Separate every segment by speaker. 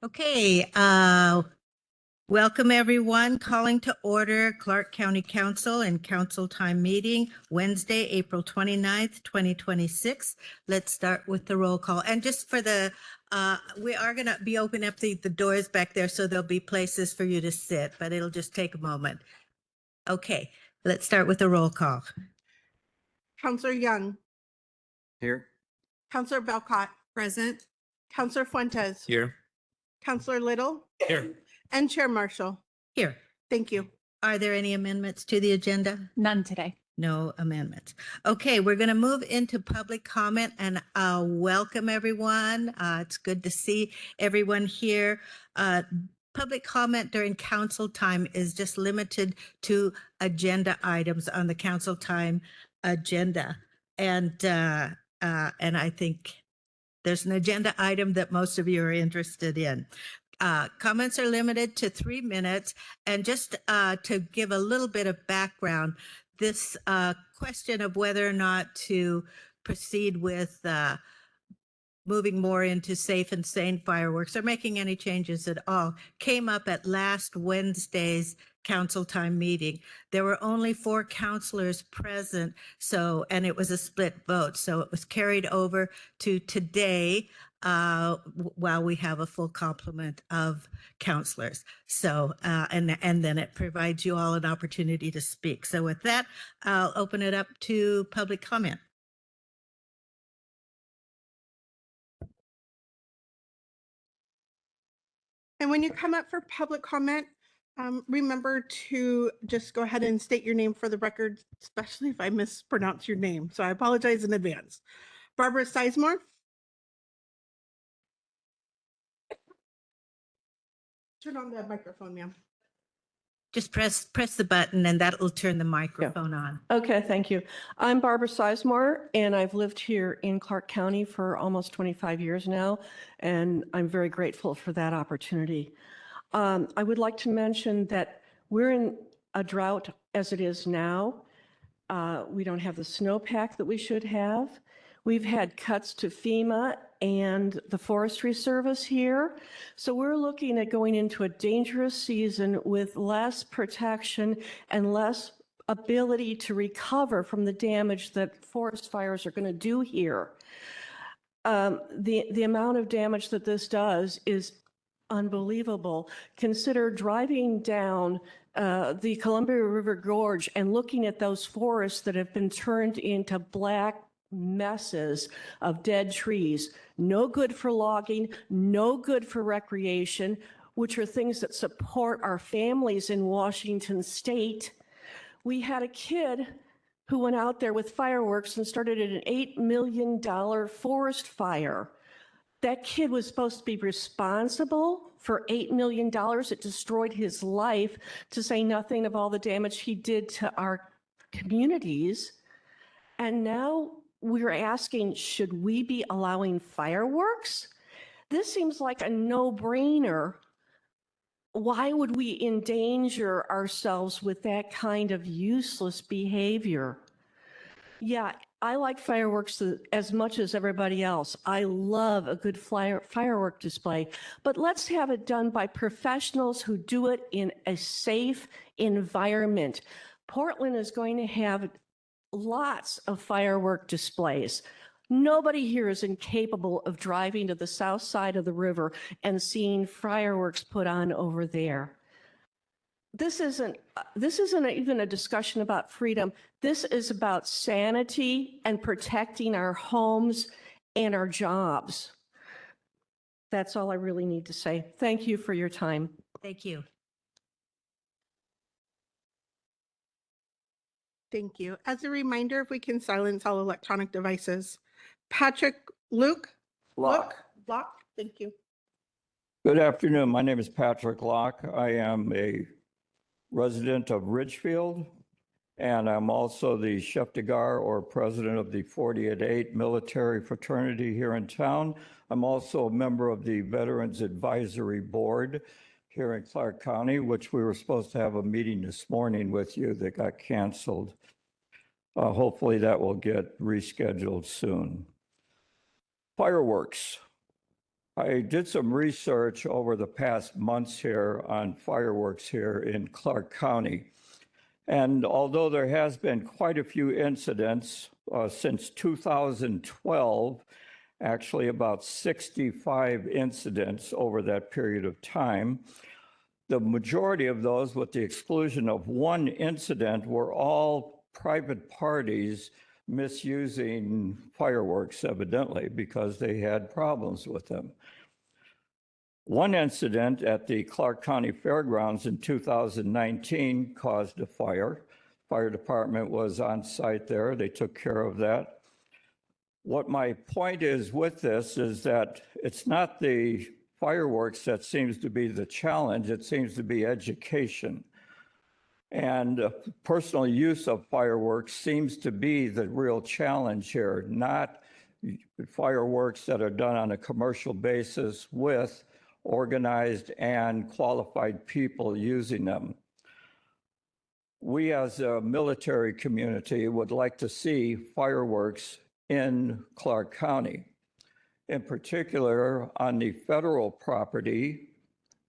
Speaker 1: Okay, welcome everyone. Calling to order Clark County Council and Council Time Meeting, Wednesday, April 29th, 2026. Let's start with the roll call. And just for the, we are going to be opening up the doors back there, so there'll be places for you to sit, but it'll just take a moment. Okay, let's start with the roll call.
Speaker 2: Counselor Young,
Speaker 3: Here.
Speaker 2: Counselor Belcott, present. Counselor Fuentes,
Speaker 3: Here.
Speaker 2: Counselor Little,
Speaker 3: Here.
Speaker 2: and Chair Marshall.
Speaker 1: Here,
Speaker 2: Thank you.
Speaker 1: are there any amendments to the agenda?
Speaker 4: None today.
Speaker 1: No amendments. Okay, we're going to move into public comment and welcome everyone. It's good to see everyone here. Public comment during council time is just limited to agenda items on the council time agenda. And I think there's an agenda item that most of you are interested in. Comments are limited to 3 minutes. And just to give a little bit of background, this question of whether or not to proceed with moving more into safe and sane fireworks or making any changes at all came up at last Wednesday's council time meeting. There were only 4 councilors present, and it was a split vote. So it was carried over to today while we have a full complement of councilors. So, and then it provides you all an opportunity to speak. So with that, I'll open it up to public comment.
Speaker 2: And when you come up for public comment, remember to just go ahead and state your name for the record, especially if I mispronounce your name. So I apologize in advance. Barbara Sizemore. Turn on the microphone, ma'am.
Speaker 1: Just press the button and that'll turn the microphone on.
Speaker 5: Okay, thank you. I'm Barbara Sizemore, and I've lived here in Clark County for almost 25 years now, and I'm very grateful for that opportunity. I would like to mention that we're in a drought as it is now. We don't have the snowpack that we should have. We've had cuts to FEMA and the Forestry Service here. So we're looking at going into a dangerous season with less protection and less ability to recover from the damage that forest fires are going to do here. The amount of damage that this does is unbelievable. Consider driving down the Columbia River Gorge and looking at those forests that have been turned into black messes of dead trees. No good for logging, no good for recreation, which are things that support our families in Washington State. We had a kid who went out there with fireworks and started an $8 million forest fire. That kid was supposed to be responsible for $8 million. It destroyed his life, to say nothing of all the damage he did to our communities. And now we're asking, should we be allowing fireworks? This seems like a no-brainer. Why would we endanger ourselves with that kind of useless behavior? Yeah, I like fireworks as much as everybody else. I love a good firework display, but let's have it done by professionals who do it in a safe environment. Portland is going to have lots of firework displays. Nobody here is incapable of driving to the south side of the river and seeing fireworks put on over there. This isn't even a discussion about freedom. This is about sanity and protecting our homes and our jobs. That's all I really need to say. Thank you for your time.
Speaker 1: Thank you.
Speaker 2: Thank you. As a reminder, if we can silence all electronic devices. Patrick Luke.
Speaker 3: Locke.
Speaker 2: Thank you.
Speaker 6: Good afternoon. My name is Patrick Locke. I am a resident of Ridgefield, and I'm also the chef de gare or president of the 40-8 military fraternity here in town. I'm also a member of the Veterans Advisory Board here in Clark County, which we were supposed to have a meeting this morning with you that got canceled. Hopefully that will get rescheduled soon. Fireworks. I did some research over the past months here on fireworks here in Clark County. And although there has been quite a few incidents since 2012, actually about 65 incidents over that period of time, the majority of those, with the exclusion of one incident, were all private parties misusing fireworks, evidently, because they had problems with them. One incident at the Clark County Fairgrounds in 2019 caused a fire. Fire department was on site there. They took care of that. What my point is with this is that it's not the fireworks that seems to be the challenge. It seems to be education. And personal use of fireworks seems to be the real challenge here, not fireworks that are done on a commercial basis with organized and qualified people using them. We as a military community would like to see fireworks in Clark County, in particular on the federal property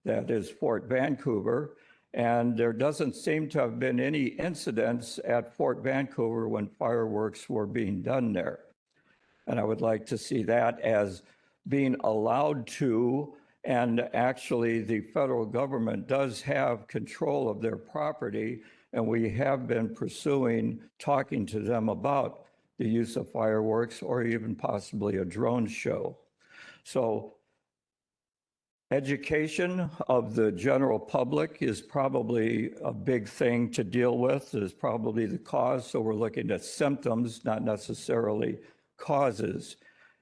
Speaker 6: that is Fort Vancouver. And there doesn't seem to have been any incidents at Fort Vancouver when fireworks were being done there. And I would like to see that as being allowed to, and actually the federal government does have control of their property, and we have been pursuing talking to them about the use of fireworks or even possibly a drone show. So education of the general public is probably a big thing to deal with, is probably the cause. So we're looking at symptoms, not necessarily causes.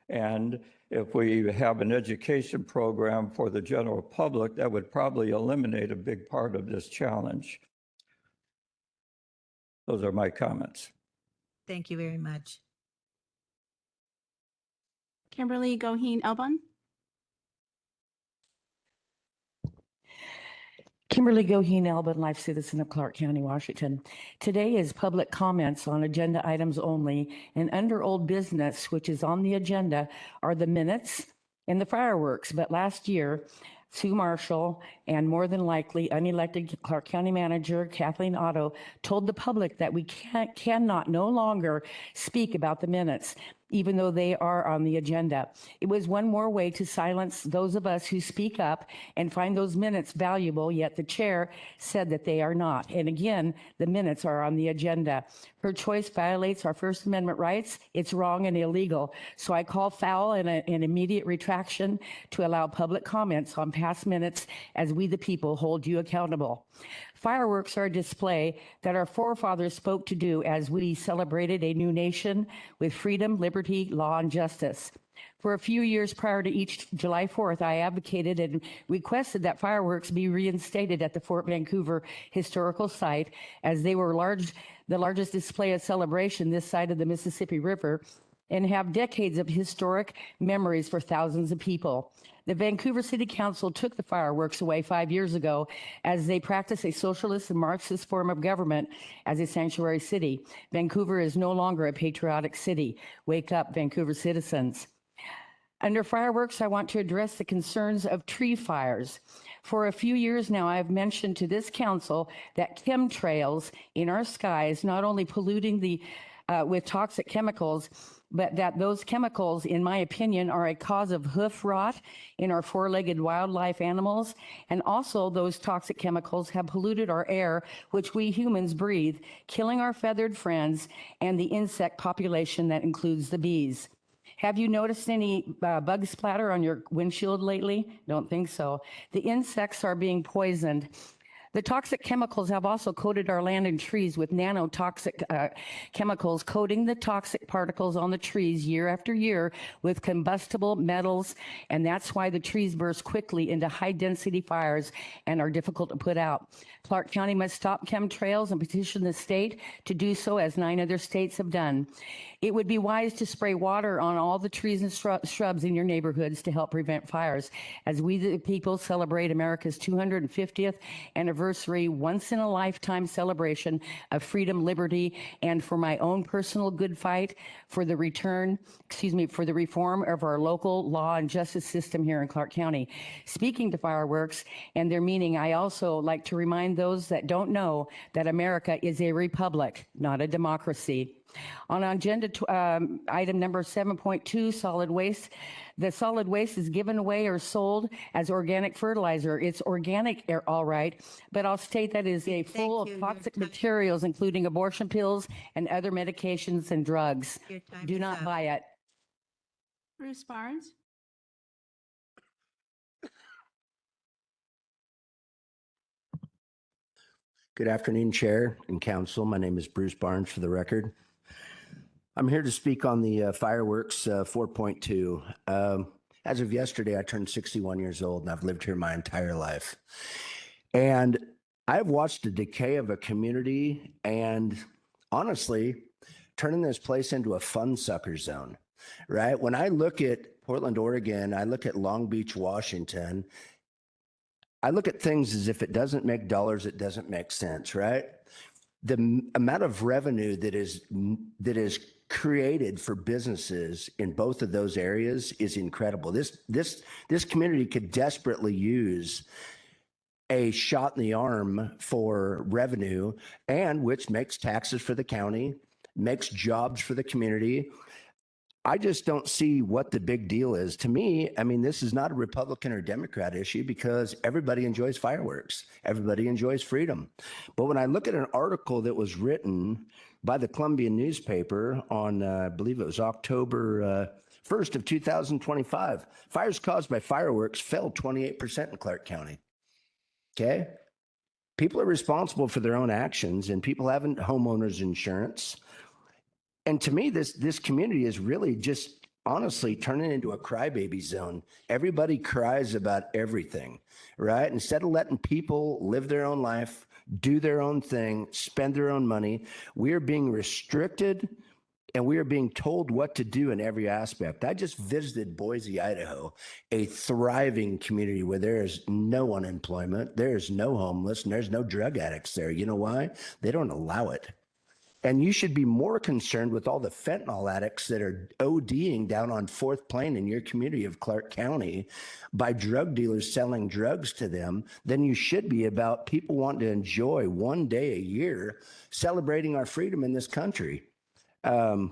Speaker 6: And if we have an education program for the general public, that would probably eliminate a big part of this challenge. Those are my comments.
Speaker 1: Thank you very much.
Speaker 4: Kimberly Goheen Elbon.
Speaker 7: Kimberly Goheen, Elbin, Life Citizen of Clark County, Washington. Today is public comments on agenda items only, and under old business, which is on the agenda, are the minutes and the fireworks. But last year, Sue Marshall and more than likely unelected Clark County Manager Kathleen Otto told the public that we cannot no longer speak about the minutes, even though they are on the agenda. It was one more way to silence those of us who speak up and find those minutes valuable, yet the chair said that they are not. And again, the minutes are on the agenda. Her choice violates our First Amendment rights. It's wrong and illegal. So I call foul and an immediate retraction to allow public comments on past minutes as we the people hold you accountable. Fireworks are a display that our forefathers spoke to do as we celebrated a new nation with freedom, liberty, law, and justice. For a few years prior to each July 4th, I advocated and requested that fireworks be reinstated at the Fort Vancouver historical site, as they were the largest display of celebration this side of the Mississippi River and have decades of historic memories for thousands of people. The Vancouver City Council took the fireworks away 5 years ago as they practice a socialist and Marxist form of government as a sanctuary city. Vancouver is no longer a patriotic city. Wake up, Vancouver citizens. Under fireworks, I want to address the concerns of tree fires. For a few years now, I have mentioned to this council that chemtrails in our skies, not only polluting with toxic chemicals, but that those chemicals, in my opinion, are a cause of hoof rot in our four-legged wildlife animals. And also those toxic chemicals have polluted our air, which we humans breathe, killing our feathered friends and the insect population that includes the bees. Have you noticed any bug splatter on your windshield lately? Don't think so. The insects are being poisoned. The toxic chemicals have also coated our land and trees with nanotoxic chemicals, coating the toxic particles on the trees year after year with combustible metals, and that's why the trees burst quickly into high-density fires and are difficult to put out. Clark County must stop chemtrails and petition the state to do so, as 9 other states have done. It would be wise to spray water on all the trees and shrubs in your neighborhoods to help prevent fires, as we the people celebrate America's 250th anniversary anniversary, once in a lifetime celebration of freedom, liberty, and for my own personal good fight for the for the reform of our local law and justice system here in Clark County. Speaking to fireworks and their meaning, I also like to remind those that don't know that America is a republic, not a democracy. On agenda item number 7.2, solid waste. The solid waste is given away or sold as organic fertilizer. It's organic, all right, but I'll state that is a full
Speaker 1: you.
Speaker 7: of
Speaker 1: Your
Speaker 7: toxic
Speaker 1: time-
Speaker 7: materials, including abortion pills and other medications and drugs.
Speaker 1: Your time
Speaker 7: Do
Speaker 1: is
Speaker 7: not
Speaker 1: up.
Speaker 7: buy it.
Speaker 4: Bruce Barnes.
Speaker 8: Good afternoon, Chair and Council. My name is Bruce Barnes for the record. I'm here to speak on the fireworks 4.2. As of yesterday, I turned 61 years old and I've lived here my entire life. And I've watched the decay of a community and honestly, turning this place into a fun sucker zone, right? When I look at Portland, Oregon, I look at Long Beach, Washington, I look at things as if it doesn't make dollars, it doesn't make sense, right? The amount of revenue that is created for businesses in both of those areas is incredible. This community could desperately use a shot in the arm for revenue, and which makes taxes for the county, makes jobs for the community. I just don't see what the big deal is. To me, I mean, this is not a Republican or Democrat issue because everybody enjoys fireworks. Everybody enjoys freedom. But when I look at an article that was written by the Columbia newspaper on, I believe it was October 1st of 2025, fires caused by fireworks fell 28% in Clark County. Okay? People are responsible for their own actions and people haven't homeowners insurance. And to me, this community is really just honestly turning into a crybaby zone. Everybody cries about everything, right? Instead of letting people live their own life, do their own thing, spend their own money, we are being restricted and we are being told what to do in every aspect. I just visited Boise, Idaho, a thriving community where there is no unemployment, there is no homeless, and there's no drug addicts there. You know why? They don't allow it. And you should be more concerned with all the fentanyl addicts that are ODing down on 4th Plain in your community of Clark County by drug dealers selling drugs to them than you should be about people wanting to enjoy one day a year celebrating our freedom in this country. There's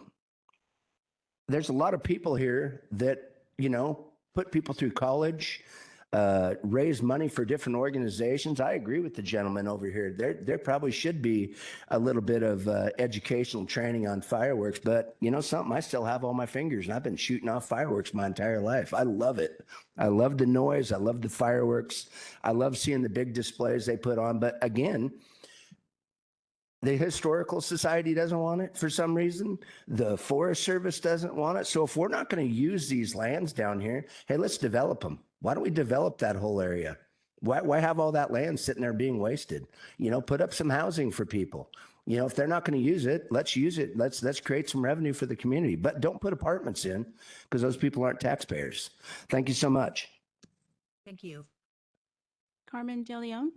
Speaker 8: a lot of people here that, you know, put people through college, raise money for different organizations. I agree with the gentleman over here. There probably should be a little bit of educational training on fireworks, but you know something, I still have all my fingers and I've been shooting off fireworks my entire life. I love it. I love the noise. I love the fireworks. I love seeing the big displays they put on. But again, the Historical Society doesn't want it for some reason. The Forest Service doesn't want it. So if we're not going to use these lands down here, hey, let's develop them. Why don't we develop that whole area? Why have all that land sitting there being wasted? You know, put up some housing for people. You know, if they're not going to use it, let's use it. Let's create some revenue for the community. But don't put apartments in because those people aren't taxpayers. Thank you so much.
Speaker 1: Thank you.
Speaker 4: Carmen De Leon.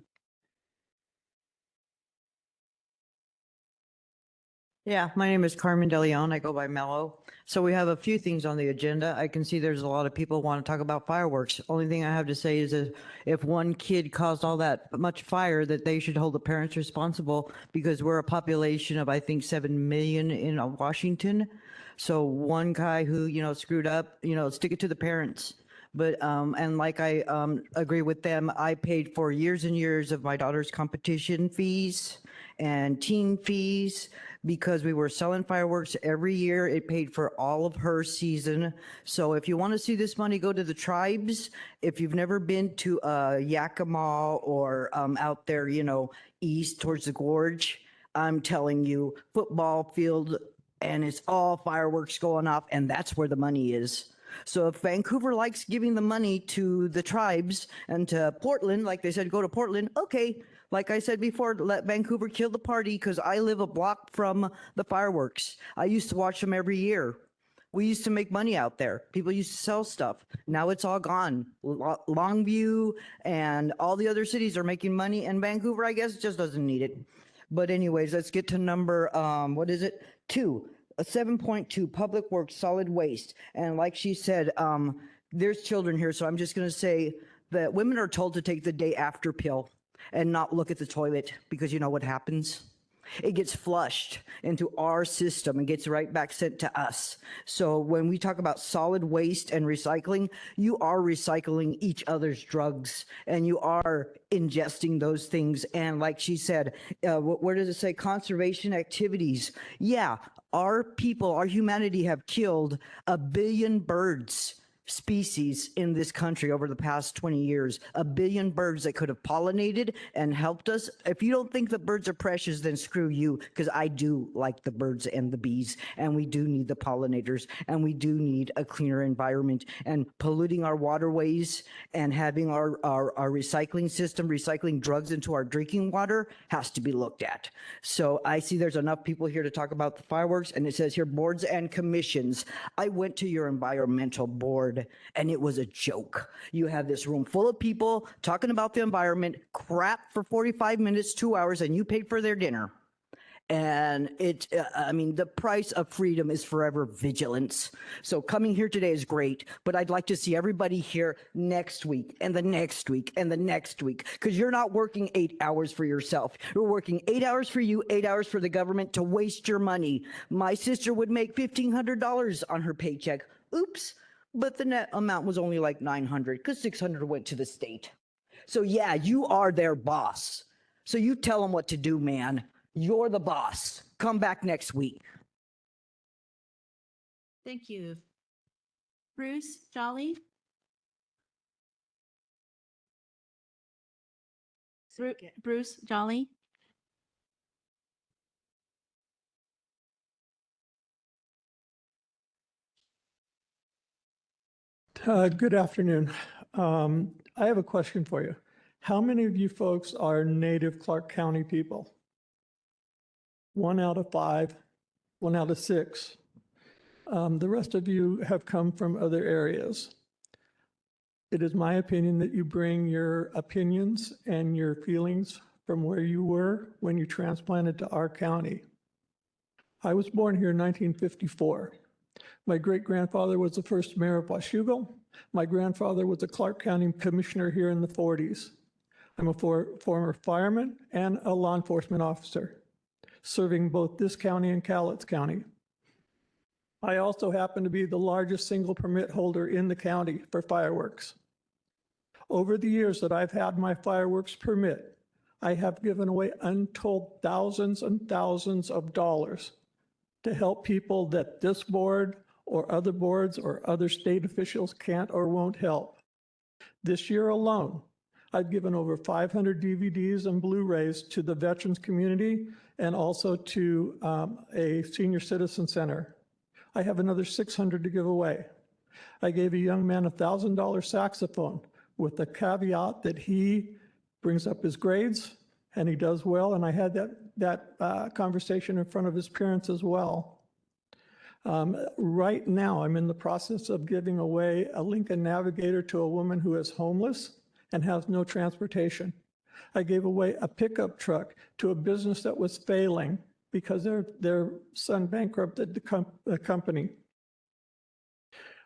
Speaker 9: Yeah, my name is Carmen De Leon. I go by Mello. So we have a few things on the agenda. I can see there's a lot of people want to talk about fireworks. Only thing I have to say is that if one kid caused all that much fire, that they should hold the parents responsible because we're a population of, I think, 7 million in Washington. So one guy who, you know, screwed up, you know, stick it to the parents. But, and like I agree with them, I paid for years and years of my daughter's competition fees and teen fees because we were selling fireworks every year. It paid for all of her season. So if you want to see this money go to the tribes, if you've never been to Yakima or out there, you know, east towards the gorge, I'm telling you, football field, and it's all fireworks going off, and that's where the money is. So if Vancouver likes giving the money to the tribes and to Portland, like they said, go to Portland, okay. Like I said before, let Vancouver kill the party because I live a block from the fireworks. I used to watch them every year. We used to make money out there. People used to sell stuff. Now it's all gone. Longview and all the other cities are making money, and Vancouver, I guess, just doesn't need it. But anyways, let's get to number, what is it? 2, 7.2, Public Works, Solid Waste. And like she said, there's children here, so I'm just going to say that women are told to take the day after pill and not look at the toilet, because you know what happens? It gets flushed into our system and gets right back sent to us. So when we talk about solid waste and recycling, you are recycling each other's drugs and you are ingesting those things. And like she said, where does it say? Conservation activities. Yeah, our people, our humanity have killed 1 billion birds species in this country over the past 20 years, 1 billion birds that could have pollinated and helped us. If you don't think the birds are precious, then screw you, because I do like the birds and the bees, and we do need the pollinators, and we do need a cleaner environment. And polluting our waterways and having our recycling system, recycling drugs into our drinking water has to be looked at. So I see there's enough people here to talk about the fireworks, and it says here, boards and commissions. I went to your environmental board, and it was a joke. You have this room full of people talking about the environment, crap for 45 minutes, 2 hours, and you paid for their dinner. And I mean, the price of freedom is forever vigilance. So coming here today is great, but I'd like to see everybody here next week and the next week and the next week, because you're not working 8 hours for yourself. You're working 8 hours for you, 8 hours for the government to waste your money. My sister would make $1,500 on her paycheck. Oops. But the net amount was only like 900 because 600 went to the state. So yeah, you are their boss. So you tell them what to do, man. You're the boss. Come back next week.
Speaker 1: Thank you.
Speaker 4: Bruce Jolly. Bruce Jolly.
Speaker 10: Good afternoon. I have a question for you. How many of you folks are native Clark County people? 1 out of 5, 1 out of 6. The rest of you have come from other areas. It is my opinion that you bring your opinions and your feelings from where you were when you transplanted to our county. I was born here in 1954. My great-grandfather was the first mayor of Washougal. My grandfather was a Clark County commissioner here in the 40s. I'm a former fireman and a law enforcement officer, serving both this county and Cowlitz County. I also happen to be the largest single permit holder in the county for fireworks. Over the years that I've had my fireworks permit, I have given away untold thousands and thousands of dollars to help people that this board or other boards or other state officials can't or won't help. This year alone, I've given over 500 DVDs and Blu-rays to the veterans community and also to a senior citizen center. I have another 600 to give away. I gave a young man a $1,000 saxophone with the caveat that he brings up his grades and he does well. And I had that conversation in front of his parents as well. Right now, I'm in the process of giving away a Lincoln Navigator to a woman who is homeless and has no transportation. I gave away a pickup truck to a business that was failing because their son bankrupted the company.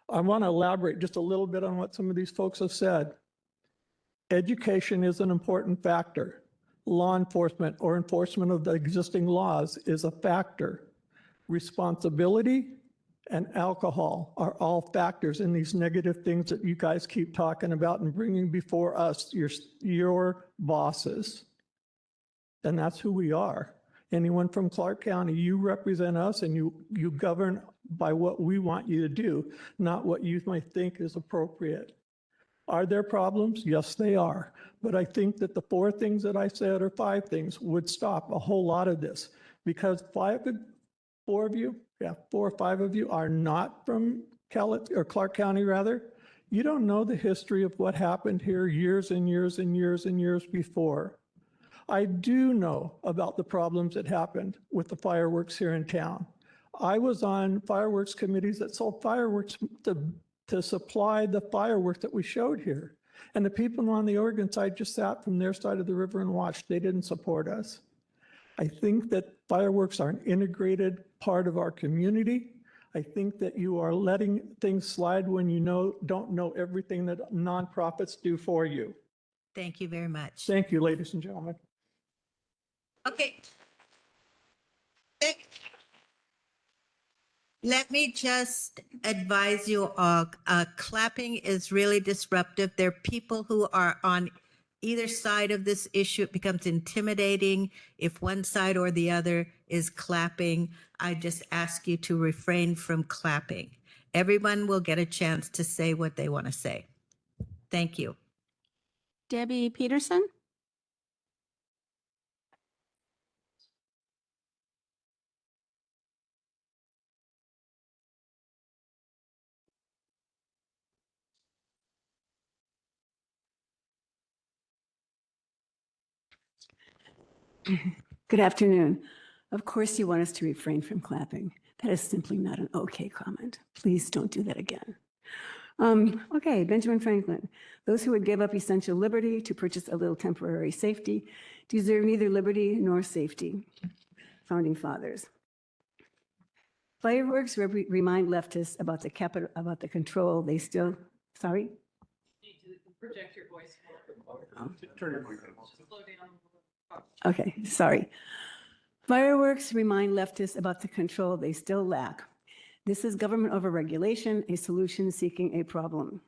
Speaker 10: I want to elaborate just a little bit on what some of these folks have said. Education is an important factor. Law enforcement or enforcement of the existing laws is a factor. Responsibility and alcohol are all factors in these negative things that you guys keep talking about and bringing before us, your bosses. And that's who we are. Anyone from Clark County, you represent us and you govern by what we want you to do, not what you might think is appropriate. Are there problems? Yes, they are. But I think that the 4 things that I said, or 5 things, would stop a whole lot of this, because 4 or 5 of you are not from Clark County, rather. You don't know the history of what happened here years and years and years and years before. I do know about the problems that happened with the fireworks here in town. I was on fireworks committees that sold fireworks to supply the fireworks that we showed here. And the people on the Oregon side just sat from their side of the river and watched. They didn't support us. I think that fireworks are an integrated part of our community. I think that you are letting things slide when you don't know everything that nonprofits do for you.
Speaker 1: Thank you very much.
Speaker 10: Thank you, ladies and gentlemen.
Speaker 1: Okay. Let me just advise you all, clapping is really disruptive. There are people who are on either side of this issue. It becomes intimidating if one side or the other is clapping. I just ask you to refrain from clapping. Everyone will get a chance to say what they want to say. Thank you.
Speaker 4: Debbie Peterson?
Speaker 11: Good afternoon. Of course, you want us to refrain from clapping. That is simply not an okay comment. Please don't do that again. Okay, Benjamin Franklin. Those who would give up essential liberty to purchase a little temporary safety deserve neither liberty nor safety. Founding Fathers. Fireworks remind leftists about the control they still, sorry?
Speaker 5: Project your voice.
Speaker 11: Okay, sorry. Fireworks remind leftists about the control they still lack. This is government overregulation, a solution seeking a problem.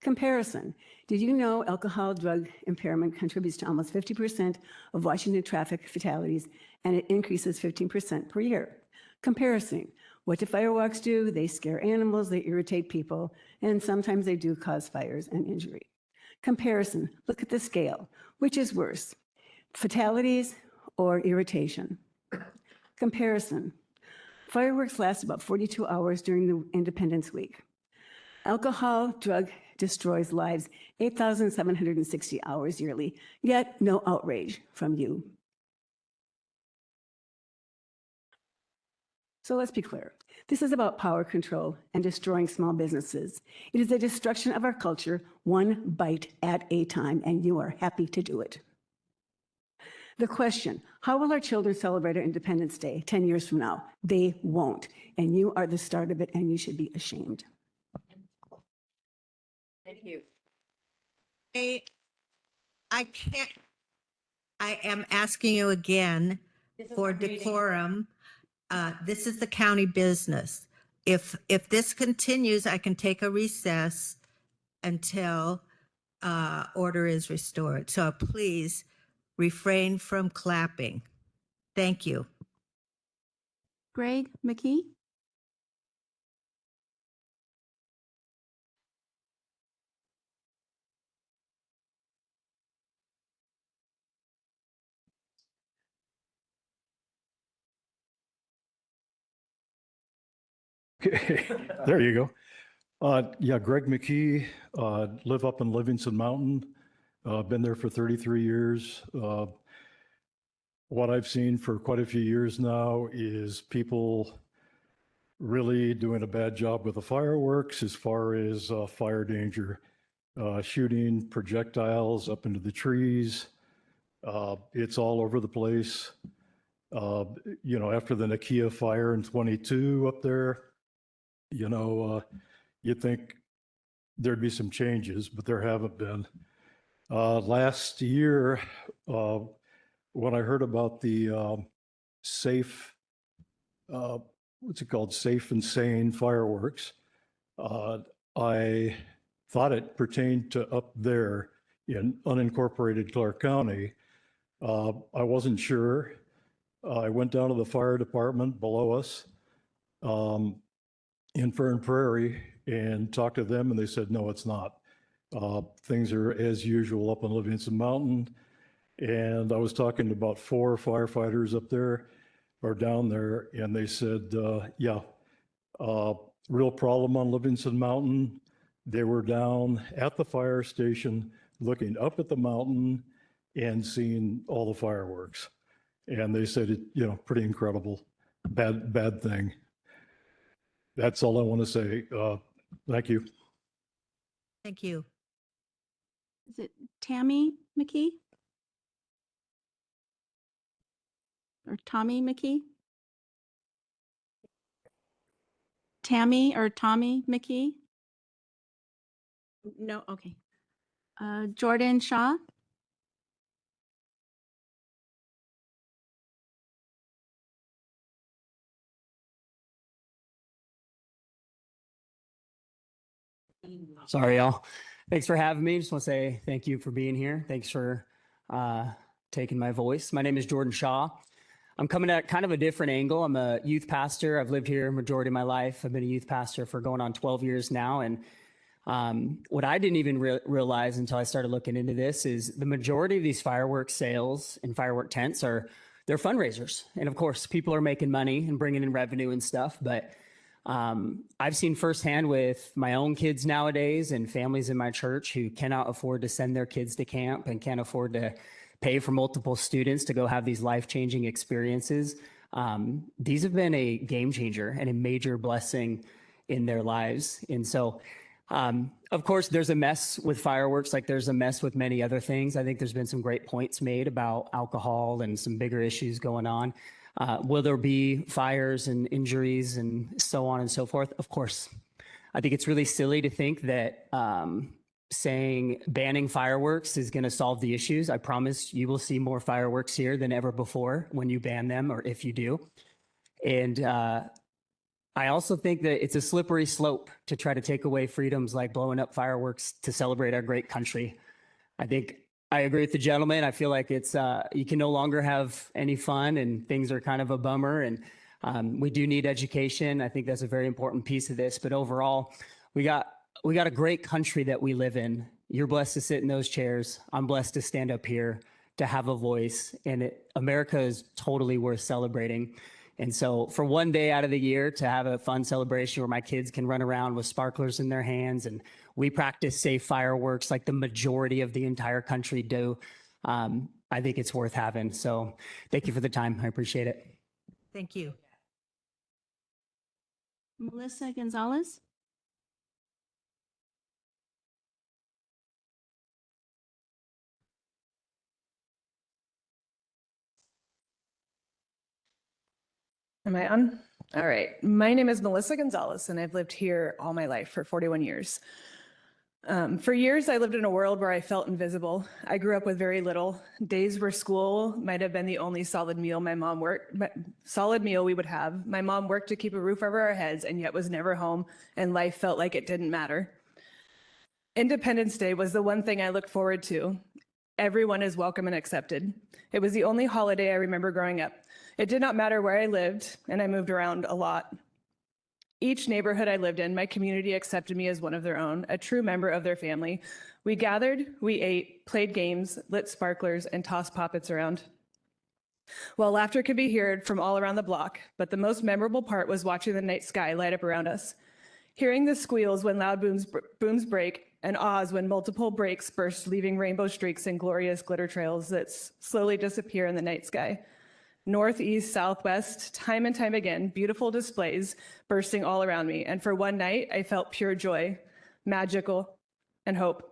Speaker 11: Comparison. Did you know alcohol drug impairment contributes to almost 50% of Washington traffic fatalities, and it increases 15% per year? Comparison. What do fireworks do? They scare animals, they irritate people, and sometimes they do cause fires and injury. Comparison. Look at the scale. Which is worse? Fatalities or irritation? Comparison. Fireworks last about 42 hours during the Independence Week. Alcohol drug destroys lives 8,760 hours yearly, yet no outrage from you. So let's be clear. This is about power control and destroying small businesses. It is a destruction of our culture, one bite at a time, and you are happy to do it. The question, how will our children celebrate our Independence Day 10 years from now? They won't, and you are the start of it, and you should be ashamed.
Speaker 1: Thank you. I am asking you again for decorum. This is the county business. If this continues, I can take a recess until order is restored. So please refrain from clapping. Thank you.
Speaker 4: Greg McKee?
Speaker 12: Okay, there you go. Yeah, Greg McKee, live up in Livingston Mountain. Been there for 33 years. What I've seen for quite a few years now is people really doing a bad job with the fireworks as far as fire danger, shooting projectiles up into the trees. It's all over the place. You know, after the Nakia fire in 22 up there, you know, you'd think there'd be some changes, but there haven't been. Last year, when I heard about the safe, what's it called? Safe and Sane fireworks, I thought it pertained to up there in unincorporated Clark County. I wasn't sure. I went down to the fire department below us in Fern Prairie and talked to them, and they said, no, it's not. Things are as usual up on Livingston Mountain. And I was talking to about 4 firefighters up there or down there, and they said, yeah, real problem on Livingston Mountain. They were down at the fire station looking up at the mountain and seeing all the fireworks. And they said, it, you know, pretty incredible, bad thing. That's all I want to say. Thank you.
Speaker 1: Thank you.
Speaker 4: Is it Tammy McKee? Or Tommy McKee? Tammy or Tommy McKee? No, okay. Jordan Shaw?
Speaker 13: Sorry, y'all. Thanks for having me. Just want to say thank you for being here. Thanks for taking my voice. My name is Jordan Shaw. I'm coming at kind of a different angle. I'm a youth pastor. I've lived here majority of my life. I've been a youth pastor for going on 12 years now. And what I didn't even realize until I started looking into this is the majority of these fireworks sales and firework tents they're fundraisers. And of course, people are making money and bringing in revenue and stuff. But I've seen firsthand with my own kids nowadays and families in my church who cannot afford to send their kids to camp and can't afford to pay for multiple students to go have these life-changing experiences. These have been a game changer and a major blessing in their lives. And so, of course, there's a mess with fireworks, like there's a mess with many other things. I think there's been some great points made about alcohol and some bigger issues going on. Will there be fires and injuries and so on and so forth? Of course. I think it's really silly to think that saying banning fireworks is going to solve the issues. I promise you will see more fireworks here than ever before when you ban them, or if you do. And I also think that it's a slippery slope to try to take away freedoms like blowing up fireworks to celebrate our great country. I think I agree with the gentleman. I feel like it's you can no longer have any fun and things are kind of a bummer. And we do need education. I think that's a very important piece of this. But overall, we got a great country that we live in. You're blessed to sit in those chairs. I'm blessed to stand up here, to have a voice. And America is totally worth celebrating. And so for one day out of the year to have a fun celebration where my kids can run around with sparklers in their hands and we practice safe fireworks like the majority of the entire country do, I think it's worth having. So thank you for the time. I appreciate it.
Speaker 1: Thank you.
Speaker 4: Melissa Gonzalez?
Speaker 14: Am I on? All right. My name is Melissa Gonzalez, and I've lived here all my life for 41 years. For years, I lived in a world where I felt invisible. I grew up with very little. Days where school might have been the only solid meal we would have. My mom worked to keep a roof over our heads and yet was never home, and life felt like it didn't matter. Independence Day was the one thing I looked forward to. Everyone is welcome and accepted. It was the only holiday I remember growing up. It did not matter where I lived, and I moved around a lot. Each neighborhood I lived in, my community accepted me as one of their own, a true member of their family. We gathered, we ate, played games, lit sparklers, and tossed poppets around. Well, laughter could be heard from all around the block, but the most memorable part was watching the night sky light up around us. Hearing the squeals when loud booms break, and ahs when multiple breaks burst, leaving rainbow streaks and glorious glitter trails that slowly disappear in the night sky. North, east, southwest, time and time again, beautiful displays bursting all around me. And for one night, I felt pure joy, magical, and hope.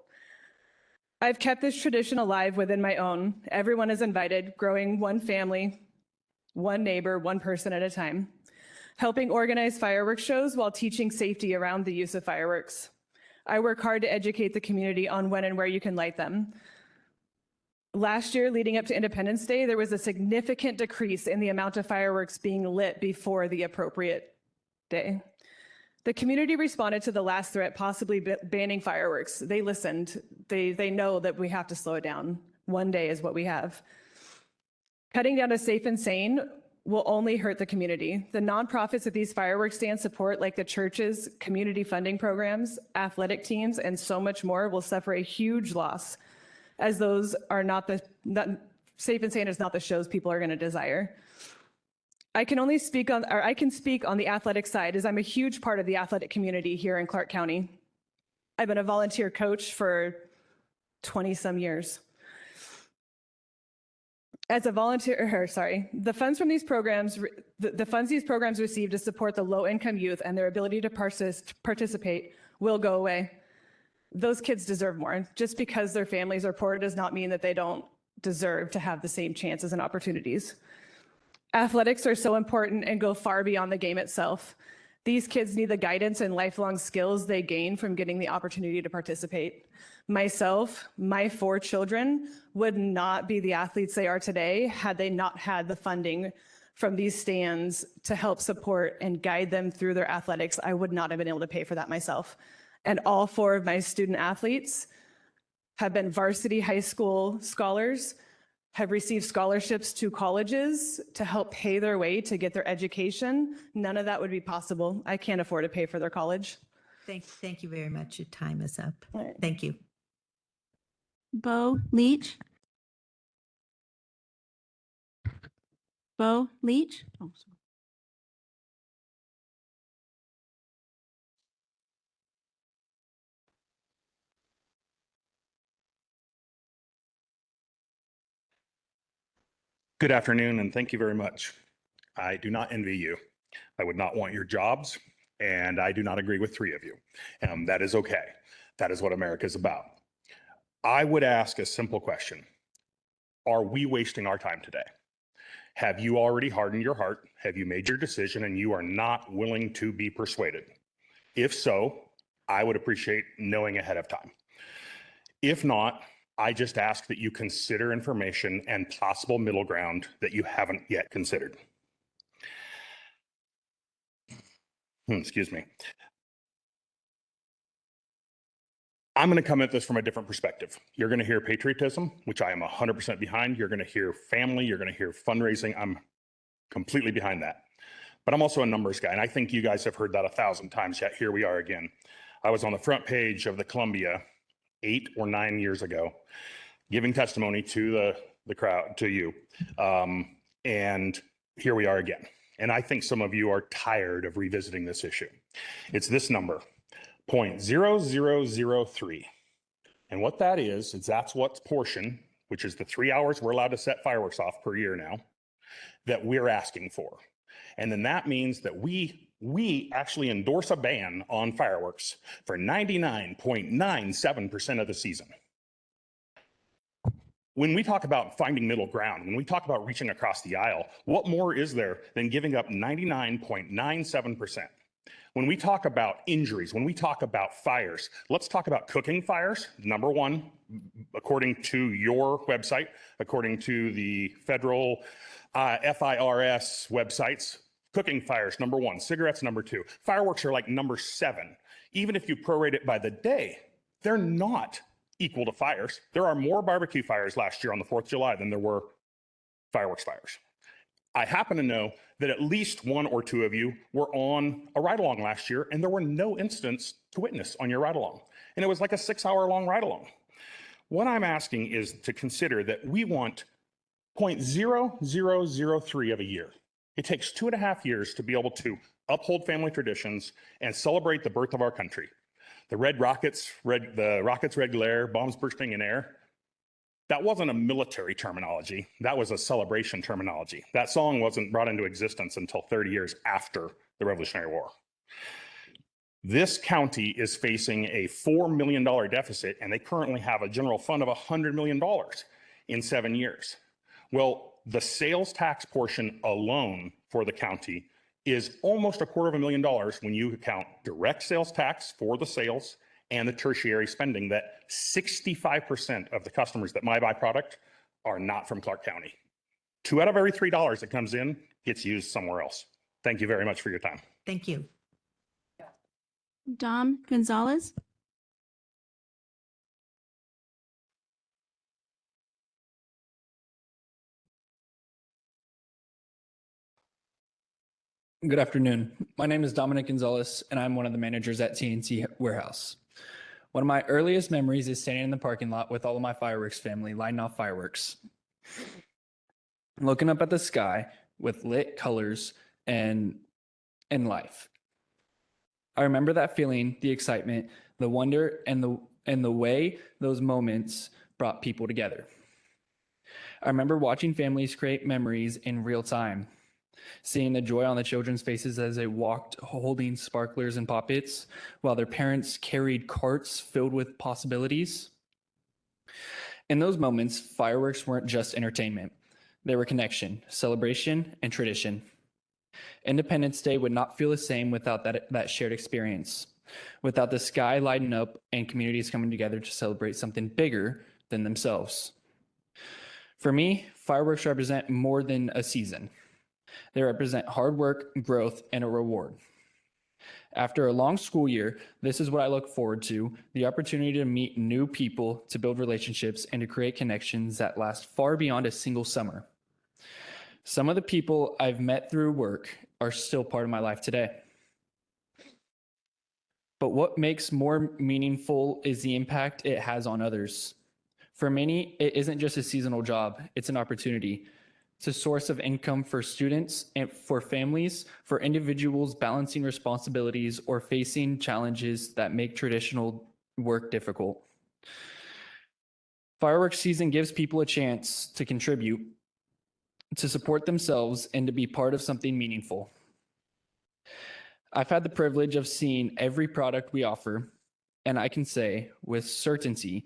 Speaker 14: I've kept this tradition alive within my own. Everyone is invited, growing one family, one neighbor, one person at a time, helping organize fireworks shows while teaching safety around the use of fireworks. I work hard to educate the community on when and where you can light them. Last year, leading up to Independence Day, there was a significant decrease in the amount of fireworks being lit before the appropriate day. The community responded to the last threat, possibly banning fireworks. They listened. They know that we have to slow it down. One day is what we have. Cutting down to safe and sane will only hurt the community. The nonprofits that these fireworks stands support, like the churches, community funding programs, athletic teams, and so much more, will suffer a huge loss, as those are not safe and sane is not the shows people are going to desire. I can speak on the athletic side, as I'm a huge part of the athletic community here in Clark County. I've been a volunteer coach for 20 some years. As a volunteer, or sorry, the funds from these programs, the funds these programs receive to support the low-income youth and their ability to participate will go away. Those kids deserve more. Just because their families are poor does not mean that they don't deserve to have the same chances and opportunities. Athletics are so important and go far beyond the game itself. These kids need the guidance and lifelong skills they gain from getting the opportunity to participate. Myself, my 4 children would not be the athletes they are today had they not had the funding from these stands to help support and guide them through their athletics. I would not have been able to pay for that myself. And all 4 of my student athletes have been varsity high school scholars, have received scholarships to colleges to help pay their way to get their education. None of that would be possible. I can't afford to pay for their college.
Speaker 1: Thank you very much. Your time is up. Thank you.
Speaker 4: Bo Leach. Bo Leach. Oh, sorry.
Speaker 15: Good afternoon, and thank you very much. I do not envy you. I would not want your jobs, and I do not agree with 3 of you. That is okay. That is what America is about. I would ask a simple question. Are we wasting our time today? Have you already hardened your heart? Have you made your decision and you are not willing to be persuaded? If so, I would appreciate knowing ahead of time. If not, I just ask that you consider information and possible middle ground that you haven't yet considered. Excuse me. I'm going to come at this from a different perspective. You're going to hear patriotism, which I am 100% behind. You're going to hear family. You're going to hear fundraising. I'm completely behind that. But I'm also a numbers guy, and I think you guys have heard that 1,000 times, yet here we are again. I was on the front page of the Columbia 8 or 9 years ago, giving testimony to the crowd, to you. And here we are again. And I think some of you are tired of revisiting this issue. It's this number, 0.0003. And what that is that's what portion, which is the 3 hours we're allowed to set fireworks off per year now, that we're asking for. And then that means that we actually endorse a ban on fireworks for 99.97% of the season. When we talk about finding middle ground, when we talk about reaching across the aisle, what more is there than giving up 99.97%? When we talk about injuries, when we talk about fires, let's talk about cooking fires. Number 1, according to your website, according to the federal FIRS websites, cooking fires, number 1, cigarettes, number 2. Fireworks are like number 7. Even if you prorate it by the day, they're not equal to fires. There are more barbecue fires last year on the 4th of July than there were fireworks fires. I happen to know that at least 1 or 2 of you were on a ride-along last year, and there were no incidents to witness on your ride-along. And it was like a 6-hour-long ride-along. What I'm asking is to consider that we want 0.0003 of a year. It takes 2.5 years to be able to uphold family traditions and celebrate the birth of our country. The rockets, red glare, bombs bursting in air. That wasn't a military terminology. That was a celebration terminology. That song wasn't brought into existence until 30 years after the Revolutionary War. This county is facing a $4 million deficit, and they currently have a general fund of $100 million in 7 years. Well, the sales tax portion alone for the county is almost $250,000 when you account direct sales tax for the sales and the tertiary spending that 65% of the customers that might buy product are not from Clark County. 2 out of every $3 that comes in gets used somewhere else. Thank you very much for your time.
Speaker 1: Thank you.
Speaker 4: Dom Gonzalez.
Speaker 16: Good afternoon. My name is Dominic Gonzalez, and I'm one of the managers at TNC Warehouse. One of my earliest memories is standing in the parking lot with all of my fireworks family lighting off fireworks, looking up at the sky with lit colors and life. I remember that feeling, the excitement, the wonder, and the way those moments brought people together. I remember watching families create memories in real time, seeing the joy on the children's faces as they walked holding sparklers and poppets while their parents carried carts filled with possibilities. In those moments, fireworks weren't just entertainment. They were connection, celebration, and tradition. Independence Day would not feel the same without that shared experience, without the sky lighting up and communities coming together to celebrate something bigger than themselves. For me, fireworks represent more than a season. They represent hard work, growth, and a reward. After a long school year, this is what I look forward to, the opportunity to meet new people, to build relationships, and to create connections that last far beyond a single summer. Some of the people I've met through work are still part of my life today. But what makes more meaningful is the impact it has on others. For many, it isn't just a seasonal job, it's an opportunity. It's a source of income for students and for families, for individuals balancing responsibilities or facing challenges that make traditional work difficult. Fireworks season gives people a chance to contribute, to support themselves, and to be part of something meaningful. I've had the privilege of seeing every product we offer, and I can say with certainty,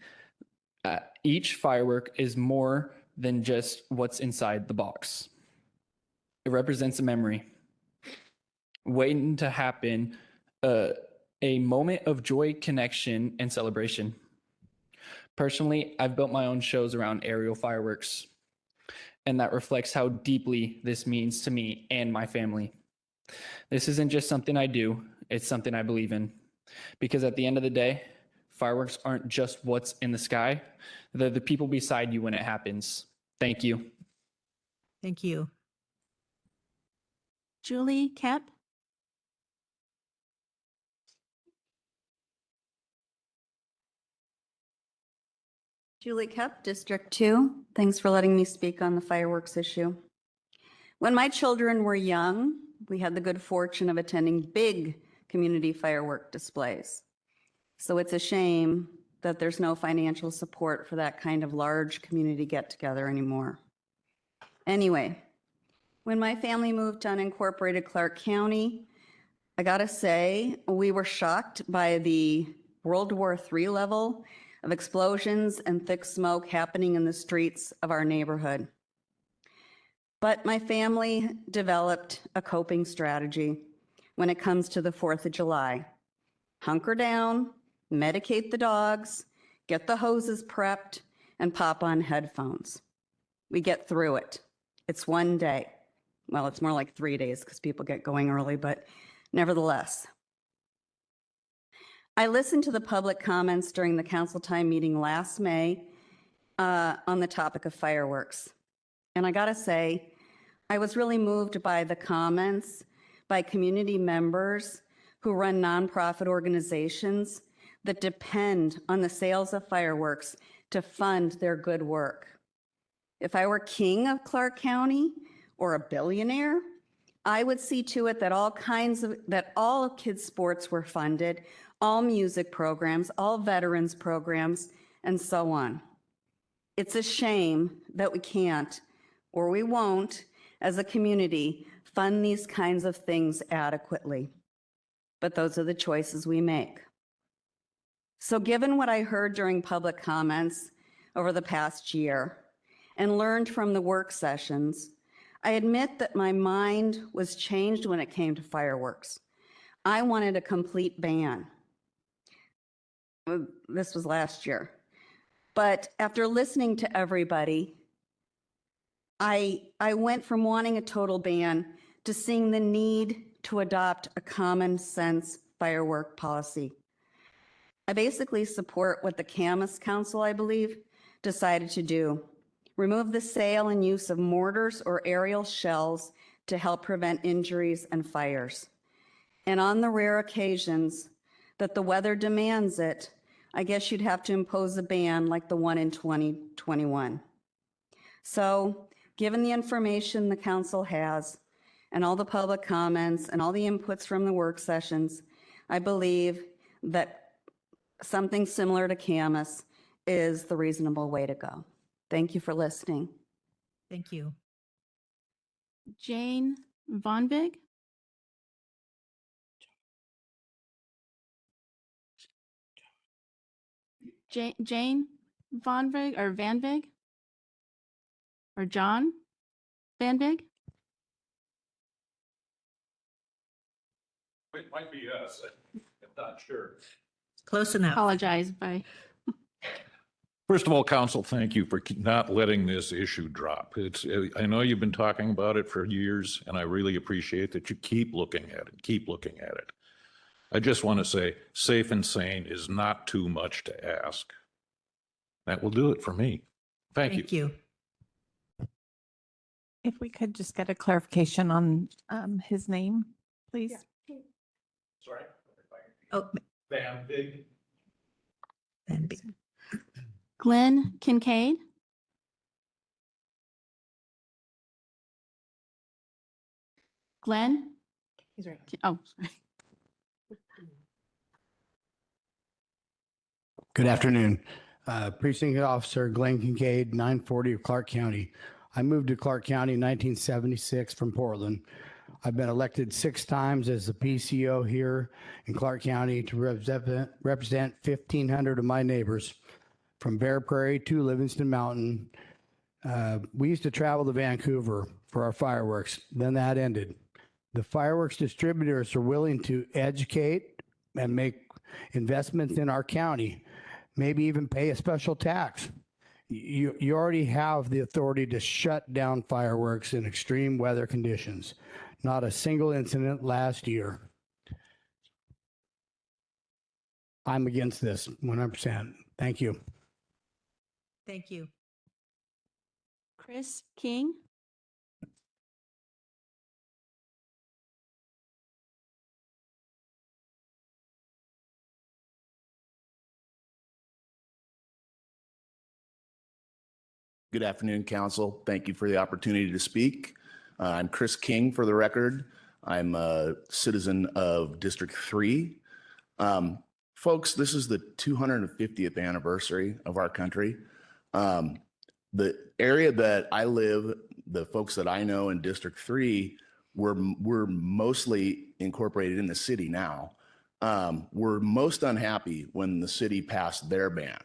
Speaker 16: each firework is more than just what's inside the box. It represents a memory waiting to happen, a moment of joy, connection, and celebration. Personally, I've built my own shows around aerial fireworks, and that reflects how deeply this means to me and my family. This isn't just something I do, it's something I believe in. Because at the end of the day, fireworks aren't just what's in the sky, they're the people beside you when it happens. Thank you.
Speaker 1: Thank you.
Speaker 4: Julie Kep.
Speaker 17: Julie Kep, District 2. Thanks for letting me speak on the fireworks issue. When my children were young, we had the good fortune of attending big community firework displays. So it's a shame that there's no financial support for that kind of large community get-together anymore. Anyway, when my family moved to unincorporated Clark County, I gotta say, we were shocked by the World War III level of explosions and thick smoke happening in the streets of our neighborhood. But my family developed a coping strategy when it comes to the 4th of July. Hunker down, medicate the dogs, get the hoses prepped, and pop on headphones. We get through it. It's one day. Well, it's more like 3 days because people get going early, but nevertheless. I listened to the public comments during the council time meeting last May on the topic of fireworks. And I gotta say, I was really moved by the comments by community members who run nonprofit organizations that depend on the sales of fireworks to fund their good work. If I were king of Clark County or a billionaire, I would see to it that all kids' sports were funded, all music programs, all veterans programs, and so on. It's a shame that we can't, or we won't, as a community, fund these kinds of things adequately. But those are the choices we make. So given what I heard during public comments over the past year and learned from the work sessions, I admit that my mind was changed when it came to fireworks. I wanted a complete ban. This was last year. But after listening to everybody, I went from wanting a total ban to seeing the need to adopt a common sense firework policy. I basically support what the Camas Council, I believe, decided to do. Remove the sale and use of mortars or aerial shells to help prevent injuries and fires. And on the rare occasions that the weather demands it, I guess you'd have to impose a ban like the one in 2021. So, given the information the council has and all the public comments and all the inputs from the work sessions, I believe that something similar to Camas is the reasonable way to go. Thank you for listening.
Speaker 1: Thank you.
Speaker 4: Jane Von Vig. Jane Von Vig or Van Vig? Or John Van Vig?
Speaker 18: It might be us. I'm not sure.
Speaker 1: Close enough.
Speaker 4: Apologize, bye.
Speaker 18: First of all, council, thank you for not letting this issue drop. I know you've been talking about it for years, and I really appreciate that you keep looking at it, keep looking at it. I just want to say, safe and sane is not too much to ask. That will do it for me. Thank you.
Speaker 1: Thank you.
Speaker 19: If we could just get a clarification on his name, please.
Speaker 18: Sorry.
Speaker 1: Oh,
Speaker 18: Van Big.
Speaker 1: Van Big.
Speaker 4: Glenn Kincaid. Glenn?
Speaker 2: He's right.
Speaker 4: Oh, sorry.
Speaker 20: Good afternoon. Precinct Officer Glenn Kincaid, 940 of Clark County. I moved to Clark County in 1976 from Portland. I've been elected 6 times as the PCO here in Clark County to represent 1,500 of my neighbors from Bear Prairie to Livingston Mountain. We used to travel to Vancouver for our fireworks. Then that ended. The fireworks distributors are willing to educate and make investments in our county, maybe even pay a special tax. You already have the authority to shut down fireworks in extreme weather conditions. Not a single incident last year. I'm against this 100%. Thank you.
Speaker 1: Thank you.
Speaker 4: Chris King.
Speaker 21: Good afternoon, council. Thank you for the opportunity to speak. I'm Chris King, for the record. I'm a citizen of District 3. Folks, this is the 250th anniversary of our country. The area that I live, the folks that I know in District 3, we're mostly incorporated in the city now. We're most unhappy when the city passed their ban.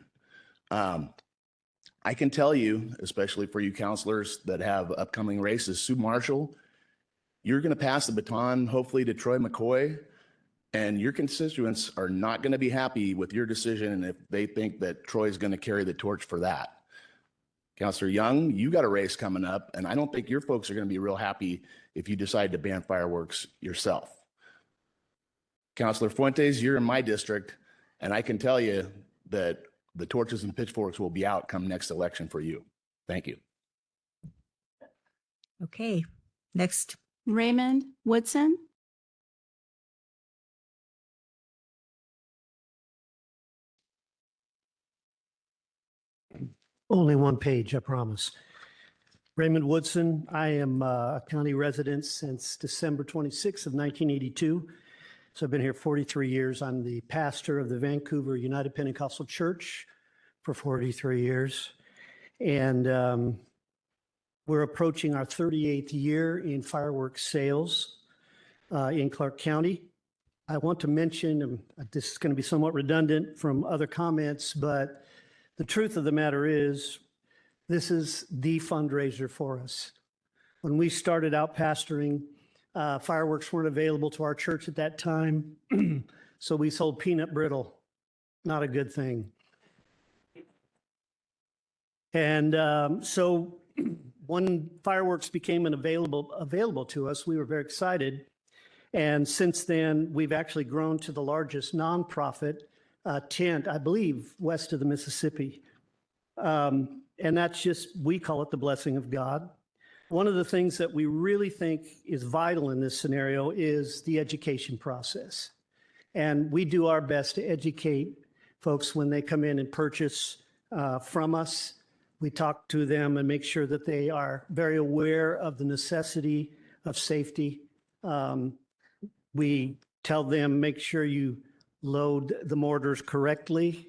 Speaker 21: I can tell you, especially for you counselors that have upcoming races, Sue Marshall, you're going to pass the baton, hopefully, to Troy McCoy, and your constituents are not going to be happy with your decision if they think that Troy's going to carry the torch for that. Counselor Young, you got a race coming up, and I don't think your folks are going to be real happy if you decide to ban fireworks yourself. Counselor Fuentes, you're in my district, and I can tell you that the torches and pitchforks will be out come next election for you. Thank you.
Speaker 1: Okay, next.
Speaker 4: Raymond Woodson.
Speaker 22: Only one page, I promise. Raymond Woodson. I am a county resident since December 26th of 1982. So I've been here 43 years. I'm the pastor of the Vancouver United Pentecostal Church for 43 years. And we're approaching our 38th year in fireworks sales in Clark County. I want to mention, this is going to be somewhat redundant from other comments, but the truth of the matter is, this is the fundraiser for us. When we started out pastoring, fireworks weren't available to our church at that time, so we sold peanut brittle. Not a good thing. And so when fireworks became available to us, we were very excited. And since then, we've actually grown to the largest nonprofit tent, I believe, west of the Mississippi. And that's just, we call it the blessing of God. One of the things that we really think is vital in this scenario is the education process. And we do our best to educate folks when they come in and purchase from us. We talk to them and make sure that they are very aware of the necessity of safety. We tell them, make sure you load the mortars correctly.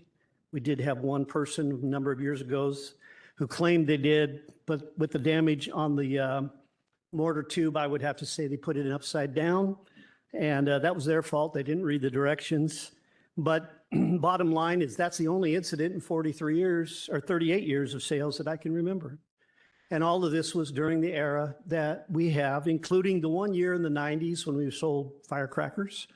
Speaker 22: We did have one person a number of years ago who claimed they did, but with the damage on the mortar tube, I would have to say they put it upside down. And that was their fault. They didn't read the directions. But bottom line is that's the only incident in 43 years or 38 years of sales that I can remember. And all of this was during the era that we have, including the 1 year in the 90s when we sold firecrackers.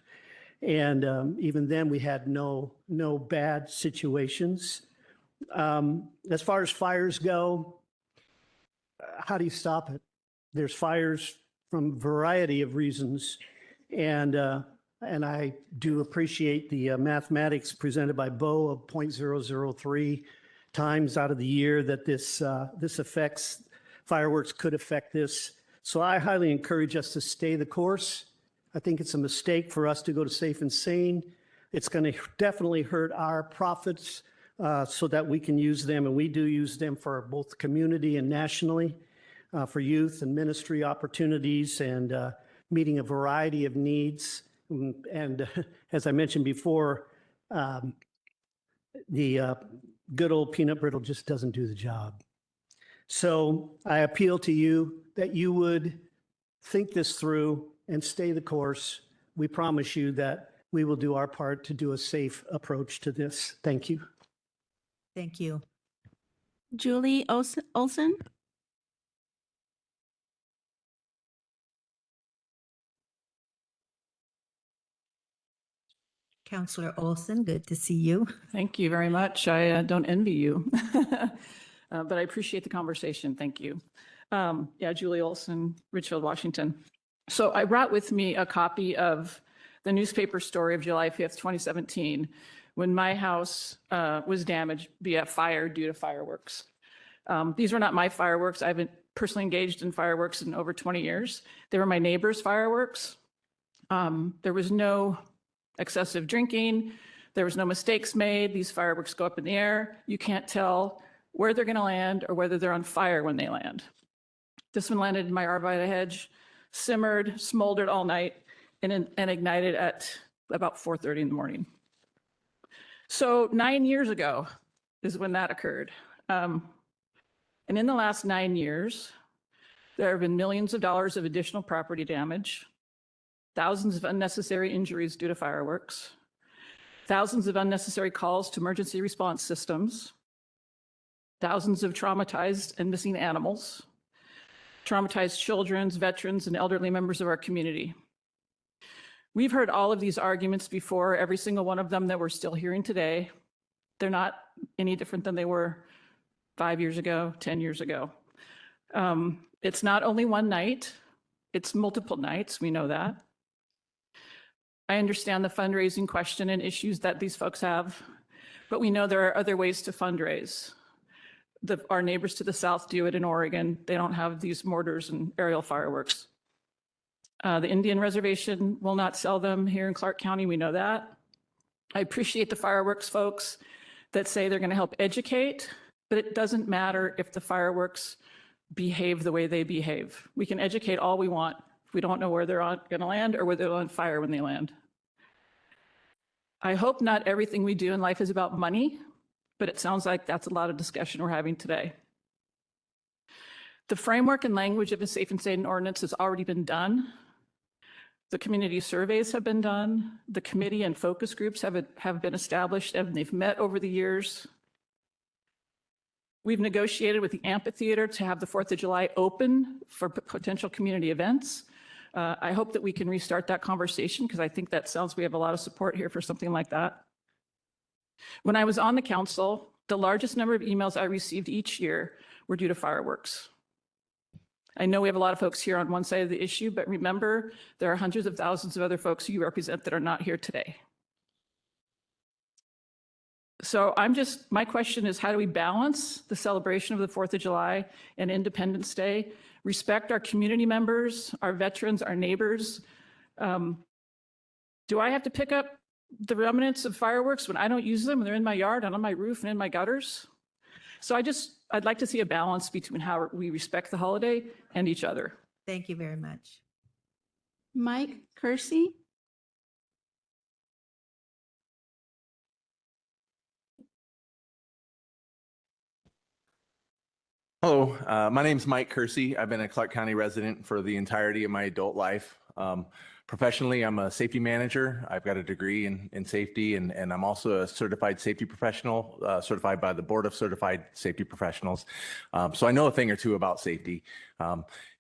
Speaker 22: And even then we had no bad situations. As far as fires go, how do you stop it? There's fires from a variety of reasons. And I do appreciate the mathematics presented by Bo of 0.003 times out of the year that this affects, fireworks could affect this. So I highly encourage us to stay the course. I think it's a mistake for us to go to safe and sane. It's going to definitely hurt our profits so that we can use them, and we do use them for both community and nationally, for youth and ministry opportunities and meeting a variety of needs. And as I mentioned before, the good old peanut brittle just doesn't do the job. So I appeal to you that you would think this through and stay the course. We promise you that we will do our part to do a safe approach to this. Thank you.
Speaker 1: Thank you.
Speaker 4: Julie Olson?
Speaker 1: Counselor Olson, good to see you.
Speaker 3: Thank you very much. I don't envy you, but I appreciate the conversation. Thank you. Yeah, Julie Olson, Richfield, Washington. So I brought with me a copy of the newspaper story of July 5th, 2017, when my house was damaged via fire due to fireworks. These were not my fireworks. I've been personally engaged in fireworks in over 20 years. They were my neighbor's fireworks. There was no excessive drinking. There was no mistakes made. These fireworks go up in the air. You can't tell where they're going to land or whether they're on fire when they land. This one landed in my arborvitae hedge, simmered, smoldered all night, and ignited at about 4:30 in the morning. So 9 years ago is when that occurred. And in the last 9 years, there have been millions of dollars of additional property damage, thousands of unnecessary injuries due to fireworks, thousands of unnecessary calls to emergency response systems, thousands of traumatized and missing animals, traumatized children, veterans, and elderly members of our community. We've heard all of these arguments before, every single one of them that we're still hearing today. They're not any different than they were 5 years ago, 10 years ago. It's not only one night, it's multiple nights, we know that. I understand the fundraising question and issues that these folks have, but we know there are other ways to fundraise. Our neighbors to the south do it in Oregon. They don't have these mortars and aerial fireworks. The Indian Reservation will not sell them here in Clark County. We know that. I appreciate the fireworks folks that say they're going to help educate, but it doesn't matter if the fireworks behave the way they behave. We can educate all we want if we don't know where they're going to land or whether they're on fire when they land. I hope not everything we do in life is about money, but it sounds like that's a lot of discussion we're having today. The framework and language of a safe and sane ordinance has already been done. The community surveys have been done. The committee and focus groups have been established and they've met over the years. We've negotiated with the amphitheater to have the 4th of July open for potential community events. I hope that we can restart that conversation because I think that sounds we have a lot of support here for something like that. When I was on the council, the largest number of emails I received each year were due to fireworks. I know we have a lot of folks here on one side of the issue, but remember, there are hundreds of thousands of other folks who you represent that are not here today. So my question is, how do we balance the celebration of the 4th of July and Independence Day, respect our community members, our veterans, our neighbors? Do I have to pick up the remnants of fireworks when I don't use them and they're in my yard and on my roof and in my gutters? So I'd like to see a balance between how we respect the holiday and each other.
Speaker 1: Thank you very much.
Speaker 4: Mike Kersey?
Speaker 6: Hello, my name's Mike Kersey. I've been a Clark County resident for the entirety of my adult life. Professionally, I'm a safety manager. I've got a degree in safety, and I'm also a certified safety professional, certified by the Board of Certified Safety Professionals. So I know a thing or two about safety,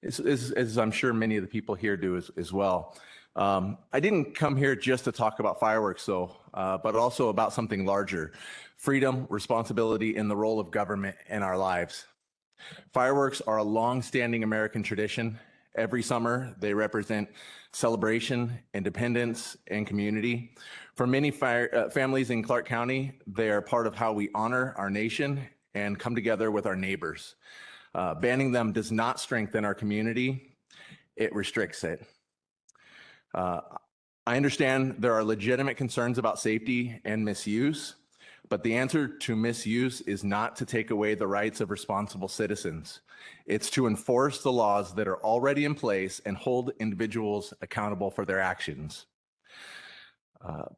Speaker 6: as I'm sure many of the people here do as well. I didn't come here just to talk about fireworks, though, but also about something larger: freedom, responsibility, and the role of government in our lives. Fireworks are a long-standing American tradition. Every summer, they represent celebration, independence, and community. For many families in Clark County, they are part of how we honor our nation and come together with our neighbors. Banning them does not strengthen our community, it restricts it. I understand there are legitimate concerns about safety and misuse, but the answer to misuse is not to take away the rights of responsible citizens. It's to enforce the laws that are already in place and hold individuals accountable for their actions.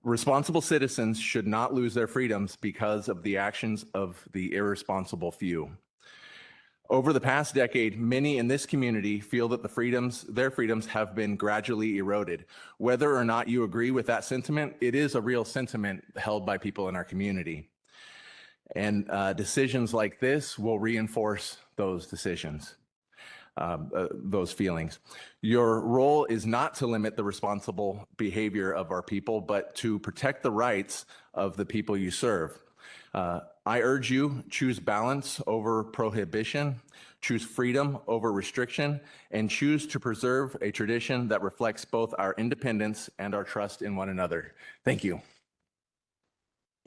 Speaker 6: Responsible citizens should not lose their freedoms because of the actions of the irresponsible few. Over the past decade, many in this community feel that their freedoms have been gradually eroded. Whether or not you agree with that sentiment, it is a real sentiment held by people in our community. And decisions like this will reinforce those decisions, those feelings. Your role is not to limit the responsible behavior of our people, but to protect the rights of the people you serve. I urge you, choose balance over prohibition, choose freedom over restriction, and choose to preserve a tradition that reflects both our independence and our trust in one another. Thank you.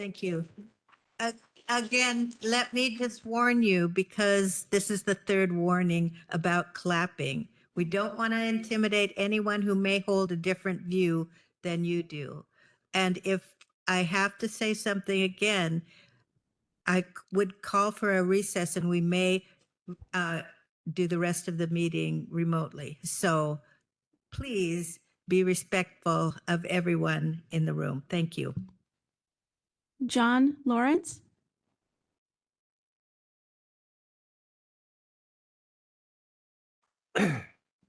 Speaker 1: Thank you. Again, let me just warn you, because this is the third warning about clapping. We don't want to intimidate anyone who may hold a different view than you do. And if I have to say something again, I would call for a recess, and we may do the rest of the meeting remotely. So please be respectful of everyone in the room. Thank you.
Speaker 4: John Lawrence.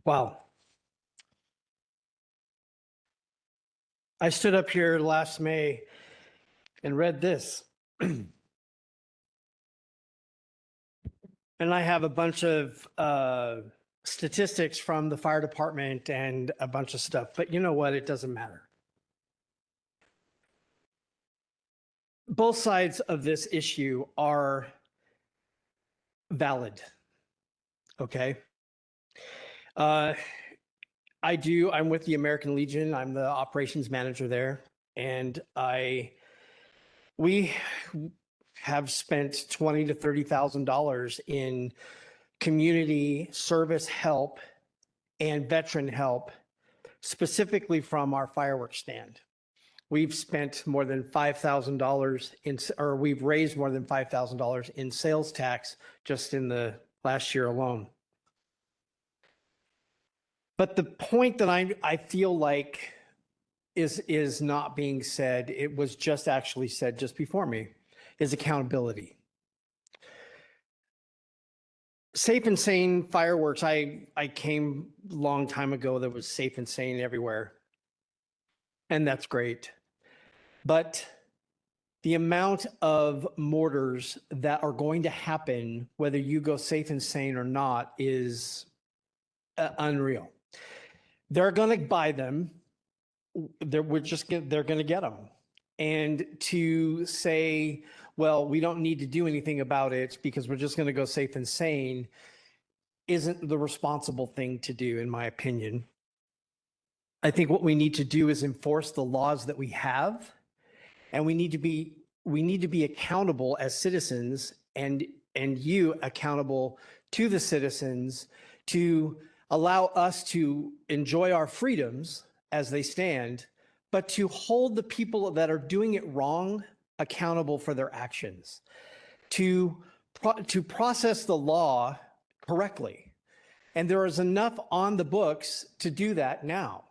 Speaker 22: Wow. I stood up here last May and read this. And I have a bunch of statistics from the fire department and a bunch of stuff, but you know what? It doesn't matter. Both sides of this issue are valid. Okay. I'm with the American Legion. I'm the operations manager there. And we have spent $20,000 to $30,000 in community service help and veteran help, specifically from our fireworks stand. We've spent more than $5,000 we've raised more than $5,000 in sales tax just in the last year alone. But the point that I feel like is not being said, it was just actually said just before me, is accountability. Safe and Sane fireworks, I came a long time ago that was Safe and Sane everywhere. And that's great. But the amount of mortars that are going to happen, whether you go Safe and Sane or not, is unreal. They're going to buy them. They're going to get them. And to say, well, we don't need to do anything about it because we're just going to go Safe and Sane isn't the responsible thing to do, in my opinion. I think what we need to do is enforce the laws that we have, and we need to be accountable as citizens, and you accountable to the citizens to allow us to enjoy our freedoms as they stand, but to hold the people that are doing it wrong accountable for their actions, to process the law correctly. And there is enough on the books to do that now.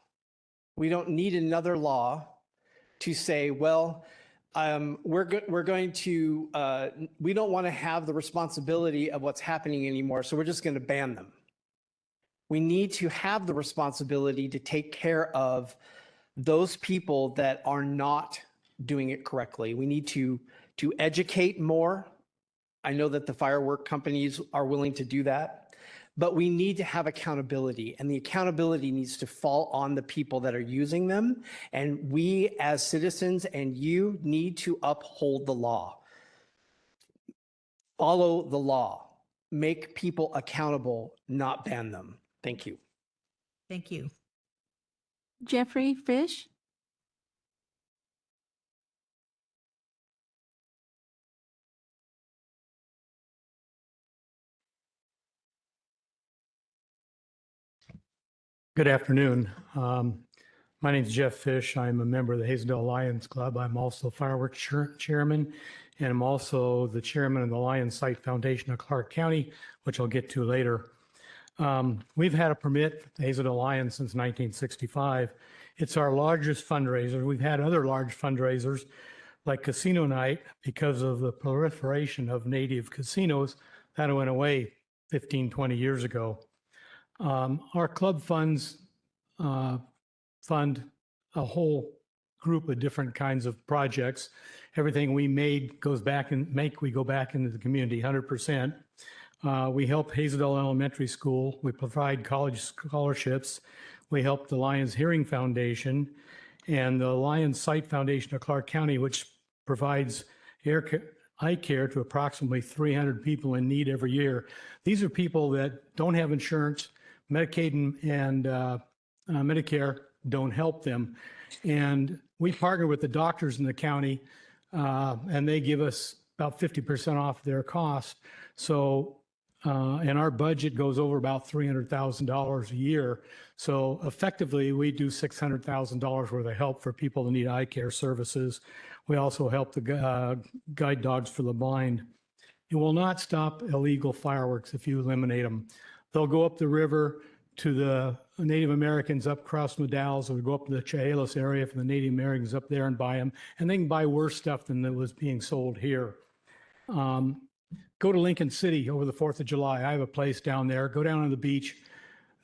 Speaker 22: We don't need another law to say, well,
Speaker 7: we're going to, we don't want to have the responsibility of what's happening anymore, so we're just going to ban them. We need to have the responsibility to take care of those people that are not doing it correctly. We need to educate more. I know that the firework companies are willing to do that, but we need to have accountability, and the accountability needs to fall on the people that are using them. And we as citizens and you need to uphold the law. Follow the law. Make people accountable, not ban them. Thank you.
Speaker 1: Thank you.
Speaker 4: Jeffrey Fish.
Speaker 22: Good afternoon. My name is Jeff Fish. I'm a member of the Hazelden Lions Club. I'm also fireworks chairman, and I'm also the chairman of the Lions Site Foundation of Clark County, which I'll get to later. We've had a permit, the Hazelden Lions, since 1965. It's our largest fundraiser. We've had other large fundraisers like Casino Night because of the proliferation of native casinos that went away 15, 20 years ago. Our club funds fund a whole group of different kinds of projects. Everything we made goes back and we go back into the community 100%. We help Hazelden Elementary School. We provide college scholarships. We help the Lions Hearing Foundation and the Lions Site Foundation of Clark County, which provides eye care to approximately 300 people in need every year. These are people that don't have insurance. Medicaid and Medicare don't help them. And we partner with the doctors in the county, and they give us about 50% off their cost. So, and our budget goes over about $300,000 a year. So effectively, we do $600,000 worth of help for people that need eye care services. We also help the guide dogs for the blind. It will not stop illegal fireworks if you eliminate them. They'll go up the river to the Native Americans up across Medal's, or go up to the Chehalis area for the Native Americans up there and buy them. And they can buy worse stuff than that was being sold here. Go to Lincoln City over the 4th of July. I have a place down there. Go down on the beach.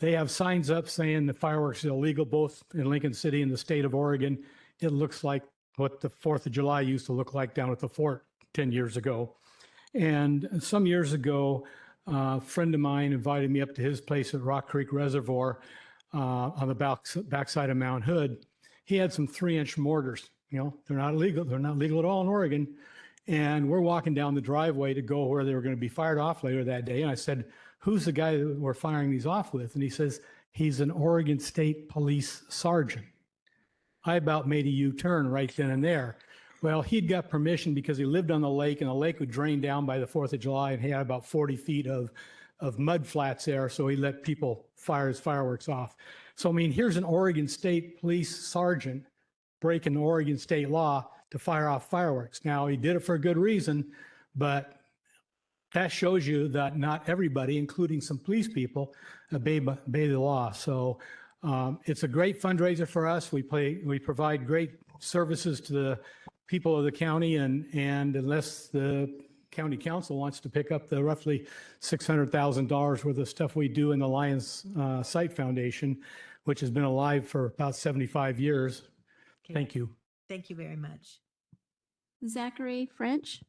Speaker 22: They have signs up saying the fireworks are illegal both in Lincoln City and the state of Oregon. It looks like what the 4th of July used to look like down at the fort 10 years ago. And some years ago, a friend of mine invited me up to his place at Rock Creek Reservoir on the backside of Mount Hood. He had some 3-inch mortars. You know, they're not legal. They're not legal at all in Oregon. And we're walking down the driveway to go where they were going to be fired off later that day. And I said, "Who's the guy that we're firing these off with?" And he says, "He's an Oregon State Police sergeant." I about made a U-turn right then and there. Well, he'd got permission because he lived on the lake, and the lake would drain down by the 4th of July, and he had about 40 feet of mud flats there, so he let people fire his fireworks off. So, I mean, here's an Oregon State Police sergeant breaking Oregon state law to fire off fireworks. Now, he did it for a good reason, but that shows you that not everybody, including some police people, obey the law. So it's a great fundraiser for us. We provide great services to the people of the county, and unless the county council wants to pick up the roughly $600,000 worth of stuff we do in the Lions Site Foundation, which has been alive for about 75 years.
Speaker 1: Okay.
Speaker 22: Thank you.
Speaker 1: Thank you very much.
Speaker 4: Zachary French.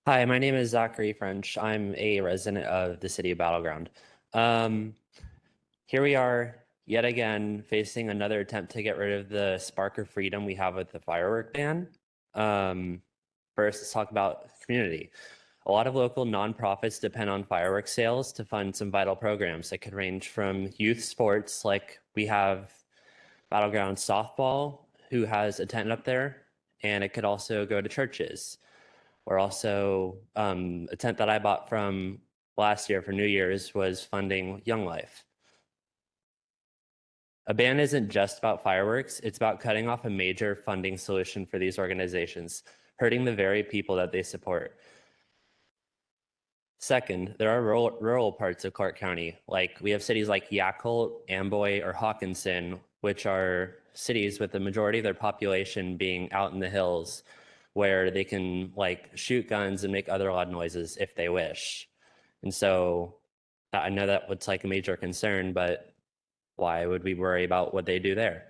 Speaker 8: Hi, my name is Zachary French. I'm a resident of the city of Battleground. Here we are yet again facing another attempt to get rid of the spark of freedom we have with the firework ban. First, let's talk about community. A lot of local nonprofits depend on fireworks sales to fund some vital programs that could range from youth sports, like we have Battleground Softball, who has a tent up there, and it could also go to churches. Or also a tent that I bought from last year for New Year's was funding Young Life. A ban isn't just about fireworks, it's about cutting off a major funding solution for these organizations, hurting the very people that they support. Second, there are rural parts of Clark County, like we have cities like Yakult, Amboy, or Hawkinson, which are cities with the majority of their population being out in the hills, where they can like shoot guns and make other loud noises if they wish. And so I know that was like a major concern, but why would we worry about what they do there?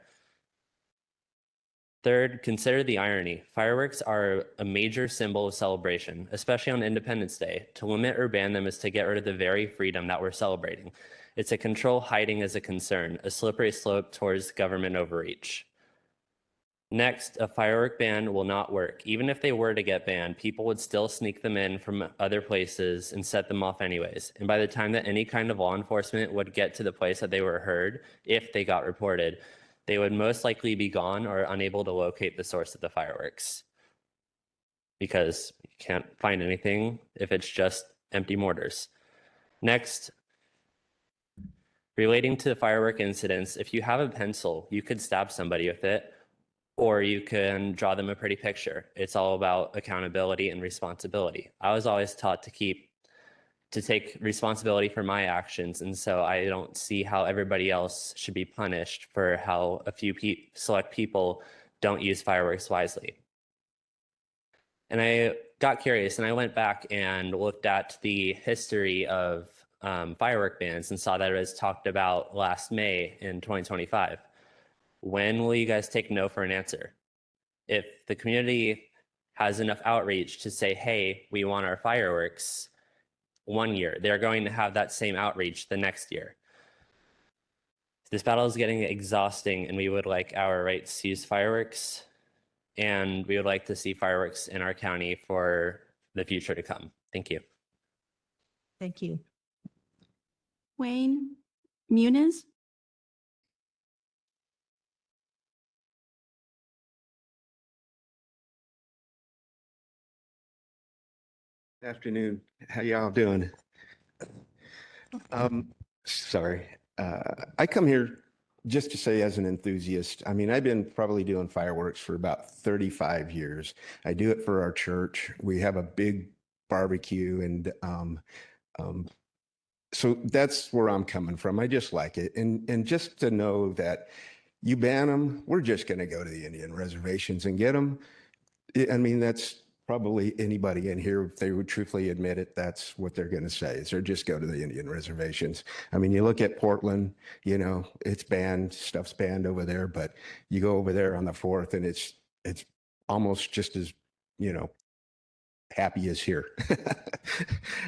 Speaker 8: Third, consider the irony. Fireworks are a major symbol of celebration, especially on Independence Day. To limit or ban them is to get rid of the very freedom that we're celebrating. It's a control hiding as a concern, a slippery slope towards government overreach. Next, a firework ban will not work. Even if they were to get banned, people would still sneak them in from other places and set them off anyways. And by the time that any kind of law enforcement would get to the place that they were heard, if they got reported, they would most likely be gone or unable to locate the source of the fireworks, because you can't find anything if it's just empty mortars. Next, relating to firework incidents, if you have a pencil, you could stab somebody with it, or you can draw them a pretty picture. It's all about accountability and responsibility. I was always taught to take responsibility for my actions. And so I don't see how everybody else should be punished for how a few select people don't use fireworks wisely. And I got curious and I went back and looked at the history of firework bans and saw that it was talked about last May in 2025. When will you guys take no for an answer? If the community has enough outreach to say, hey, we want our fireworks, one year, they're going to have that same outreach the next year. This battle is getting exhausting, and we would like our rights to use fireworks, and we would like to see fireworks in our county for the future to come. Thank you.
Speaker 1: Thank you.
Speaker 4: Wayne Muniz.
Speaker 9: Afternoon. How y'all doing? Sorry. I come here just to say as an enthusiast, I mean, I've been probably doing fireworks for about 35 years. I do it for our church. We have a big barbecue and so that's where I'm coming from. I just like it. And just to know that you ban them, we're just going to go to the Indian reservations and get them. I mean, that's probably anybody in here, if they would truthfully admit it, that's what they're going to say, is they're just go to the Indian reservations. I mean, you look at Portland, you know, it's banned, stuff's banned over there, but you go over there on the 4th and it's almost just as, you know, happy as here.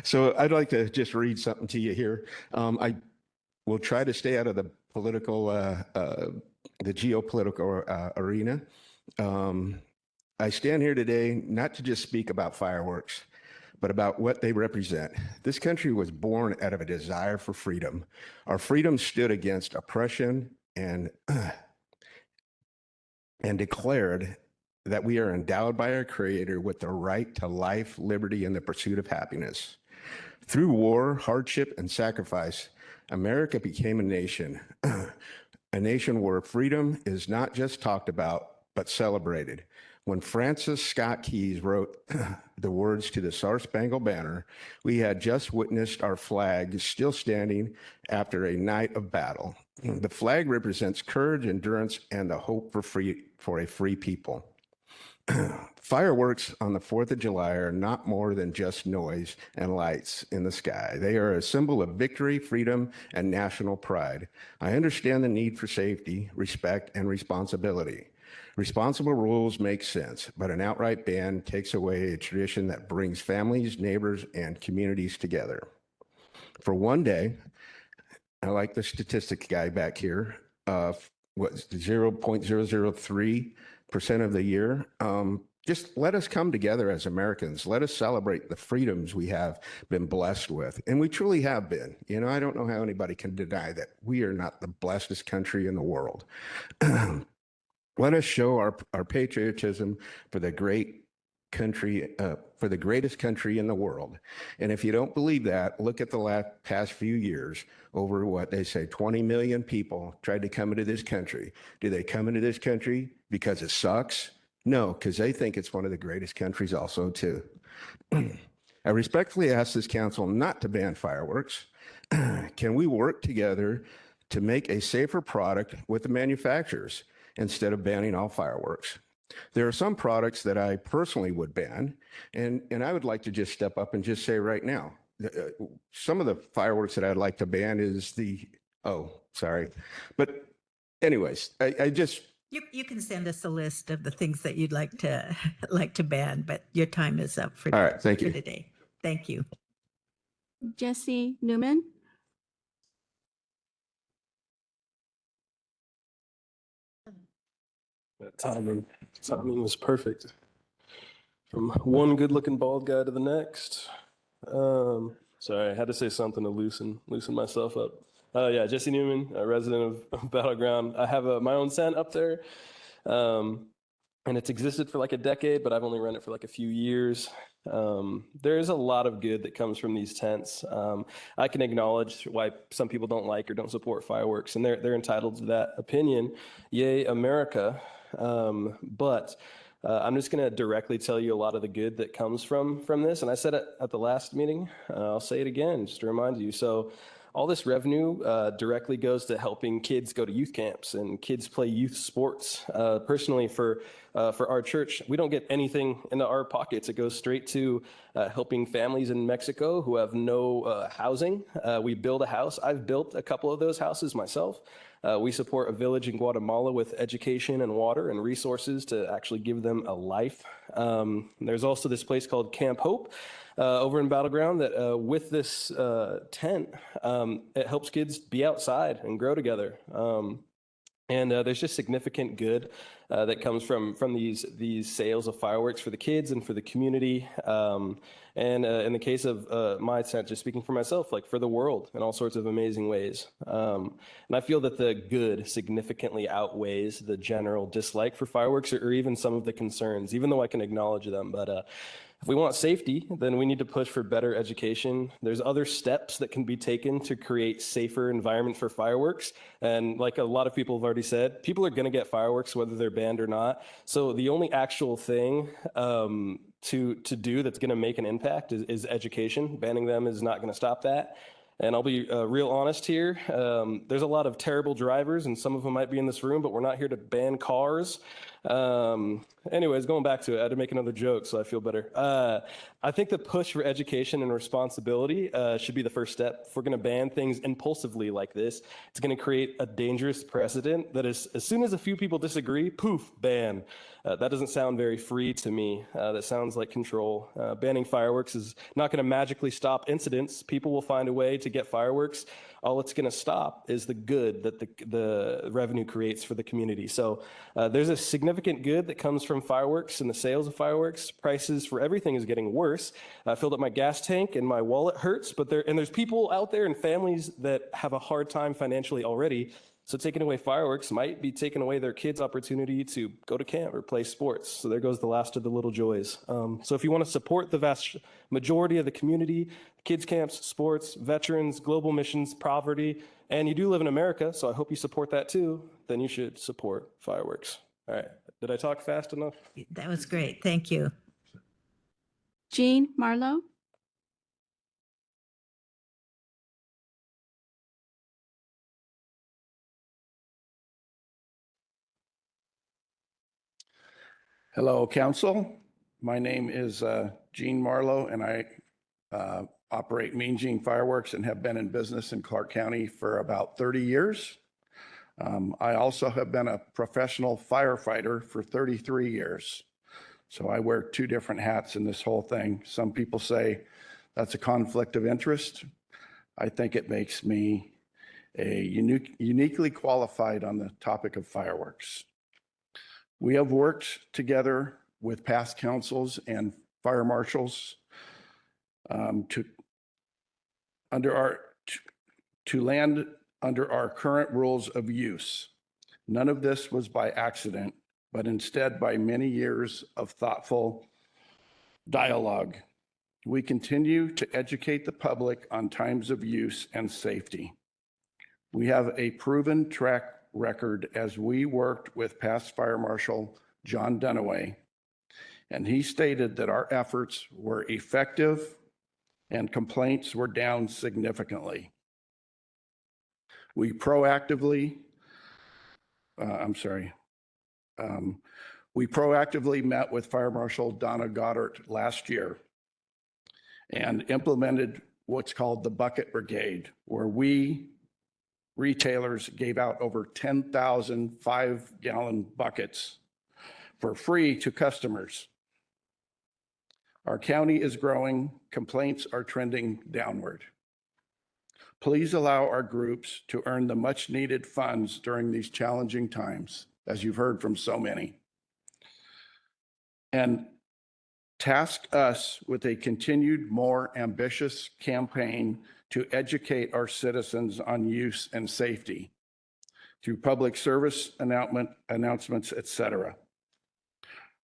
Speaker 9: So I'd like to just read something to you here. I will try to stay out of the political, the geopolitical arena. I stand here today not to just speak about fireworks, but about what they represent. This country was born out of a desire for freedom. Our freedom stood against oppression and declared that we are endowed by our Creator with the right to life, liberty, and the pursuit of happiness. Through war, hardship, and sacrifice, America became a nation where freedom is not just talked about, but celebrated. When Francis Scott Key wrote the words to the Star-Spangled Banner, we had just witnessed our flag still standing after a night of battle. The flag represents courage, endurance, and the hope for a free people. Fireworks on the 4th of July are not more than just noise and lights in the sky. They are a symbol of victory, freedom, and national pride. I understand the need for safety, respect, and responsibility. Responsible rules make sense, but an outright ban takes away a tradition that brings families, neighbors, and communities together. For one day, I like the statistic guy back here, what's 0.003% of the year. Just let us come together as Americans. Let us celebrate the freedoms we have been blessed with. And we truly have been. You know, I don't know how anybody can deny that we are not the blessedest country in the world. Let us show our patriotism for the great country, for the greatest country in the world. And if you don't believe that, look at the past few years. Over what they say, 20 million people tried to come into this country. Do they come into this country because it sucks? No, because they think it's one of the greatest countries also too. I respectfully ask this council not to ban fireworks. Can we work together to make a safer product with the manufacturers instead of banning all fireworks? There are some products that I personally would ban, and I would like to just step up and just say right now, some of the fireworks that I'd like to ban is but anyways, I just,
Speaker 1: You can send us a list of the things that you'd like to ban, but your time is up for
Speaker 9: all right, thank
Speaker 1: for
Speaker 9: you.
Speaker 1: today. Thank you.
Speaker 4: Jesse Newman.
Speaker 5: That timing was perfect. From one good-looking bald guy to the next. Sorry, I had to say something to loosen myself up. Yeah, Jesse Newman, a resident of Battleground. I have my own tent up there, and it's existed for like a decade, but I've only run it for like a few years. There is a lot of good that comes from these tents. I can acknowledge why some people don't like or don't support fireworks, and they're entitled to that opinion. Yay, America. But I'm just going to directly tell you a lot of the good that comes from this. And I said it at the last meeting. I'll say it again just to remind you. So all this revenue directly goes to helping kids go to youth camps and kids play youth sports. Personally, for our church, we don't get anything into our pockets. It goes straight to helping families in Mexico who have no housing. We build a house. I've built a couple of those houses myself. We support a village in Guatemala with education and water and resources to actually give them a life. There's also this place called Camp Hope over in Battleground that with this tent, it helps kids be outside and grow together. And there's just significant good that comes from these sales of fireworks for the kids and for the community. And in the case of my tent, just speaking for myself, like for the world in all sorts of amazing ways. And I feel that the good significantly outweighs the general dislike for fireworks or even some of the concerns, even though I can acknowledge them. But if we want safety, then we need to push for better education. There's other steps that can be taken to create safer environment for fireworks. And like a lot of people have already said, people are going to get fireworks whether they're banned or not. So the only actual thing to do that's going to make an impact is education. Banning them is not going to stop that. And I'll be real honest here. There's a lot of terrible drivers, and some of them might be in this room, but we're not here to ban cars. Anyways, going back to it, I had to make another joke, so I feel better. I think the push for education and responsibility should be the first step. If we're going to ban things impulsively like this, it's going to create a dangerous precedent that is, as soon as a few people disagree, poof, ban. That doesn't sound very free to me. That sounds like control. Banning fireworks is not going to magically stop incidents. People will find a way to get fireworks. All it's going to stop is the good that the revenue creates for the community. So there's a significant good that comes from fireworks and the sales of fireworks. Prices for everything is getting worse. I filled up my gas tank and my wallet hurts, but there's people out there and families that have a hard time financially already. So taking away fireworks might be taking away their kids' opportunity to go to camp or play sports. So there goes the last of the little joys. So if you want to support the vast majority of the community, kids' camps, sports, veterans, global missions, poverty, and you do live in America, so I hope you support that too, then you should support fireworks. All right. Did I talk fast enough?
Speaker 1: That was great. Thank you.
Speaker 4: Jean Marlowe.
Speaker 10: Hello, Council. My name is Gene Marlowe, and I operate Mean Gene Fireworks and have been in business in Clark County for about 30 years. I also have been a professional firefighter for 33 years. So I wear two different hats in this whole thing. Some people say that's a conflict of interest. I think it makes me uniquely qualified on the topic of fireworks. We have worked together with past councils and fire marshals to land under our current rules of use. None of this was by accident, but instead by many years of thoughtful dialogue. We continue to educate the public on times of use and safety. We have a proven track record as we worked with past Fire Marshal John Dunaway, and he stated that our efforts were effective and complaints were down significantly. We proactively met with Fire Marshal Donna Goddard last year and implemented what's called the Bucket Brigade, where we retailers gave out over 10,000 5-gallon buckets for free to customers. Our county is growing, complaints are trending downward. Please allow our groups to earn the much needed funds during these challenging times, as you've heard from so many. And task us with a continued, more ambitious campaign to educate our citizens on use and safety through public service announcements, etc.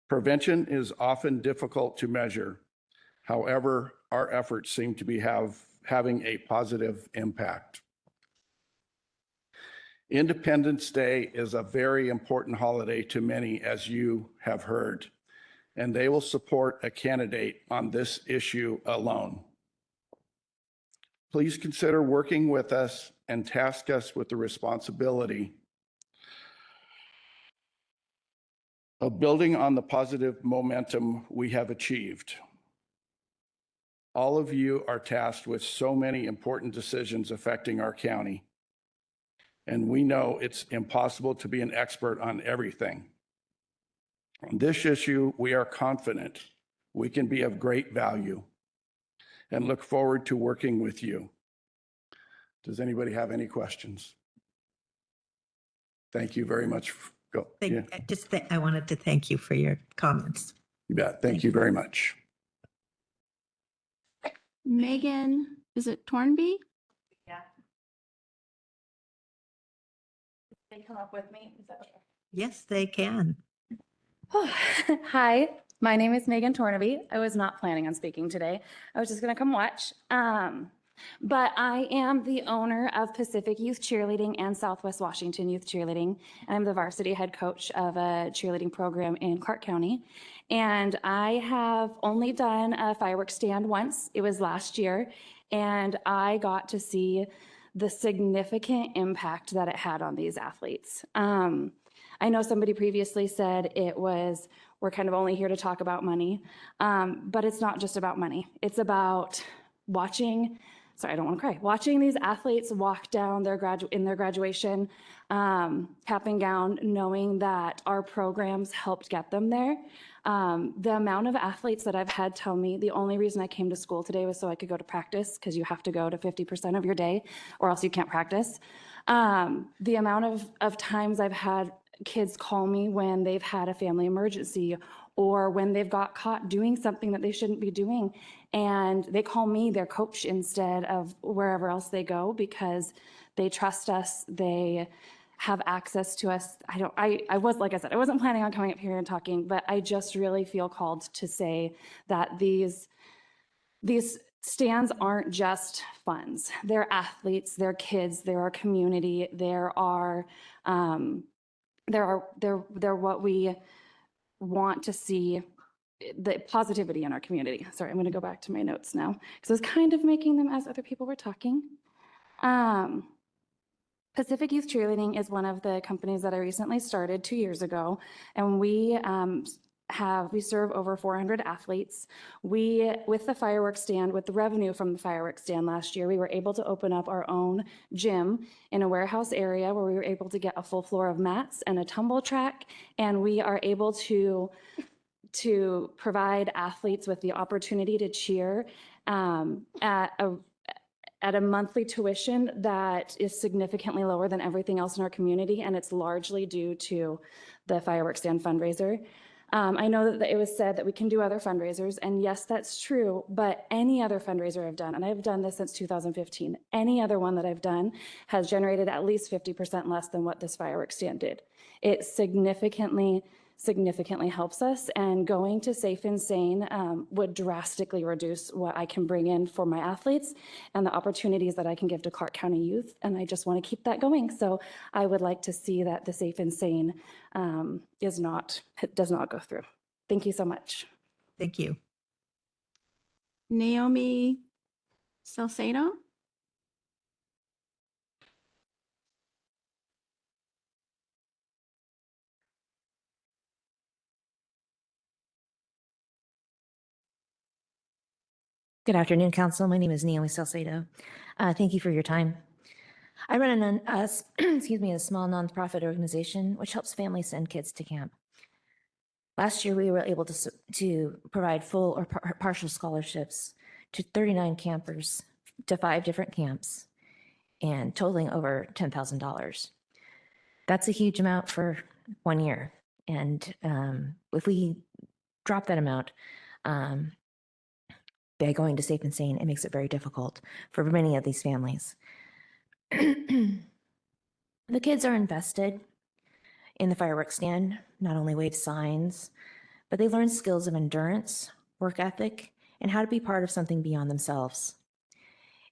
Speaker 10: Prevention is often difficult to measure. However, our efforts seem to be having a positive impact. Independence Day is a very important holiday to many, as you have heard, and they will support a candidate on this issue alone. Please consider working with us and task us with the responsibility of building on the positive momentum we have achieved. All of you are tasked with so many important decisions affecting our county, and we know it's impossible to be an expert on everything. On this issue, we are confident we can be of great value and look forward to working with you. Does anybody have any questions? Thank you very much. Go. Yeah.
Speaker 1: I wanted to thank you for your comments.
Speaker 10: You bet. Thank you very much.
Speaker 4: Megan, is it Tornby?
Speaker 11: Yeah. They come up with me. Is that okay?
Speaker 1: Yes, they can.
Speaker 11: Hi, my name is Megan Tornaby. I was not planning on speaking today. I was just going to come watch. But I am the owner of Pacific Youth Cheerleading and Southwest Washington Youth Cheerleading. I'm the varsity head coach of a cheerleading program in Clark County. And I have only done a fireworks stand once. It was last year. And I got to see the significant impact that it had on these athletes. I know somebody previously said we're kind of only here to talk about money, but it's not just about money. It's about watching these athletes walk down in their graduation, cap and gown, knowing that our programs helped get them there. The amount of athletes that I've had tell me the only reason I came to school today was so I could go to practice, because you have to go to 50% of your day or else you can't practice. The amount of times I've had kids call me when they've had a family emergency or when they've got caught doing something that they shouldn't be doing, and they call me their coach instead of wherever else they go, because they trust us, they have access to us. Like I said, I wasn't planning on coming up here and talking, but I just really feel called to say that these stands aren't just funds. They're athletes, they're kids, they're our community, they're what we want to see, the positivity in our community. Sorry, I'm going to go back to my notes now because I was kind of making them as other people were talking. Pacific Youth Cheerleading is one of the companies that I recently started 2 years ago, and we serve over 400 athletes. With the fireworks stand, with the revenue from the fireworks stand last year, we were able to open up our own gym in a warehouse area where we were able to get a full floor of mats and a tumble track, and we are able to provide athletes with the opportunity to cheer at a monthly tuition that is significantly lower than everything else in our community, and it's largely due to the fireworks stand fundraiser. I know that it was said that we can do other fundraisers, and yes, that's true, but any other fundraiser I've done, and I've done this since 2015, any other one that I've done has generated at least 50% less than what this fireworks stand did. It significantly helps us, and going to Safe and Sane would drastically reduce what I can bring in for my athletes and the opportunities that I can give to Clark County youth, and I just want to keep that going. So I would like to see that the Safe and Sane does not go through. Thank you so much.
Speaker 1: Thank you.
Speaker 4: Naomi Salcedo?
Speaker 12: Good afternoon, Council. My name is Naomi Salcedo. Thank you for your time. I run excuse me, a small nonprofit organization which helps families send kids to camp. Last year, we were able to provide full or partial scholarships to 39 campers to 5 different camps and totaling over $10,000. That's a huge amount for 1 year. And if we drop that amount, by going to Safe and Sane, it makes it very difficult for many of these families. The kids are invested in the fireworks stand, not only wave signs, but they learn skills of endurance, work ethic, and how to be part of something beyond themselves.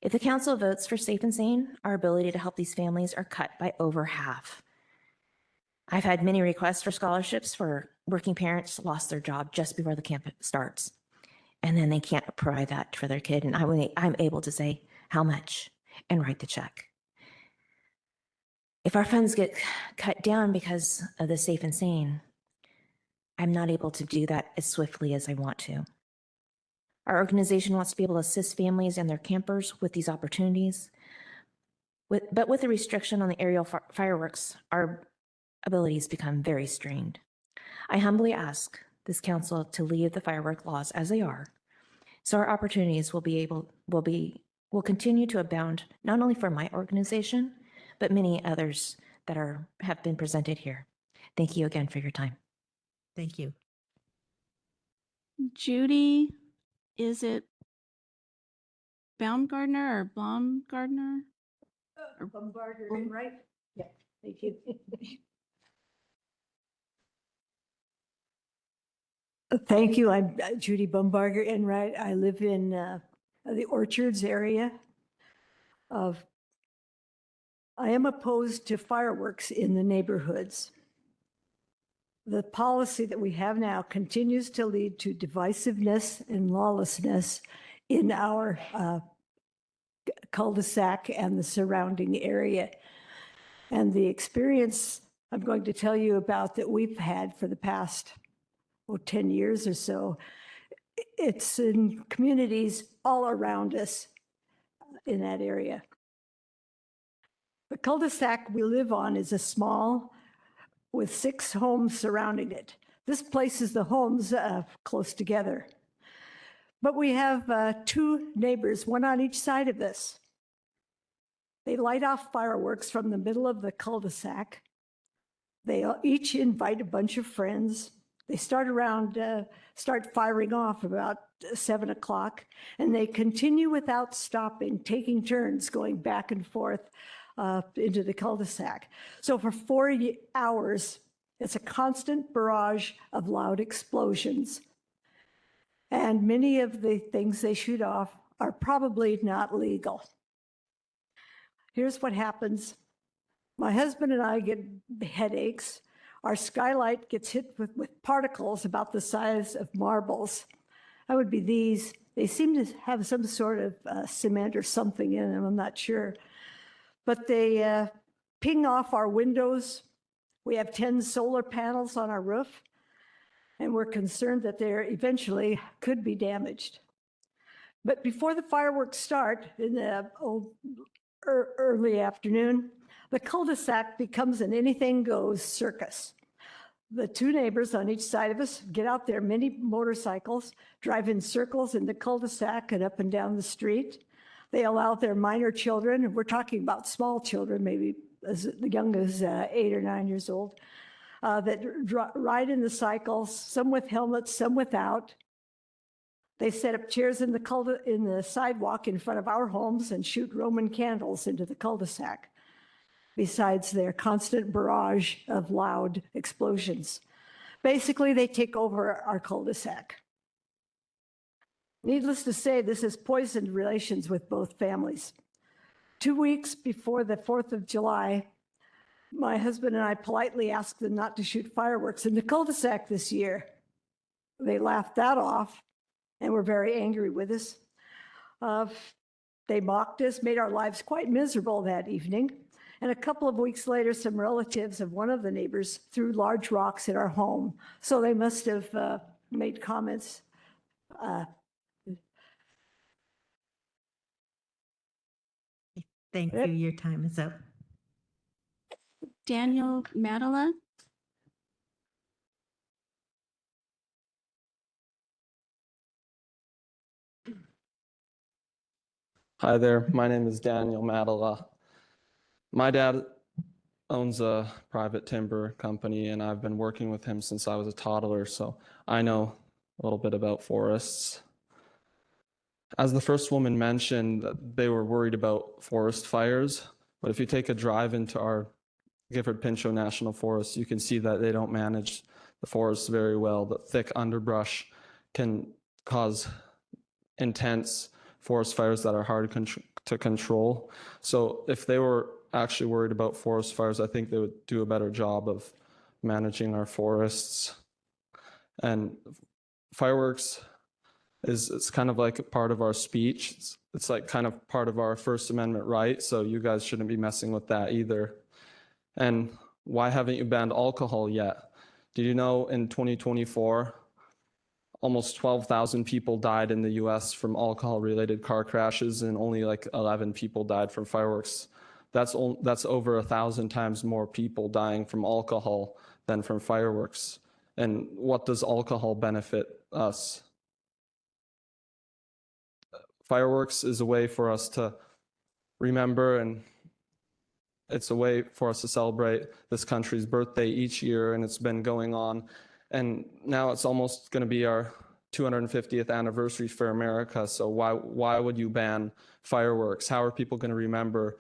Speaker 12: If the council votes for Safe and Sane, our ability to help these families are cut by over half. I've had many requests for scholarships for working parents lost their job just before the camp starts. And then they can't provide that for their kid. And I'm able to say how much and write the check. If our funds get cut down because of the Safe and Sane, I'm not able to do that as swiftly as I want to. Our organization wants to be able to assist families and their campers with these opportunities. But with the restriction on the aerial fireworks, our abilities become very strained. I humbly ask this council to leave the firework laws as they are, so our opportunities will continue to abound, not only for my organization, but many others that have been presented here. Thank you again for your time.
Speaker 1: Thank you.
Speaker 4: Judy, is it Baumgardner or Baumgardner?
Speaker 13: Baumgartner, right? Yeah, thank you. Thank you. I'm Judy Baumgartner Enright. I live in the Orchards area I am opposed to fireworks in the neighborhoods. The policy that we have now continues to lead to divisiveness and lawlessness in our cul-de-sac and the surrounding area. And the experience I'm going to tell you about that we've had for the past 10 years or so, it's in communities all around us in that area. The cul-de-sac we live on is a small with 6 homes surrounding it. This places the homes close together. But we have 2 neighbors, one on each side of this. They light off fireworks from the middle of the cul-de-sac. They each invite a bunch of friends. They start firing off about 7 o'clock, and they continue without stopping, taking turns going back and forth into the cul-de-sac. So for 4 hours, it's a constant barrage of loud explosions. And many of the things they shoot off are probably not legal. Here's what happens. My husband and I get headaches. Our skylight gets hit with particles about the size of marbles. That would be these. They seem to have some sort of cement or something in them, I'm not sure. But they ping off our windows. We have 10 solar panels on our roof, and we're concerned that they eventually could be damaged. But before the fireworks start in the early afternoon, the cul-de-sac becomes an anything goes circus. The 2 neighbors on each side of us get out their mini motorcycles, drive in circles in the cul-de-sac and up and down the street. They allow their minor children, and we're talking about small children, maybe as young as 8 or 9 years old, that ride in the cycles, some with helmets, some without. They set up chairs in the sidewalk in front of our homes and shoot Roman candles into the cul-de-sac, besides their constant barrage of loud explosions. Basically, they take over our cul-de-sac. Needless to say, this has poisoned relations with both families. 2 weeks before the 4th of July, my husband and I politely asked them not to shoot fireworks in the cul-de-sac this year. They laughed that off and were very angry with us. They mocked us, made our lives quite miserable that evening. And a couple of weeks later, some relatives of one of the neighbors threw large rocks at our home. So they must have made comments.
Speaker 1: Thank you. Your time is up.
Speaker 4: Daniel Madela.
Speaker 14: Hi there, my name is Daniel Madela. My dad owns a private timber company and I've been working with him since I was a toddler, so I know a little bit about forests. As the first woman mentioned, they were worried about forest fires, but if you take a drive into our Gifford Pinchot National Forest, you can see that they don't manage the forests very well. The thick underbrush can cause intense forest fires that are hard to control. So if they were actually worried about forest fires, I think they would do a better job of managing our forests. And fireworks it's kind of like a part of our speech. It's like kind of part of our First Amendment right. So you guys shouldn't be messing with that either. And why haven't you banned alcohol yet? Did you know in 2024, almost 12,000 people died in the US from alcohol-related car crashes and only like 11 people died from fireworks. That's over 1,000 times more people dying from alcohol than from fireworks. And what does alcohol benefit us? Fireworks is a way for us to remember, and it's a way for us to celebrate this country's birthday each year, and it's been going on. And now it's almost going to be our 250th anniversary for America. So why would you ban fireworks? How are people going to remember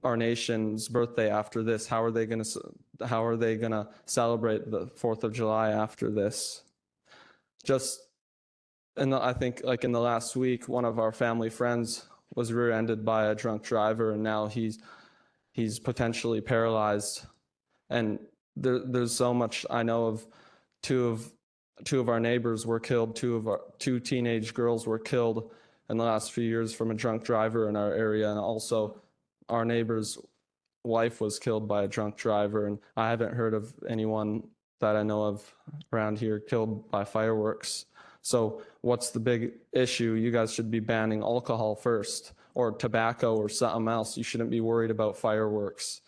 Speaker 14: our nation's birthday after this? How are they going to celebrate the 4th of July after this? I think like in the last week, one of our family friends was rear-ended by a drunk driver, and now he's potentially paralyzed. And there's so much I know of. Two of our neighbors were killed. Two teenage girls were killed in the last few years from a drunk driver in our area, and also our neighbor's wife was killed by a drunk driver. And I haven't heard of anyone that I know of around here killed by fireworks. So what's the big issue? You guys should be banning alcohol first, or tobacco, or something else. You shouldn't be worried about fireworks.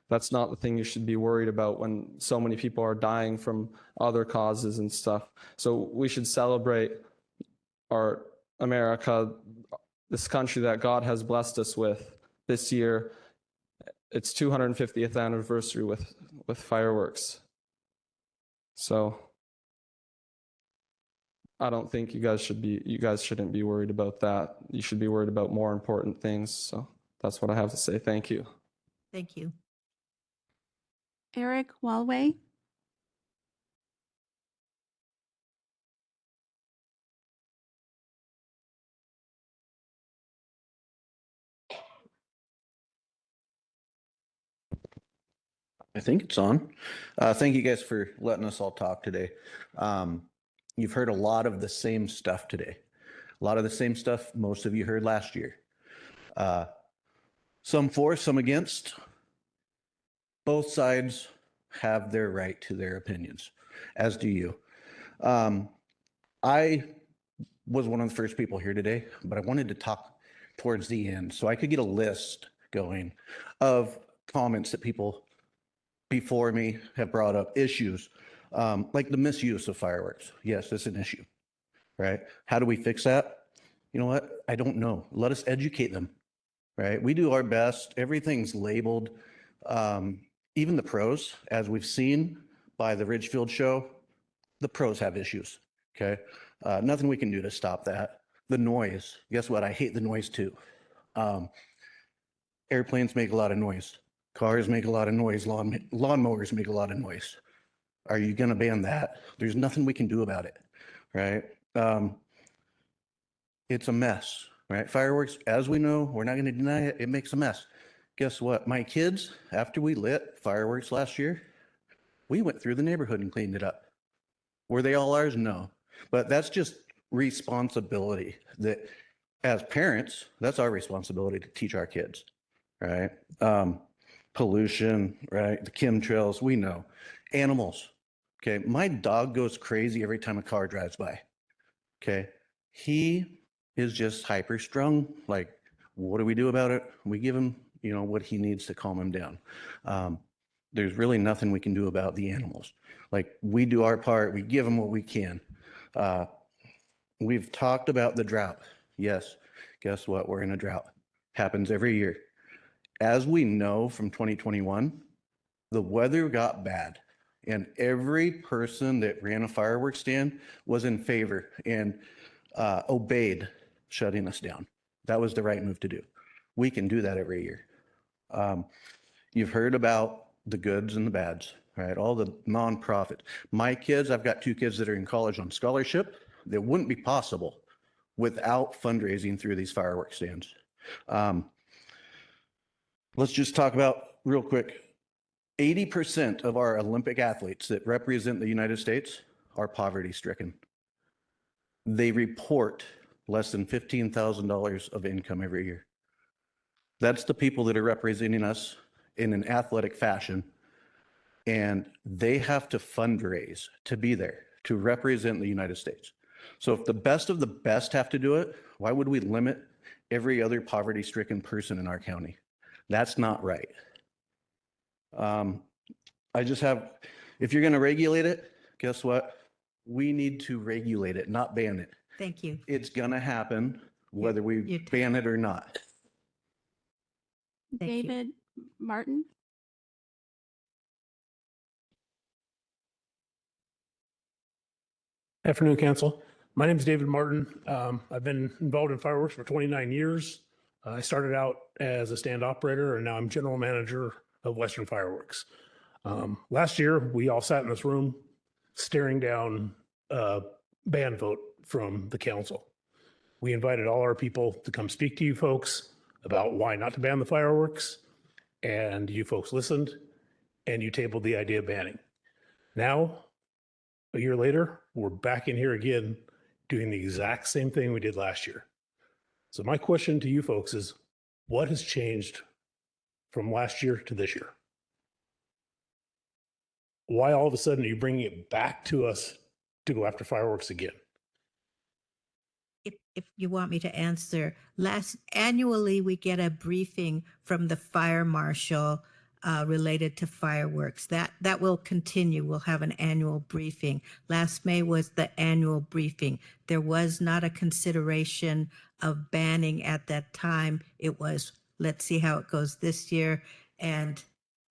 Speaker 14: That's not the thing you should be worried about when so many people are dying from other causes and stuff. So we should celebrate our America, this country that God has blessed us with this year. It's 250th anniversary with fireworks. So I don't think you guys shouldn't be worried about that. You should be worried about more important things. So that's what I have to say. Thank you.
Speaker 1: Thank you.
Speaker 4: Eric Walway.
Speaker 15: I think it's on. Thank you guys for letting us all talk today. You've heard a lot of the same stuff today. A lot of the same stuff most of you heard last year. Some for, some against. Both sides have their right to their opinions, as do you. I was one of the first people here today, but I wanted to talk towards the end so I could get a list going of comments that people before me have brought up, issues like the misuse of fireworks. Yes, it's an issue, right? How do we fix that? You know what? I don't know. Let us educate them, right? We do our best. Everything's labeled. Even the pros, as we've seen by the Ridgefield show, the pros have issues, okay? Nothing we can do to stop that. The noise, guess what? I hate the noise too. Airplanes make a lot of noise. Cars make a lot of noise. Lawnmowers make a lot of noise. Are you going to ban that? There's nothing we can do about it, right? It's a mess, right? Fireworks, as we know, we're not going to deny it. It makes a mess. Guess what? My kids, after we lit fireworks last year, we went through the neighborhood and cleaned it up. Were they all ours? No. But that's just responsibility that as parents, that's our responsibility to teach our kids, right? Pollution, right? The chemtrails, we know. Animals, okay? My dog goes crazy every time a car drives by, okay? He is just hyper strung. Like, what do we do about it? We give him, what he needs to calm him down. There's really nothing we can do about the animals. Like, we do our part, we give them what we can. We've talked about the drought. Yes, guess what? We're in a drought. Happens every year. As we know from 2021, the weather got bad, and every person that ran a fireworks stand was in favor and obeyed shutting us down. That was the right move to do. We can do that every year. You've heard about the goods and the bads, right? All the nonprofit. My kids, I've got 2 kids that are in college on scholarship. That wouldn't be possible without fundraising through these fireworks stands. Let's just talk about real quick. 80% of our Olympic athletes that represent the United States are poverty stricken. They report less than $15,000 of income every year. That's the people that are representing us in an athletic fashion. And they have to fundraise to be there, to represent the United States. So if the best of the best have to do it, why would we limit every other poverty-stricken person in our county? That's not right. If you're going to regulate it, guess what? We need to regulate it, not ban it.
Speaker 1: Thank you.
Speaker 15: It's going to happen whether we ban it or not.
Speaker 1: Thank you.
Speaker 4: David Martin?
Speaker 16: Afternoon, Council. My name is David Martin. I've been involved in fireworks for 29 years. I started out as a stand operator, and now I'm general manager of Western Fireworks. Last year, we all sat in this room staring down a ban vote from the council. We invited all our people to come speak to you folks about why not to ban the fireworks, and you folks listened, and you tabled the idea of banning. Now, a year later, we're back in here again doing the exact same thing we did last year. So my question to you folks is, what has changed from last year to this year? Why all of a sudden are you bringing it back to us to go after fireworks again?
Speaker 1: If you want me to answer, annually we get a briefing from the fire marshal related to fireworks. That will continue. We'll have an annual briefing. Last May was the annual briefing. There was not a consideration of banning at that time. It was, let's see how it goes this year, and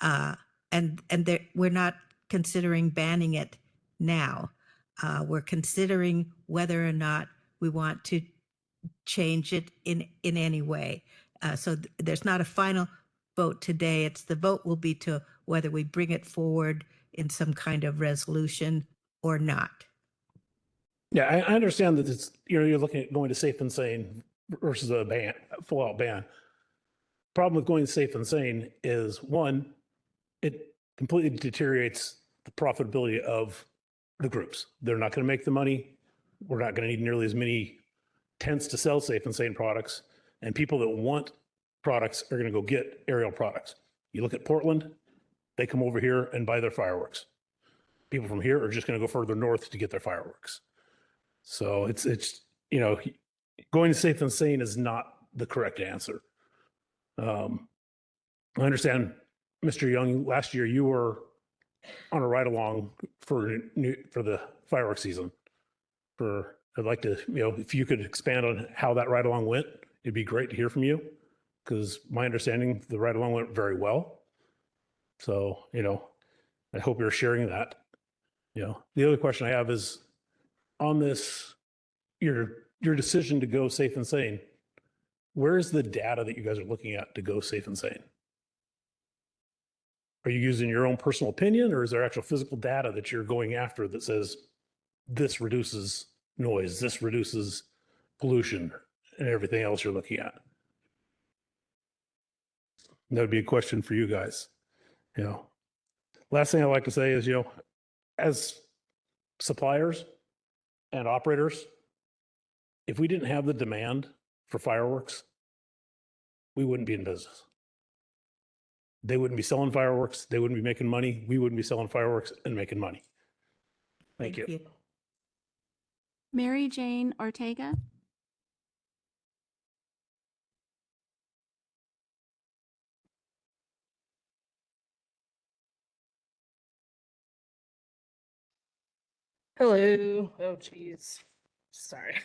Speaker 1: we're not considering banning it now. We're considering whether or not we want to change it in any way. So there's not a final vote today. The vote will be to whether we bring it forward in some kind of resolution or not.
Speaker 16: Yeah, I understand that it's, you're looking at going to safe and sane versus a ban, full out ban. Problem with going safe and sane is, one, it completely deteriorates the profitability of the groups. They're not going to make the money. We're not going to need nearly as many tents to sell safe and sane products. And people that want products are going to go get aerial products. You look at Portland, they come over here and buy their fireworks. People from here are just going to go further north to get their fireworks. So it's going to safe and sane is not the correct answer. I understand, Mr. Young, last year you were on a ride along for the fireworks season. I'd like to, if you could expand on how that ride along went, it'd be great to hear from you, because my understanding, the ride along went very well. So, I hope you're sharing that. The other question I have is on this, your decision to go safe and sane, where is the data that you guys are looking at to go safe and sane? Are you using your own personal opinion, or is there actual physical data that you're going after that says this reduces noise, this reduces pollution, and everything else you're looking at? That would be a question for you guys. Last thing I'd like to say is, as suppliers and operators, if we didn't have the demand for fireworks, we wouldn't be in business. They wouldn't be selling fireworks. They wouldn't be making money. We wouldn't be selling fireworks and making money. Thank you.
Speaker 4: Mary Jane Ortega.
Speaker 17: Hello. Oh, geez. Sorry.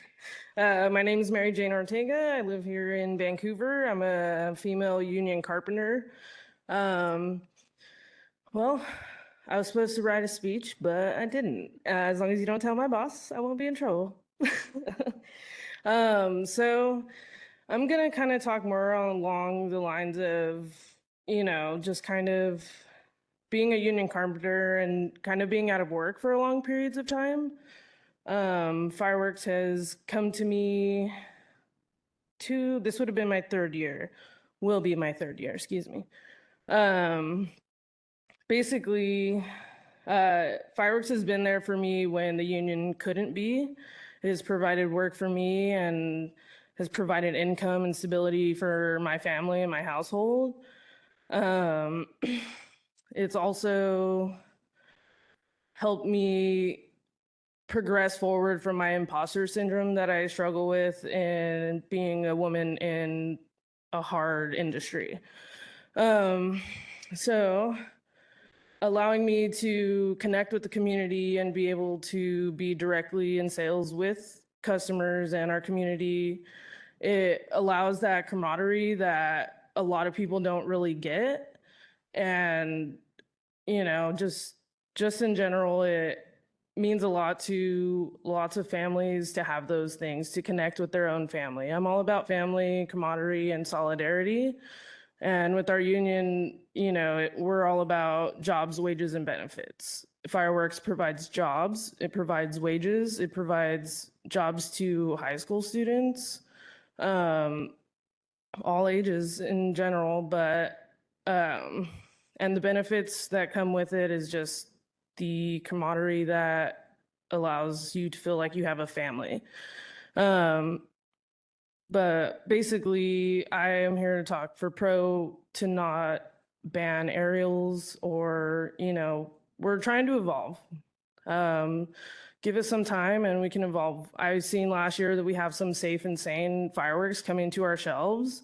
Speaker 17: My name is Mary Jane Ortega. I live here in Vancouver. I'm a female union carpenter. Well, I was supposed to write a speech, but I didn't. As long as you don't tell my boss, I won't be in trouble. So I'm gonna kind of talk more along the lines of, just kind of being a union carpenter and kind of being out of work for long periods of time. Fireworks has come to me this would have been my third year, will be my third year, excuse me. Basically, fireworks has been there for me when the union couldn't be. It has provided work for me and has provided income and stability for my family and my household. It's also helped me progress forward from my imposter syndrome that I struggle with in being a woman in a hard industry. So allowing me to connect with the community and be able to be directly in sales with customers and our community, it allows that camaraderie that a lot of people don't really get. And, just in general, it means a lot to lots of families to have those things, to connect with their own family. I'm all about family, camaraderie, and solidarity. And with our union, we're all about jobs, wages, and benefits. Fireworks provides jobs, it provides wages, it provides jobs to high school students, all ages in general, but, and the benefits that come with it is just the camaraderie that allows you to feel like you have a family. But basically, I am here to talk for Pro to not ban aerials or, we're trying to evolve. Give us some time and we can evolve. I've seen last year that we have some safe and sane fireworks coming to our shelves.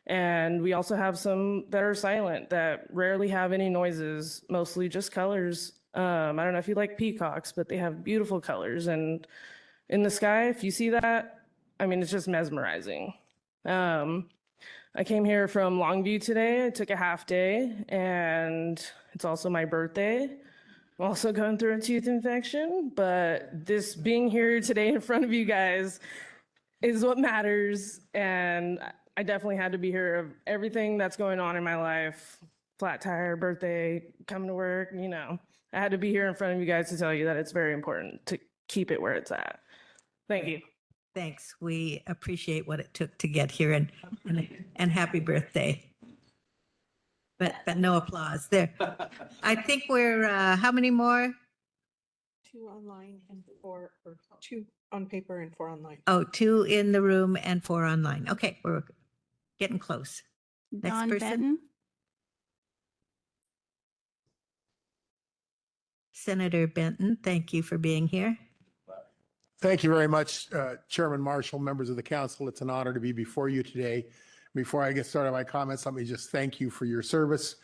Speaker 17: And we also have some that are silent, that rarely have any noises, mostly just colors. I don't know if you like peacocks, but they have beautiful colors. And in the sky, if you see that, it's just mesmerizing. I came here from Longview today. I took a half day, and it's also my birthday. I'm also going through a tooth infection, but this being here today in front of you guys is what matters. And I definitely had to be here of everything that's going on in my life. Flat tire, birthday, coming to work, I had to be here in front of you guys to tell you that it's very important to keep it where it's at. Thank you.
Speaker 1: Thanks. We appreciate what it took to get here, and happy birthday. But no applause there. I think we're, how many more?
Speaker 2: 2 online and 4, or 2 on paper and 4 online.
Speaker 1: Oh, 2 in the room and 4 online. Okay, we're getting close. Next
Speaker 4: Don
Speaker 1: person.
Speaker 4: Benton.
Speaker 1: Senator Benton, thank you for being here.
Speaker 19: Thank you very much, Chairman Marshall, members of the council. It's an honor to be before you today. Before I get started on my comments, let me just thank you for your service.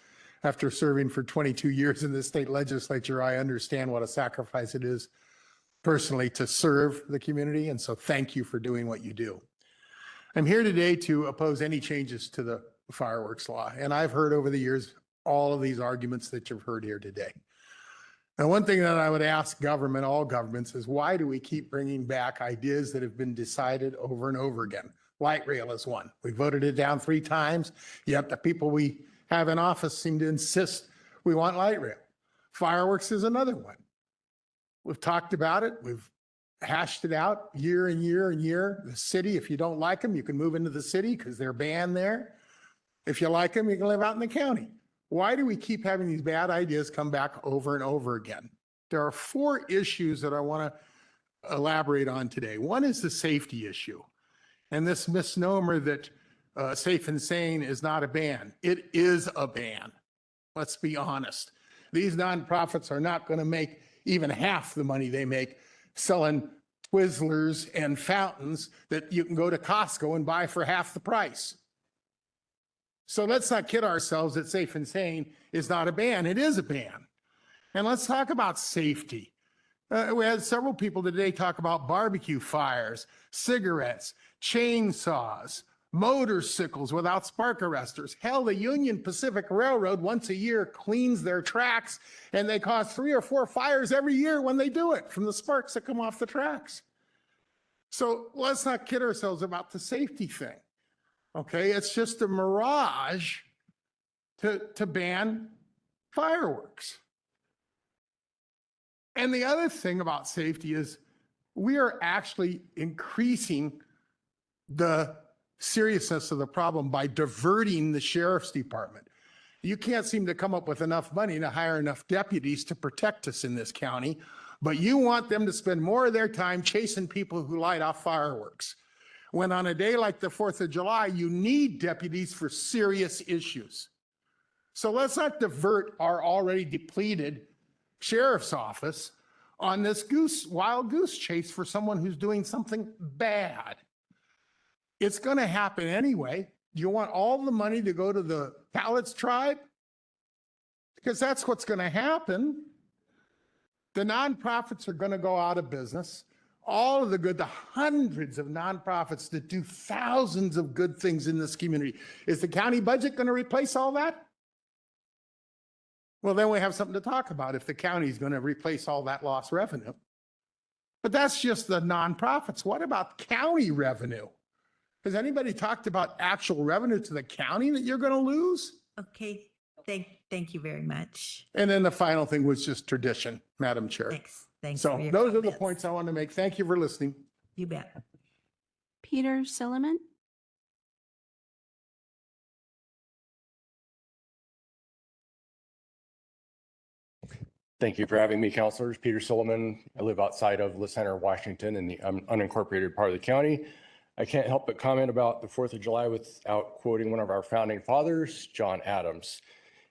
Speaker 19: After serving for 22 years in the state legislature, I understand what a sacrifice it is personally to serve the community. And so thank you for doing what you do. I'm here today to oppose any changes to the fireworks law. And I've heard over the years all of these arguments that you've heard here today. And one thing that I would ask government, all governments, is why do we keep bringing back ideas that have been decided over and over again? Light rail is one. We voted it down 3 times, yet the people we have in office seem to insist we want light rail. Fireworks is another one. We've talked about it. We've hashed it out year and year and year. The city, if you don't like them, you can move into the city because they're banned there. If you like them, you can live out in the county. Why do we keep having these bad ideas come back over and over again? There are 4 issues that I want to elaborate on today. One is the safety issue. And this misnomer that safe and sane is not a ban, it is a ban. Let's be honest. These nonprofits are not going to make even half the money they make selling Twizzlers and fountains that you can go to Costco and buy for half the price. So let's not kid ourselves that safe and sane is not a ban. It is a ban. And let's talk about safety. We had several people today talk about barbecue fires, cigarettes, chainsaws, motorcycles without spark arresters. Hell, the Union Pacific Railroad once a year cleans their tracks, and they cause 3 or 4 fires every year when they do it from the sparks that come off the tracks. So let's not kid ourselves about the safety thing. Okay, it's just a mirage to ban fireworks. And the other thing about safety is we are actually increasing the seriousness of the problem by diverting the sheriff's department. You can't seem to come up with enough money to hire enough deputies to protect us in this county, but you want them to spend more of their time chasing people who light off fireworks. When on a day like the 4th of July, you need deputies for serious issues. So let's not divert our already depleted sheriff's office on this wild goose chase for someone who's doing something bad. It's going to happen anyway. Do you want all the money to go to the Cowlitz tribe? Because that's what's going to happen. The nonprofits are going to go out of business. All of the hundreds of nonprofits that do thousands of good things in this community. Is the county budget going to replace all that? Well, then we have something to talk about if the county is going to replace all that lost revenue. But that's just the nonprofits. What about county revenue? Has anybody talked about actual revenue to the county that you're going to lose?
Speaker 1: Okay, thank you very much.
Speaker 19: And then the final thing was just tradition, Madam Chair.
Speaker 1: Thanks
Speaker 19: So
Speaker 1: for your
Speaker 19: those are the
Speaker 1: comments.
Speaker 19: points I want to make. Thank you for listening.
Speaker 1: You bet.
Speaker 4: Peter Silliman.
Speaker 18: Thank you for having me, councilors. Peter Silliman. I live outside of La Center, Washington, in the unincorporated part of the county. I can't help but comment about the 4th of July without quoting one of our founding fathers, John Adams.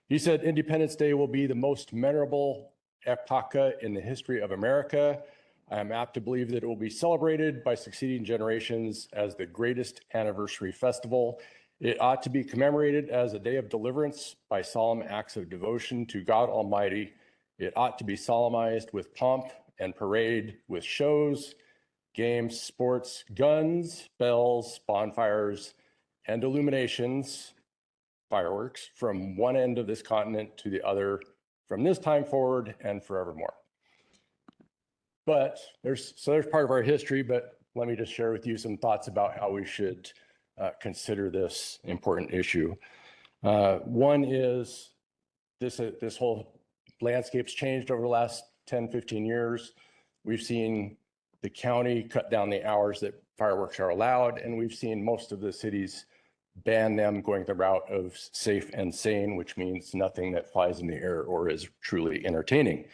Speaker 18: He said, "Independence Day will be the most memorable epoch in the history of America. I am apt to believe that it will be celebrated by succeeding generations as the greatest anniversary festival. It ought to be commemorated as a day of deliverance by solemn acts of devotion to God Almighty. It ought to be solemnized with pomp and parade, with shows, games, sports, guns, bells, bonfires, and illuminations, fireworks, from one end of this continent to the other, from this time forward and forevermore." But there's part of our history, but let me just share with you some thoughts about how we should consider this important issue. One is this whole landscape's changed over the last 10, 15 years. We've seen the county cut down the hours that fireworks are allowed, and we've seen most of the cities ban them, going the route of safe and sane, which means nothing that flies in the air or is truly entertaining.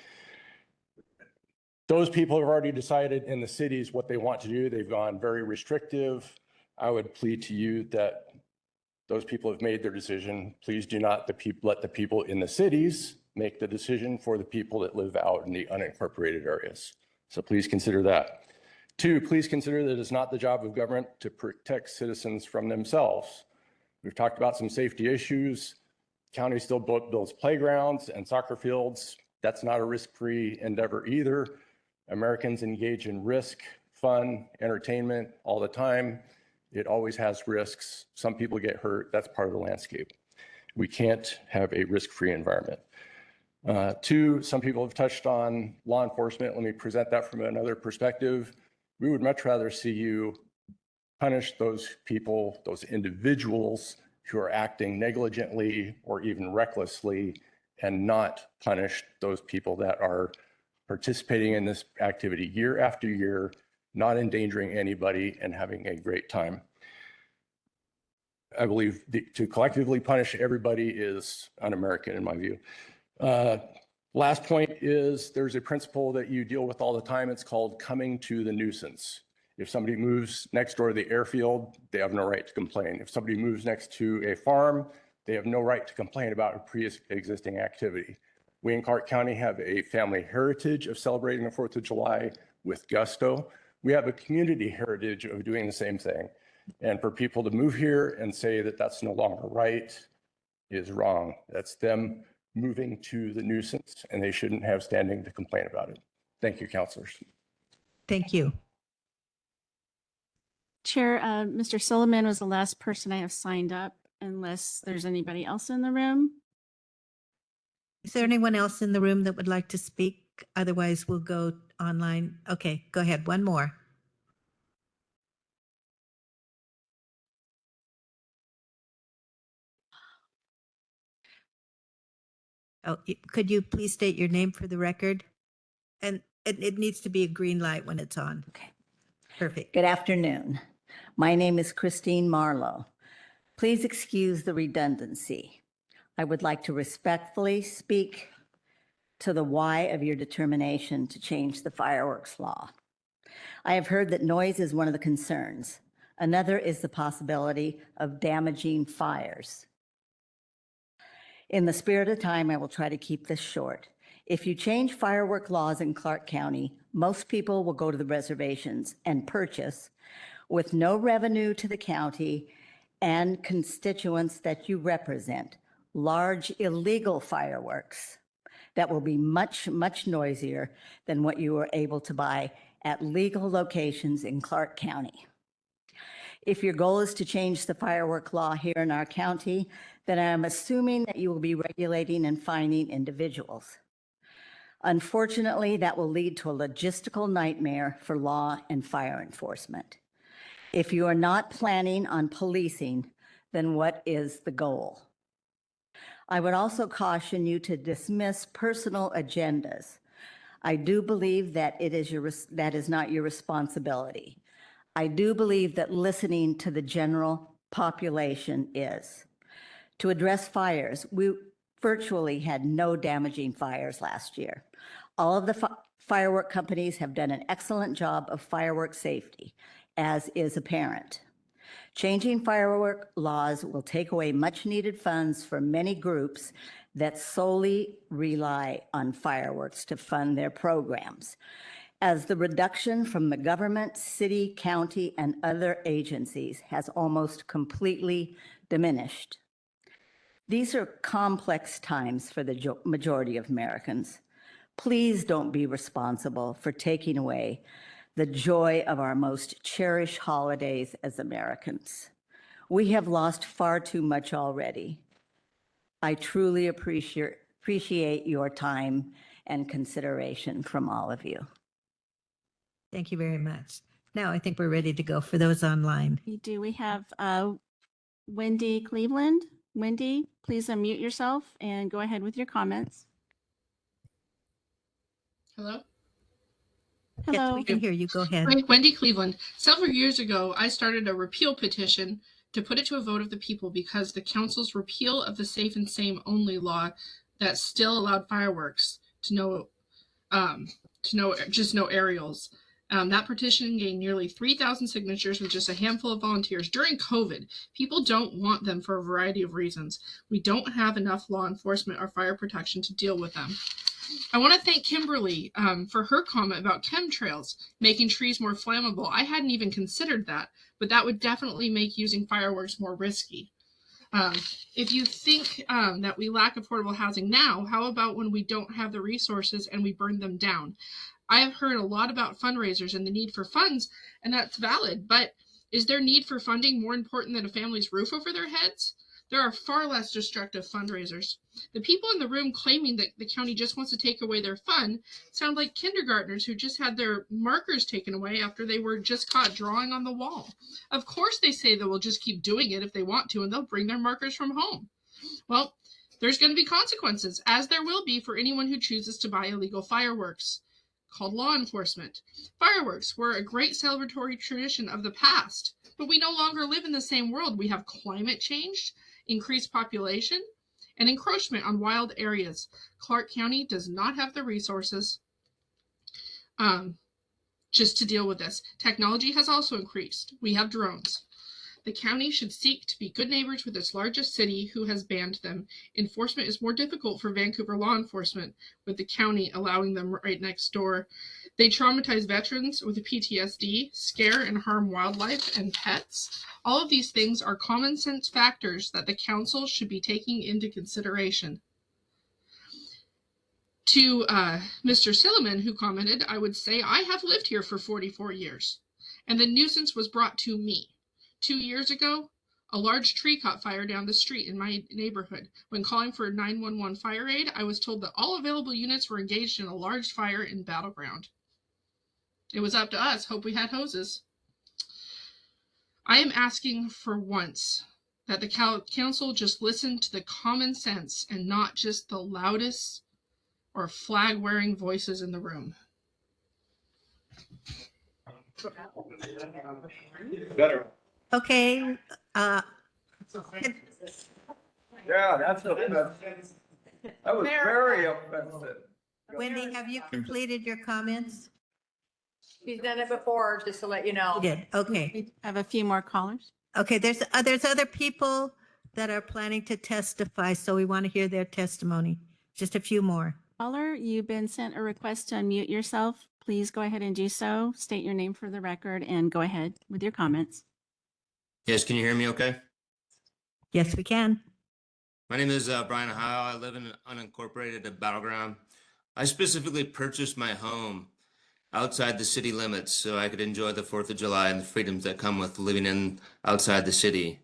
Speaker 18: Those people have already decided in the cities what they want to do. They've gone very restrictive. I would plead to you that those people have made their decision. Please do not let the people in the cities make the decision for the people that live out in the unincorporated areas. So please consider that. 2, please consider that it's not the job of government to protect citizens from themselves. We've talked about some safety issues. County still builds playgrounds and soccer fields. That's not a risk-free endeavor either. Americans engage in risk, fun, entertainment all the time. It always has risks. Some people get hurt. That's part of the landscape. We can't have a risk-free environment. 2, some people have touched on law enforcement. Let me present that from another perspective. We would much rather see you punish those people, those individuals who are acting negligently or even recklessly, and not punish those people that are participating in this activity year after year, not endangering anybody and having a great time. I believe to collectively punish everybody is un-American in my view. Last point is there's a principle that you deal with all the time. It's called coming to the nuisance. If somebody moves next door to the airfield, they have no right to complain. If somebody moves next to a farm, they have no right to complain about a pre-existing activity. We in Clark County have a family heritage of celebrating the 4th of July with gusto. We have a community heritage of doing the same thing. And for people to move here and say that that's no longer right is wrong. That's them moving to the nuisance, and they shouldn't have standing to complain about it. Thank you, councilors.
Speaker 1: Thank you.
Speaker 4: Chair, Mr. Solomon was the last person I have signed up unless there's anybody else in the room.
Speaker 1: Is there anyone else in the room that would like to speak? Otherwise, we'll go online. Okay, go ahead. One more. Oh, could you please state your name for the record? And it needs to be a green light when it's on.
Speaker 20: Okay.
Speaker 1: Perfect.
Speaker 20: Good afternoon. My name is Christine Marlowe. Please excuse the redundancy. I would like to respectfully speak to the why of your determination to change the fireworks law. I have heard that noise is one of the concerns. Another is the possibility of damaging fires. In the spirit of time, I will try to keep this short. If you change firework laws in Clark County, most people will go to the reservations and purchase, with no revenue to the county and constituents that you represent, large illegal fireworks that will be much, much noisier than what you were able to buy at legal locations in Clark County. If your goal is to change the firework law here in our county, then I'm assuming that you will be regulating and fining individuals. Unfortunately, that will lead to a logistical nightmare for law and fire enforcement. If you are not planning on policing, then what is the goal? I would also caution you to dismiss personal agendas. I do believe that that is not your responsibility. I do believe that listening to the general population is. To address fires, we virtually had no damaging fires last year. All of the firework companies have done an excellent job of firework safety, as is apparent. Changing firework laws will take away much needed funds for many groups that solely rely on fireworks to fund their programs, as the reduction from the government, city, county, and other agencies has almost completely diminished. These are complex times for the majority of Americans. Please don't be responsible for taking away the joy of our most cherished holidays as Americans. We have lost far too much already. I truly appreciate your time and consideration from all of you.
Speaker 1: Thank you very much. Now I think we're ready to go for those online.
Speaker 4: We have Wendy Cleveland. Wendy, please unmute yourself and go ahead with your comments.
Speaker 21: Hello?
Speaker 1: Yes, we can hear you. Go ahead.
Speaker 21: Wendy Cleveland. Several years ago, I started a repeal petition to put it to a vote of the people because the council's repeal of the safe and sane only law that still allowed fireworks to no aerials. That petition gained nearly 3,000 signatures with just a handful of volunteers during COVID. People don't want them for a variety of reasons. We don't have enough law enforcement or fire protection to deal with them. I want to thank Kimberly for her comment about chemtrails, making trees more flammable. I hadn't even considered that, but that would definitely make using fireworks more risky. If you think that we lack affordable housing now, how about when we don't have the resources and we burn them down? I have heard a lot about fundraisers and the need for funds, and that's valid, but is their need for funding more important than a family's roof over their heads? There are far less destructive fundraisers. The people in the room claiming that the county just wants to take away their fun sound like kindergartners who just had their markers taken away after they were just caught drawing on the wall. Of course they say they will just keep doing it if they want to, and they'll bring their markers from home. Well, there's going to be consequences, as there will be for anyone who chooses to buy illegal fireworks, called law enforcement. Fireworks were a great celebratory tradition of the past, but we no longer live in the same world. We have climate change, increased population, and encroachment on wild areas. Clark County does not have the resources just to deal with this. Technology has also increased. We have drones. The county should seek to be good neighbors with its largest city who has banned them. Enforcement is more difficult for Vancouver law enforcement, with the county allowing them right next door. They traumatize veterans with PTSD, scare and harm wildlife and pets. All of these things are common sense factors that the council should be taking into consideration. To Mr. Silliman, who commented, I would say I have lived here for 44 years, and the nuisance was brought to me. 2 years ago, a large tree caught fire down the street in my neighborhood. When calling for 911 fire aid, I was told that all available units were engaged in a large fire in Battleground. It was up to us. Hope we had hoses. I am asking for once that the council just listen to the common sense and not just the loudest or flag-wearing voices in the room.
Speaker 10: Better.
Speaker 1: Okay.
Speaker 10: Yeah, that's offensive. That was very offensive.
Speaker 1: Wendy, have you completed your comments?
Speaker 3: She's done it before, just to let you know.
Speaker 1: You did. Okay.
Speaker 4: We have a few more callers.
Speaker 1: Okay. There's other people that are planning to testify, so we want to hear their testimony. Just a few more.
Speaker 4: Caller, you've been sent a request to unmute yourself. Please go ahead and do so. State your name for the record and go ahead with your comments.
Speaker 6: Yes, can you hear me okay?
Speaker 1: Yes, we can.
Speaker 6: My name is Brian Ohio. I live in an unincorporated Battleground. I specifically purchased my home outside the city limits so I could enjoy the 4th of July and the freedoms that come with living in outside the city.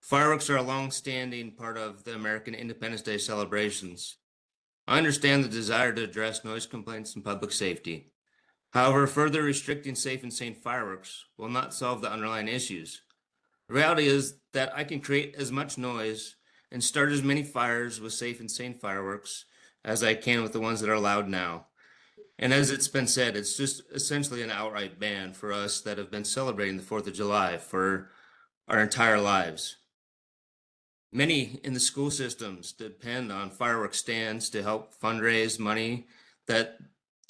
Speaker 6: Fireworks are a long-standing part of the American Independence Day celebrations. I understand the desire to address noise complaints and public safety. However, further restricting safe and sane fireworks will not solve the underlying issues. The reality is that I can create as much noise and start as many fires with safe and sane fireworks as I can with the ones that are allowed now. And as it's been said, it's just essentially an outright ban for us that have been celebrating the 4th of July for our entire lives. Many in the school systems depend on fireworks stands to help fundraise money that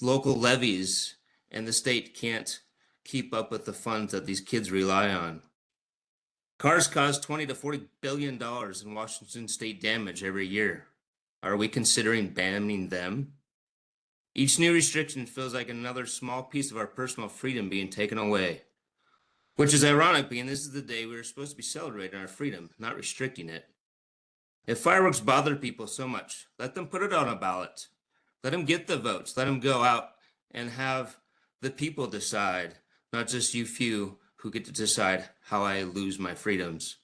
Speaker 6: local levies and the state can't keep up with the funds that these kids rely on. Cars cause $20 to $40 billion in Washington state damage every year. Are we considering banning them? Each new restriction feels like another small piece of our personal freedom being taken away, which is ironic being this is the day we were supposed to be celebrating our freedom, not restricting it. If fireworks bother people so much, let them put it on a ballot. Let them get the votes. Let them go out and have the people decide, not just you few who get to decide how I lose my freedoms.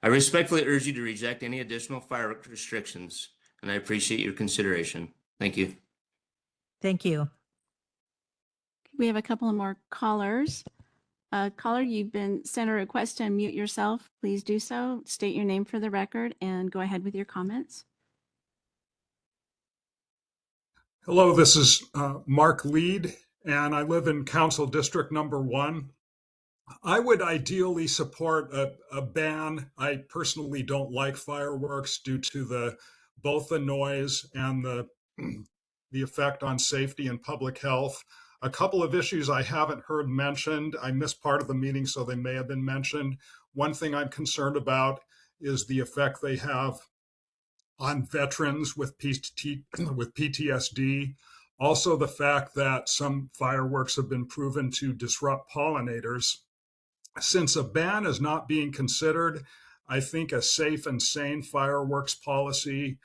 Speaker 6: I respectfully urge you to reject any additional fireworks restrictions, and I appreciate your consideration. Thank you.
Speaker 1: Thank you.
Speaker 4: We have a couple of more callers. Caller, you've been sent a request to unmute yourself. Please do so. State your name for the record and go ahead with your comments.
Speaker 23: Hello, this is Mark Lead, and I live in Council District Number 1. I would ideally support a ban. I personally don't like fireworks due to both the noise and the effect on safety and public health. A couple of issues I haven't heard mentioned. I missed part of the meeting, so they may have been mentioned. One thing I'm concerned about is the effect they have on veterans with PTSD. Also, the fact that some fireworks have been proven to disrupt pollinators. Since a ban is not being considered, I think a safe and sane fireworks policy,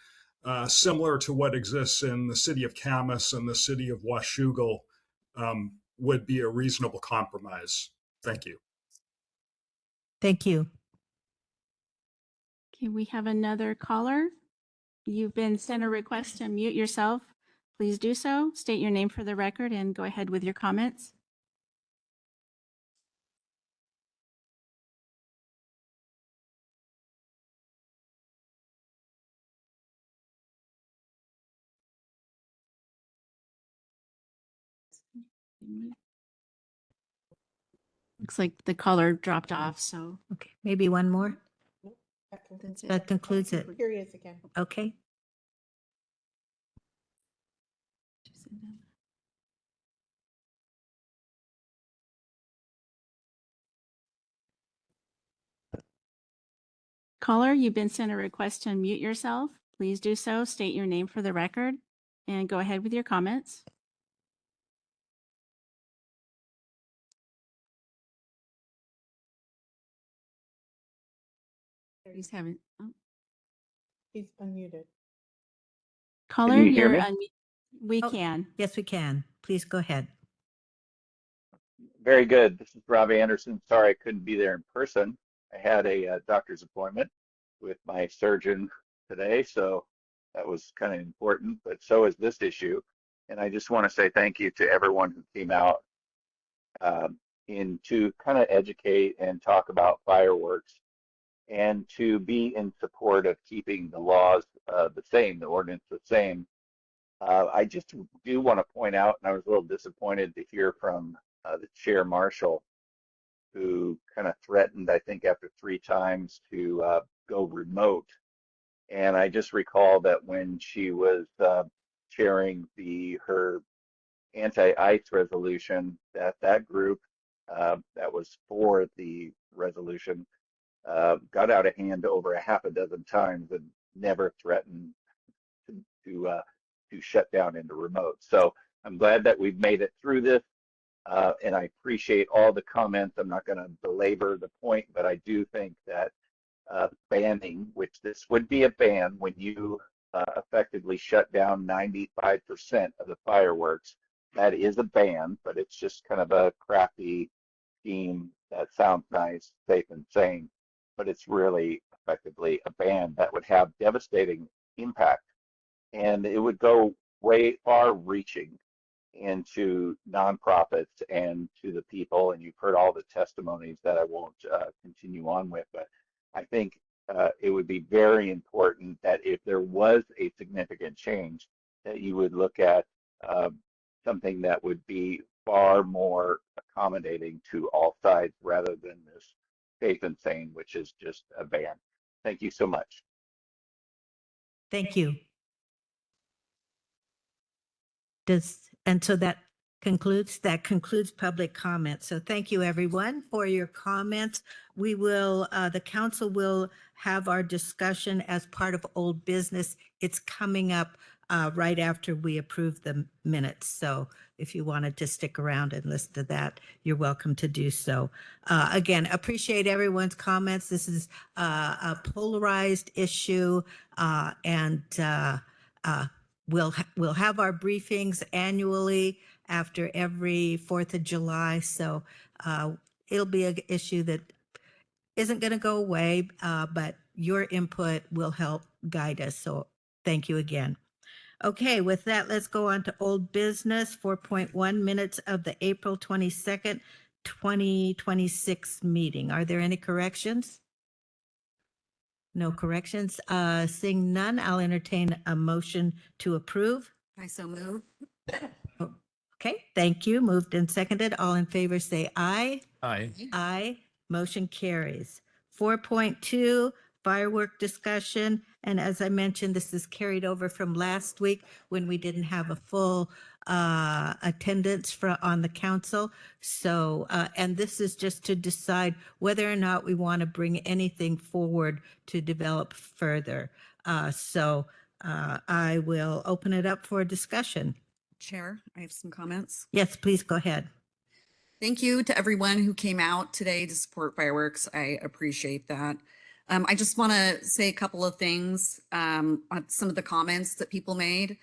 Speaker 23: similar to what exists in the city of Camas and the city of Washougal, would be a reasonable compromise. Thank you.
Speaker 1: Thank you.
Speaker 4: Okay, we have another caller. You've been sent a request to mute yourself. Please do so. State your name for the record and go ahead with your comments. Looks like the caller dropped off, so.
Speaker 1: Okay, maybe one more. That concludes it.
Speaker 2: Here he is again.
Speaker 1: Okay.
Speaker 4: Caller, you've been sent a request to unmute yourself. Please do so. State your name for the record and go ahead with your comments. He's having, oh.
Speaker 2: He's unmuted.
Speaker 4: Caller,
Speaker 7: you hear
Speaker 4: you're
Speaker 7: me?
Speaker 4: we
Speaker 1: Oh,
Speaker 4: can.
Speaker 1: Yes, we can. Please go ahead.
Speaker 7: Very good. This is Rob Anderson. Sorry I couldn't be there in person. I had a doctor's appointment with my surgeon today, so that was kind of important, but so is this issue. And I just want to say thank you to everyone who came out in to kind of educate and talk about fireworks and to be in support of keeping the laws the same, the ordinance the same. I just do want to point out, and I was a little disappointed to hear from the chair marshal, who kind of threatened, I think, after 3 times to go remote. And I just recall that when she was chairing her anti-ICE resolution, that group that was for the resolution got out of hand over a half a dozen times and never threatened to shut down into remote. So I'm glad that we've made it through this, and I appreciate all the comments. I'm not going to belabor the point, but I do think that banning, which this would be a ban when you effectively shut down 95% of the fireworks, that is a ban, but it's just kind of a crafty scheme that sounds nice, safe and sane, but it's really effectively a ban that would have devastating impact. And it would go way far reaching into nonprofits and to the people. And you've heard all the testimonies that I won't continue on with, but I think it would be very important that if there was a significant change, that you would look at something that would be far more accommodating to all sides rather than this safe and sane, which is just a ban. Thank you so much.
Speaker 1: Thank you. So that concludes public comment. So thank you everyone for your comments. We will, the council will have our discussion as part of old business. It's coming up right after we approve the minutes. So if you wanted to stick around and listen to that, you're welcome to do so. Again, appreciate everyone's comments. This is a polarized issue, and we'll have our briefings annually after every 4th of July. So it'll be an issue that isn't going to go away, but your input will help guide us. So thank you again. Okay, with that, let's go on to old business. 4.1 minutes of the April 22nd, 2026 meeting. Are there any corrections? No corrections. Seeing none, I'll entertain a motion to approve.
Speaker 8: I so move.
Speaker 1: Okay, thank you. Moved and seconded. All in favor say aye.
Speaker 16: Aye.
Speaker 1: Aye. Motion carries. 4.2, firework discussion. And as I mentioned, this is carried over from last week when we didn't have a full attendance on the council. So, and this is just to decide whether or not we want to bring anything forward to develop further. I will open it up for discussion.
Speaker 8: Chair, I have some comments.
Speaker 1: Yes, please go ahead.
Speaker 8: Thank you to everyone who came out today to support fireworks. I appreciate that. I just want to say a couple of things on some of the comments that people made.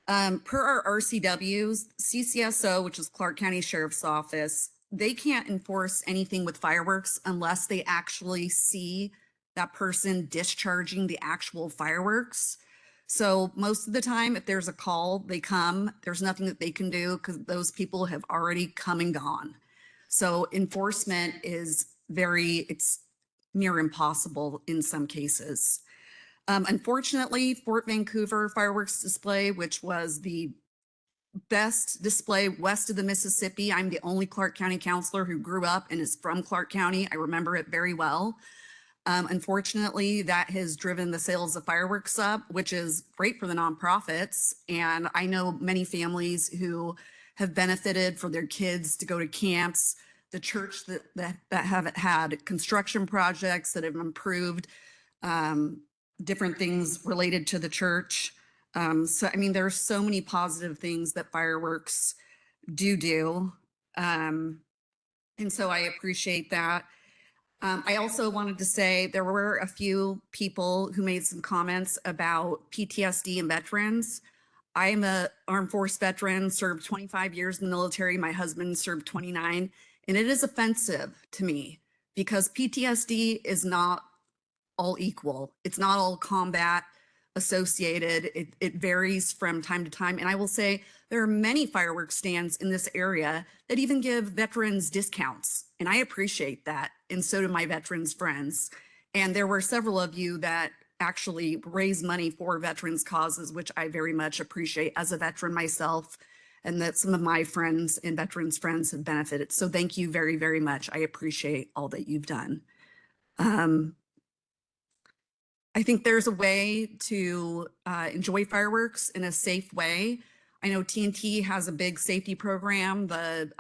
Speaker 8: Per our RCWs, CCSO, which is Clark County Sheriff's Office, they can't enforce anything with fireworks unless they actually see that person discharging the actual fireworks. So most of the time, if there's a call, they come, there's nothing that they can do because those people have already come and gone. So enforcement is it's near impossible in some cases. Unfortunately, Fort Vancouver fireworks display, which was the best display west of the Mississippi. I'm the only Clark County councilor who grew up and is from Clark County. I remember it very well. Unfortunately, that has driven the sales of fireworks up, which is great for the nonprofits. And I know many families who have benefited for their kids to go to camps, the church that have had construction projects that have improved different things related to the church. So, I mean, there are so many positive things that fireworks do. And so I appreciate that. I also wanted to say there were a few people who made some comments about PTSD and veterans. I'm a Armed Force veteran, served 25 years in the military. My husband served 29, and it is offensive to me because PTSD is not all equal. It's not all combat associated. It varies from time to time. And I will say there are many fireworks stands in this area that even give veterans discounts. And I appreciate that. And so do my veterans friends. And there were several of you that actually raise money for veterans causes, which I very much appreciate as a veteran myself, and that some of my friends and veterans friends have benefited. So thank you very, very much. I appreciate all that you've done. I think there's a way to enjoy fireworks in a safe way. I know TNT has a big safety program, the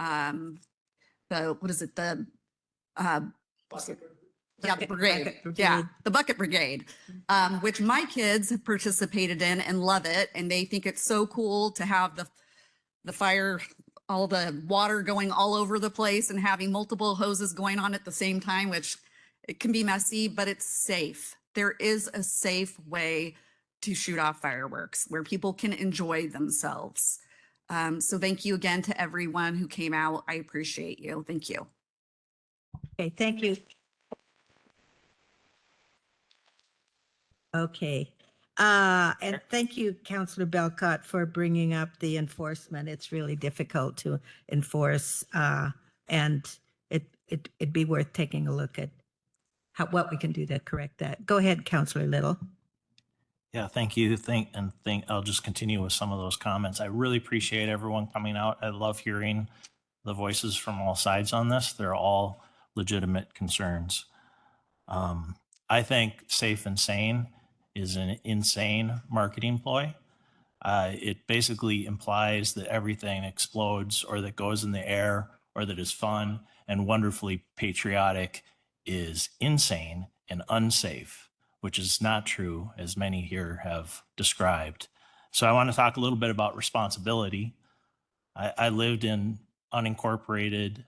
Speaker 8: brigade. Yeah, the Bucket Brigade, which my kids have participated in and love it. And they think it's so cool to have the fire, all the water going all over the place and having multiple hoses going on at the same time, which it can be messy, but it's safe. There is a safe way to shoot off fireworks where people can enjoy themselves. So thank you again to everyone who came out. I appreciate you. Thank you.
Speaker 1: Okay, thank you. Okay. And thank you, Councillor Belcott, for bringing up the enforcement. It's really difficult to enforce, and it'd be worth taking a look at what we can do to correct that. Go ahead, Councillor Little.
Speaker 5: Yeah, thank you. I'll just continue with some of those comments. I really appreciate everyone coming out. I love hearing the voices from all sides on this. They're all legitimate concerns. I think Safe and Sane is an insane marketing ploy. It basically implies that everything explodes or that goes in the air or that is fun and wonderfully patriotic is insane and unsafe, which is not true, as many here have described. So I want to talk a little bit about responsibility. I lived in unincorporated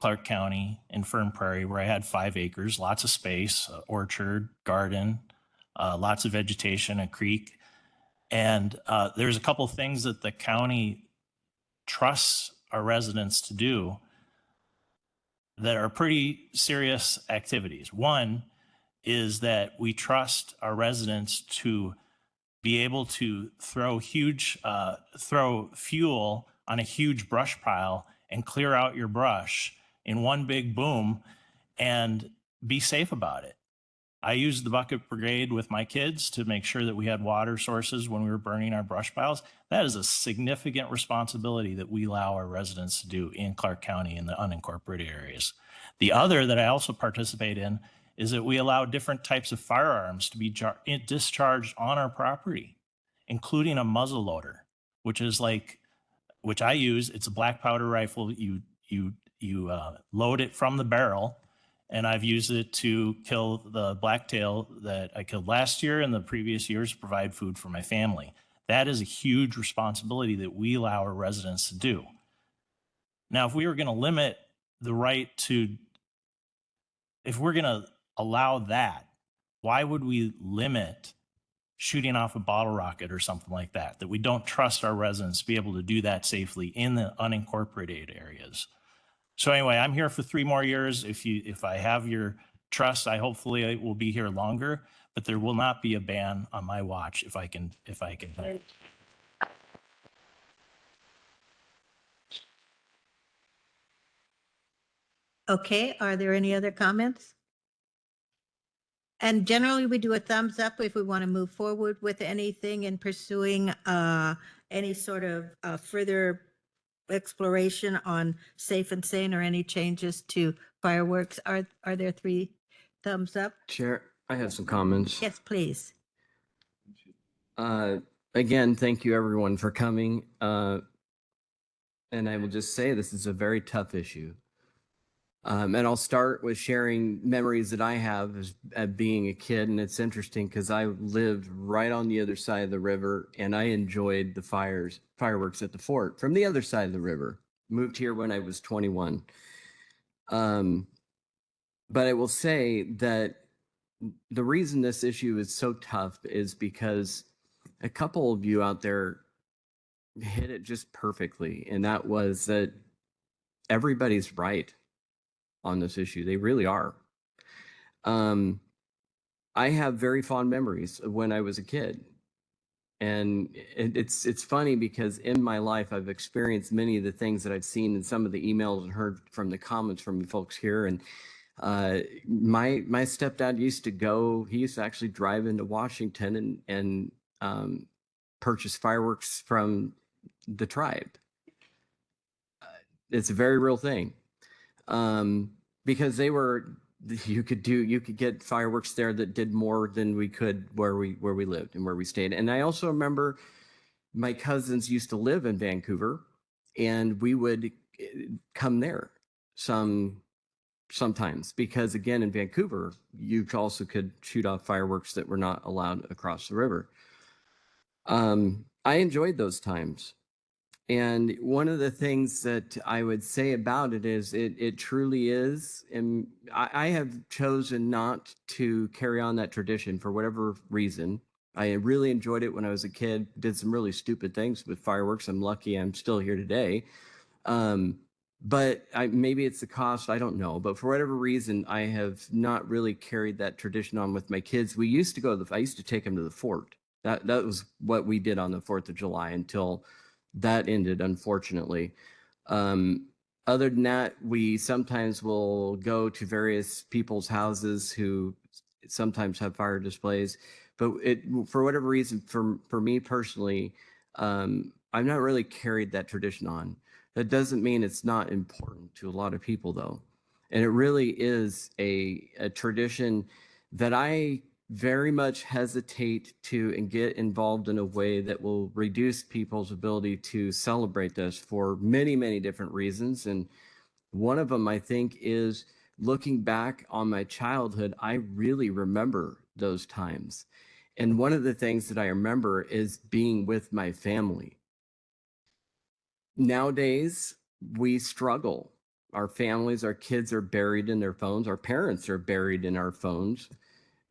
Speaker 5: Clark County in Fern Prairie, where I had 5 acres, lots of space, orchard, garden, lots of vegetation, a creek. And there's a couple things that the county trusts our residents to do that are pretty serious activities. One is that we trust our residents to be able to throw fuel on a huge brush pile and clear out your brush in one big boom and be safe about it. I used the Bucket Brigade with my kids to make sure that we had water sources when we were burning our brush piles. That is a significant responsibility that we allow our residents to do in Clark County in the unincorporated areas. The other that I also participate in is that we allow different types of firearms to be discharged on our property, including a muzzle loader, which I use. It's a black powder rifle. You load it from the barrel, and I've used it to kill the blacktail that I killed last year and the previous years to provide food for my family. That is a huge responsibility that we allow our residents to do. Now, if we were going to limit the right to, if we're going to allow that, why would we limit shooting off a bottle rocket or something like that, that we don't trust our residents to be able to do that safely in the unincorporated areas? So anyway, I'm here for 3 more years. If I have your trust, I hopefully will be here longer, but there will not be a ban on my watch if I can.
Speaker 1: Okay, are there any other comments? And generally we do a thumbs up if we want to move forward with anything in pursuing any sort of further exploration on Safe and Sane or any changes to fireworks. Are there 3 thumbs up?
Speaker 9: Chair, I have some comments.
Speaker 1: Yes, please.
Speaker 9: Again, thank you everyone for coming. And I will just say this is a very tough issue. And I'll start with sharing memories that I have as being a kid. And it's interesting because I lived right on the other side of the river and I enjoyed the fireworks at the fort from the other side of the river. Moved here when I was 21. But I will say that the reason this issue is so tough is because a couple of you out there hit it just perfectly. And that was that everybody's right on this issue. They really are. I have very fond memories of when I was a kid. And it's funny because in my life, I've experienced many of the things that I've seen in some of the emails and heard from the comments from you folks here. And my stepdad used to actually drive into Washington and purchase fireworks from the tribe. It's a very real thing. Because you could get fireworks there that did more than we could where we lived and where we stayed. And I also remember my cousins used to live in Vancouver and we would come there sometimes because again, in Vancouver, you also could shoot off fireworks that were not allowed across the river. I enjoyed those times. And one of the things that I would say about it is it truly is, and I have chosen not to carry on that tradition for whatever reason. I really enjoyed it when I was a kid, did some really stupid things with fireworks. I'm lucky I'm still here today. But maybe it's the cost, I don't know. But for whatever reason, I have not really carried that tradition on with my kids. We used to I used to take them to the fort. That was what we did on the 4th of July until that ended, unfortunately. Other than that, we sometimes will go to various people's houses who sometimes have fire displays. But for whatever reason, for me personally, I've not really carried that tradition on. That doesn't mean it's not important to a lot of people, though. And it really is a tradition that I very much hesitate to and get involved in a way that will reduce people's ability to celebrate this for many, many different reasons. And one of them, I think, is looking back on my childhood, I really remember those times. And one of the things that I remember is being with my family. Nowadays, we struggle. Our families, our kids are buried in their phones. Our parents are buried in our phones.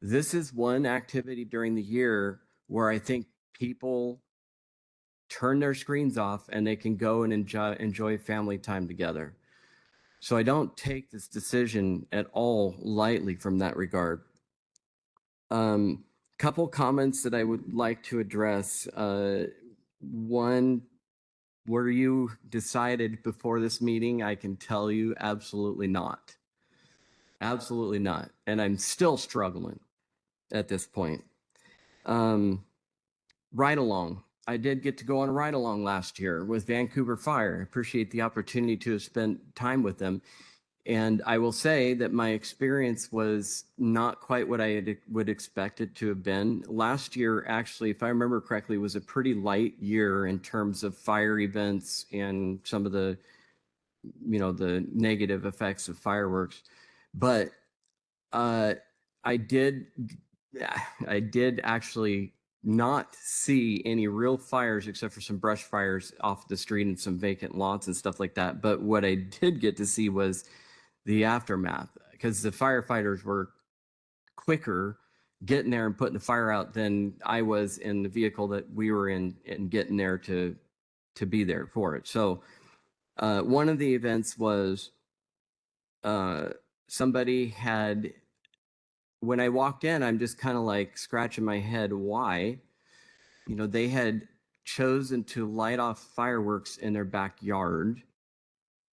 Speaker 9: This is one activity during the year where I think people turn their screens off and they can go and enjoy family time together. So I don't take this decision at all lightly from that regard. Couple comments that I would like to address. One, were you decided before this meeting? I can tell you absolutely not. Absolutely not. And I'm still struggling at this point. Ride along. I did get to go on a ride along last year with Vancouver Fire. I appreciate the opportunity to have spent time with them. And I will say that my experience was not quite what I would expect it to have been. Last year, actually, if I remember correctly, was a pretty light year in terms of fire events and some of the, the negative effects of fireworks. But I did actually not see any real fires except for some brush fires off the street and some vacant lots and stuff like that. But what I did get to see was the aftermath, because the firefighters were quicker getting there and putting the fire out than I was in the vehicle that we were in and getting there to be there for it. So one of the events was somebody had, when I walked in, I'm just kind of like scratching my head. Why? They had chosen to light off fireworks in their backyard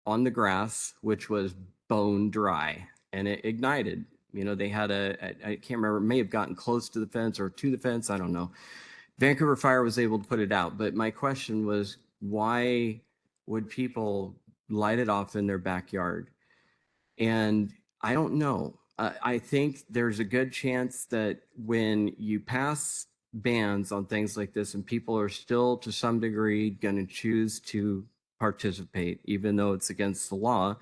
Speaker 9: on the grass, which was bone dry, and it ignited. They had I can't remember, it may have gotten close to the fence or to the fence. I don't know. Vancouver Fire was able to put it out. But my question was, why would people light it off in their backyard? And I don't know. I think there's a good chance that when you pass bans on things like this and people are still to some degree going to choose to participate, even though it's against the law,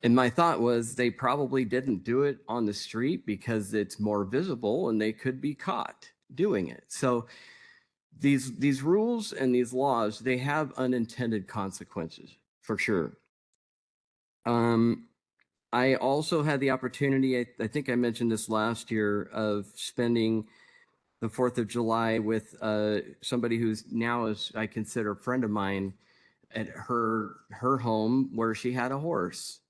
Speaker 9: And my thought was they probably didn't do it on the street because it's more visible and they could be caught doing it. So these rules and these laws, they have unintended consequences for sure. I also had the opportunity, I think I mentioned this last year, of spending the 4th of July with somebody who's now, as I consider, a friend of mine at her home where she had a horse.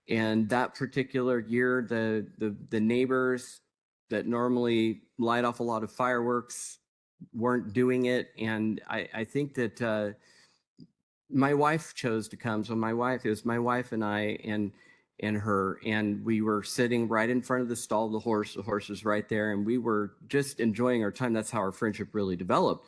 Speaker 9: And that particular year, the neighbors that normally light off a lot of fireworks weren't doing it. And I think that my wife chose to come. So it was my wife and I and her, and we were sitting right in front of the stall of the horse. The horse was right there, and we were just enjoying our time. That's how our friendship really developed.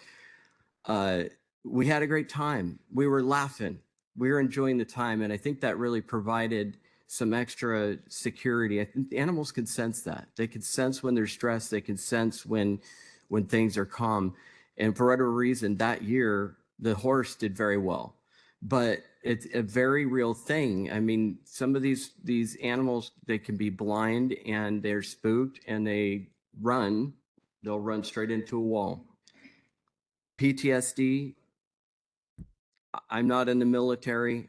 Speaker 9: We had a great time. We were laughing. We were enjoying the time. And I think that really provided some extra security. I think the animals can sense that. They can sense when they're stressed. They can sense when things are calm. And for whatever reason, that year, the horse did very well. But it's a very real thing. I mean, some of these animals, they can be blind and they're spooked and they'll run straight into a wall. PTSD, I'm not in the military.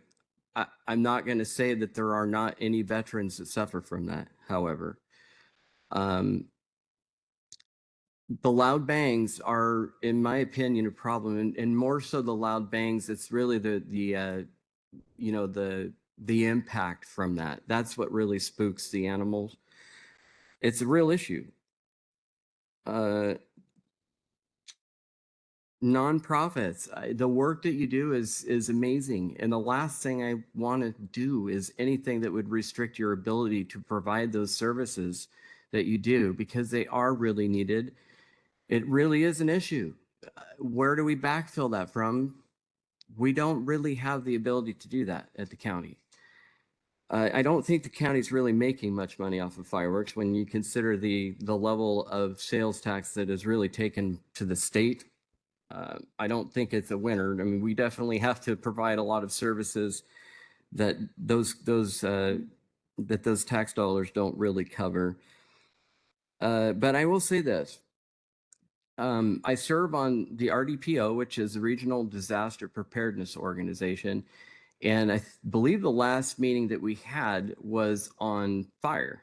Speaker 9: I'm not going to say that there are not any veterans that suffer from that. However, the loud bangs are, in my opinion, a problem, and more so the loud bangs. It's really the impact from that. That's what really spooks the animals. It's a real issue. Nonprofits, the work that you do is amazing. And the last thing I want to do is anything that would restrict your ability to provide those services that you do, because they are really needed. It really is an issue. Where do we backfill that from? We don't really have the ability to do that at the county. I don't think the county's really making much money off of fireworks when you consider the level of sales tax that is really taken to the state. I don't think it's a winner. I mean, we definitely have to provide a lot of services that those tax dollars don't really cover. But I will say this. I serve on the RDPO, which is the Regional Disaster Preparedness Organization. And I believe the last meeting that we had was on fire.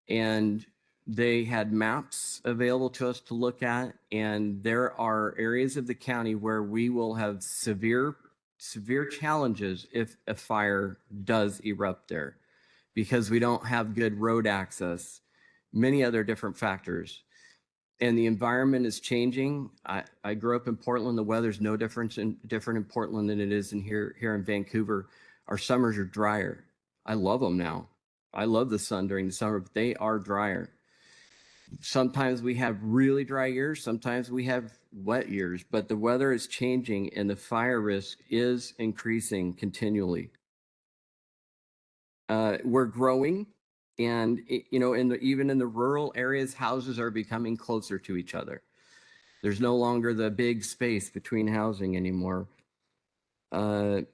Speaker 9: And they had maps available to us to look at, and there are areas of the county where we will have severe challenges if a fire does erupt there, because we don't have good road access, many other different factors. And the environment is changing. I grew up in Portland. The weather's no different in Portland than it is here in Vancouver. Our summers are drier. I love them now. I love the sun during the summer, but they are drier. Sometimes we have really dry years, sometimes we have wet years, but the weather is changing and the fire risk is increasing continually. We're growing, and even in the rural areas, houses are becoming closer to each other. There's no longer the big space between housing anymore. The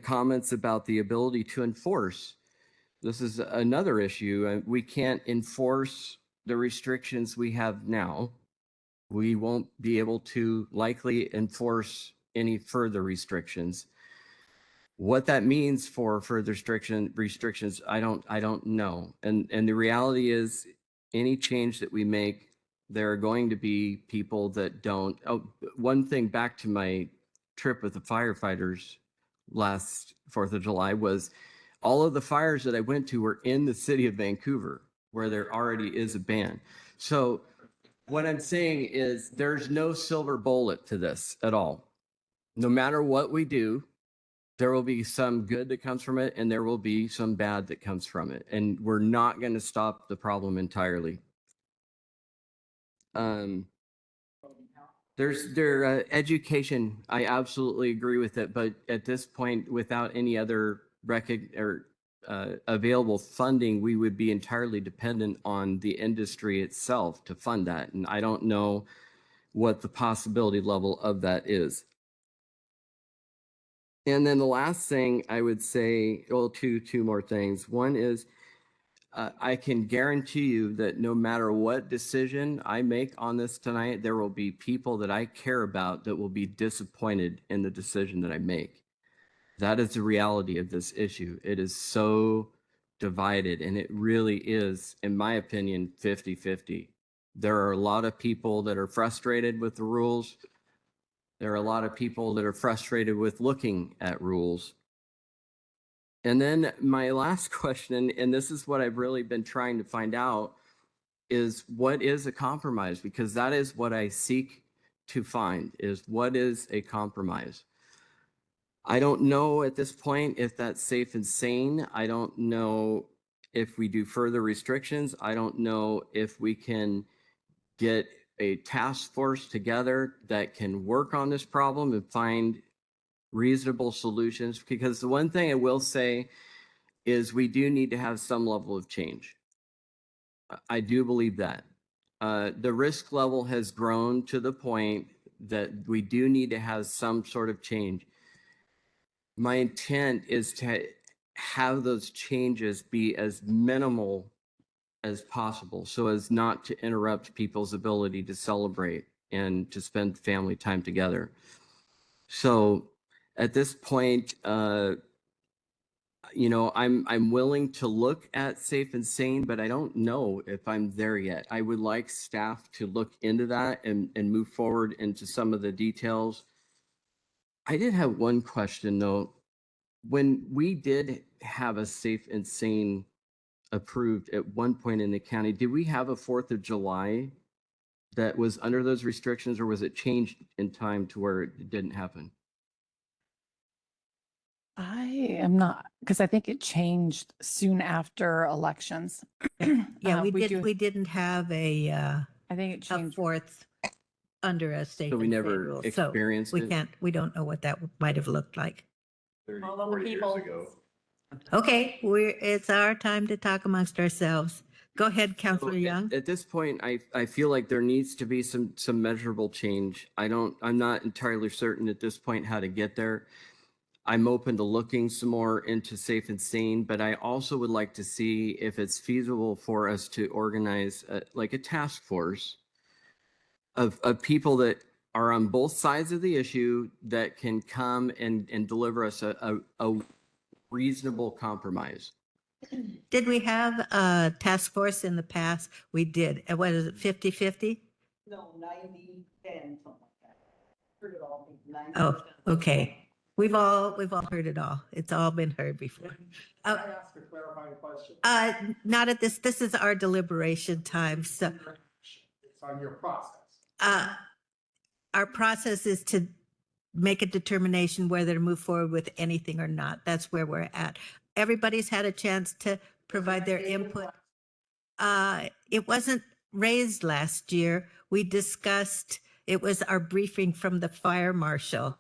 Speaker 9: comments about the ability to enforce. This is another issue. We can't enforce the restrictions we have now. We won't be able to likely enforce any further restrictions. What that means for further restrictions, I don't know. And the reality is, any change that we make, there are going to be people that don't. Oh, one thing back to my trip with the firefighters last 4th of July was, all of the fires that I went to were in the city of Vancouver, where there already is a ban. So what I'm saying is there's no silver bullet to this at all. No matter what we do, there will be some good that comes from it, and there will be some bad that comes from it. And we're not going to stop the problem entirely. Education, I absolutely agree with it, but at this point, without any other available funding, we would be entirely dependent on the industry itself to fund that. And I don't know what the possibility level of that is. And then the last thing I would say, well, two more things. One is I can guarantee you that no matter what decision I make on this tonight, there will be people that I care about that will be disappointed in the decision that I make. That is the reality of this issue. It is so divided, and it really is, in my opinion, 50-50. There are a lot of people that are frustrated with the rules. There are a lot of people that are frustrated with looking at rules. And then my last question, and this is what I've really been trying to find out, is what is a compromise? Because that is what I seek to find, is what is a compromise? I don't know at this point if that's safe and sane. I don't know if we do further restrictions. I don't know if we can get a task force together that can work on this problem and find reasonable solutions. Because the one thing I will say is we do need to have some level of change. I do believe that. The risk level has grown to the point that we do need to have some sort of change. My intent is to have those changes be as minimal as possible so as not to interrupt people's ability to celebrate and to spend family time together. So at this point, you know, I'm willing to look at safe and sane, but I don't know if I'm there yet. I would like staff to look into that and move forward into some of the details. I did have one question though. When we did have a safe and sane approved at one point in the county, did we have a 4th of July that was under those restrictions, or was it changed in time to where it didn't happen?
Speaker 11: I am not, because I think it changed soon after elections.
Speaker 1: Yeah, we
Speaker 11: do-
Speaker 1: didn't have a
Speaker 11: I think it
Speaker 1: a
Speaker 11: changed.
Speaker 1: 4th under a safe
Speaker 9: So we
Speaker 1: and sane
Speaker 9: never
Speaker 1: rule.
Speaker 9: experienced
Speaker 1: So
Speaker 9: it?
Speaker 1: we don't know what that might have looked like.
Speaker 8: 40 years ago.
Speaker 1: Okay, it's our time to talk amongst ourselves. Go ahead, Councillor Young.
Speaker 9: At this point, I feel like there needs to be some measurable change. I'm not entirely certain at this point how to get there. I'm open to looking some more into safe and sane, but I also would like to see if it's feasible for us to organize like a task force of people that are on both sides of the issue that can come and deliver us a reasonable compromise.
Speaker 1: Did we have a task force in the past? We did. What is it, 50-50?
Speaker 12: No, 90-10, something like that. Heard it all.
Speaker 1: Oh, okay. We've all heard it all. It's all been heard before.
Speaker 19: Can I ask a clarifying question?
Speaker 1: Not at this. This is our deliberation time. So
Speaker 19: It's on your process.
Speaker 1: our process is to make a determination whether to move forward with anything or not. That's where we're at. Everybody's had a chance to provide their input. It wasn't raised last year. We discussed, it was our briefing from the fire marshal.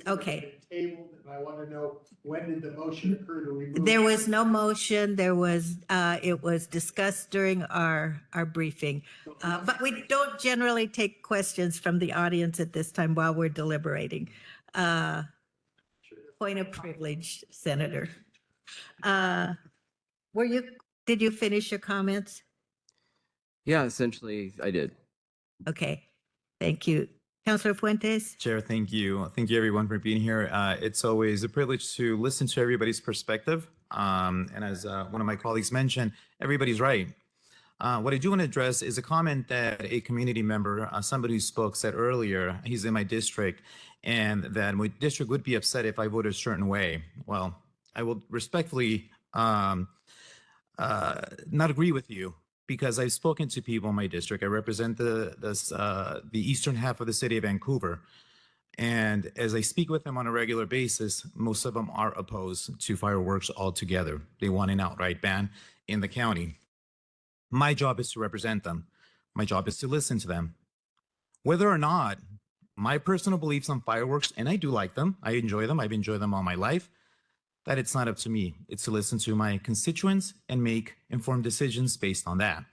Speaker 1: Okay.
Speaker 19: Tabled, and I want to know, when did the motion occur to remove?
Speaker 1: There was no motion. There was, it was discussed during our briefing. But we don't generally take questions from the audience at this time while we're deliberating. Point of privilege, Senator. Did you finish your comments?
Speaker 9: Yeah, essentially I did.
Speaker 1: Okay, thank you. Councilor Fuentes?
Speaker 22: Chair, thank you. Thank you everyone for being here. It's always a privilege to listen to everybody's perspective. And as one of my colleagues mentioned, everybody's right. What I do want to address is a comment that a community member, somebody who spoke, said earlier. He's in my district, and that my district would be upset if I voted a certain way. Well, I will respectfully not agree with you, because I've spoken to people in my district. I represent the eastern half of the city of Vancouver. And as I speak with them on a regular basis, most of them are opposed to fireworks altogether. They want an outright ban in the county. My job is to represent them. My job is to listen to them. Whether or not my personal beliefs on fireworks, and I do like them, I enjoy them, I've enjoyed them all my life, that it's not up to me. It's to listen to my constituents and make informed decisions based on that.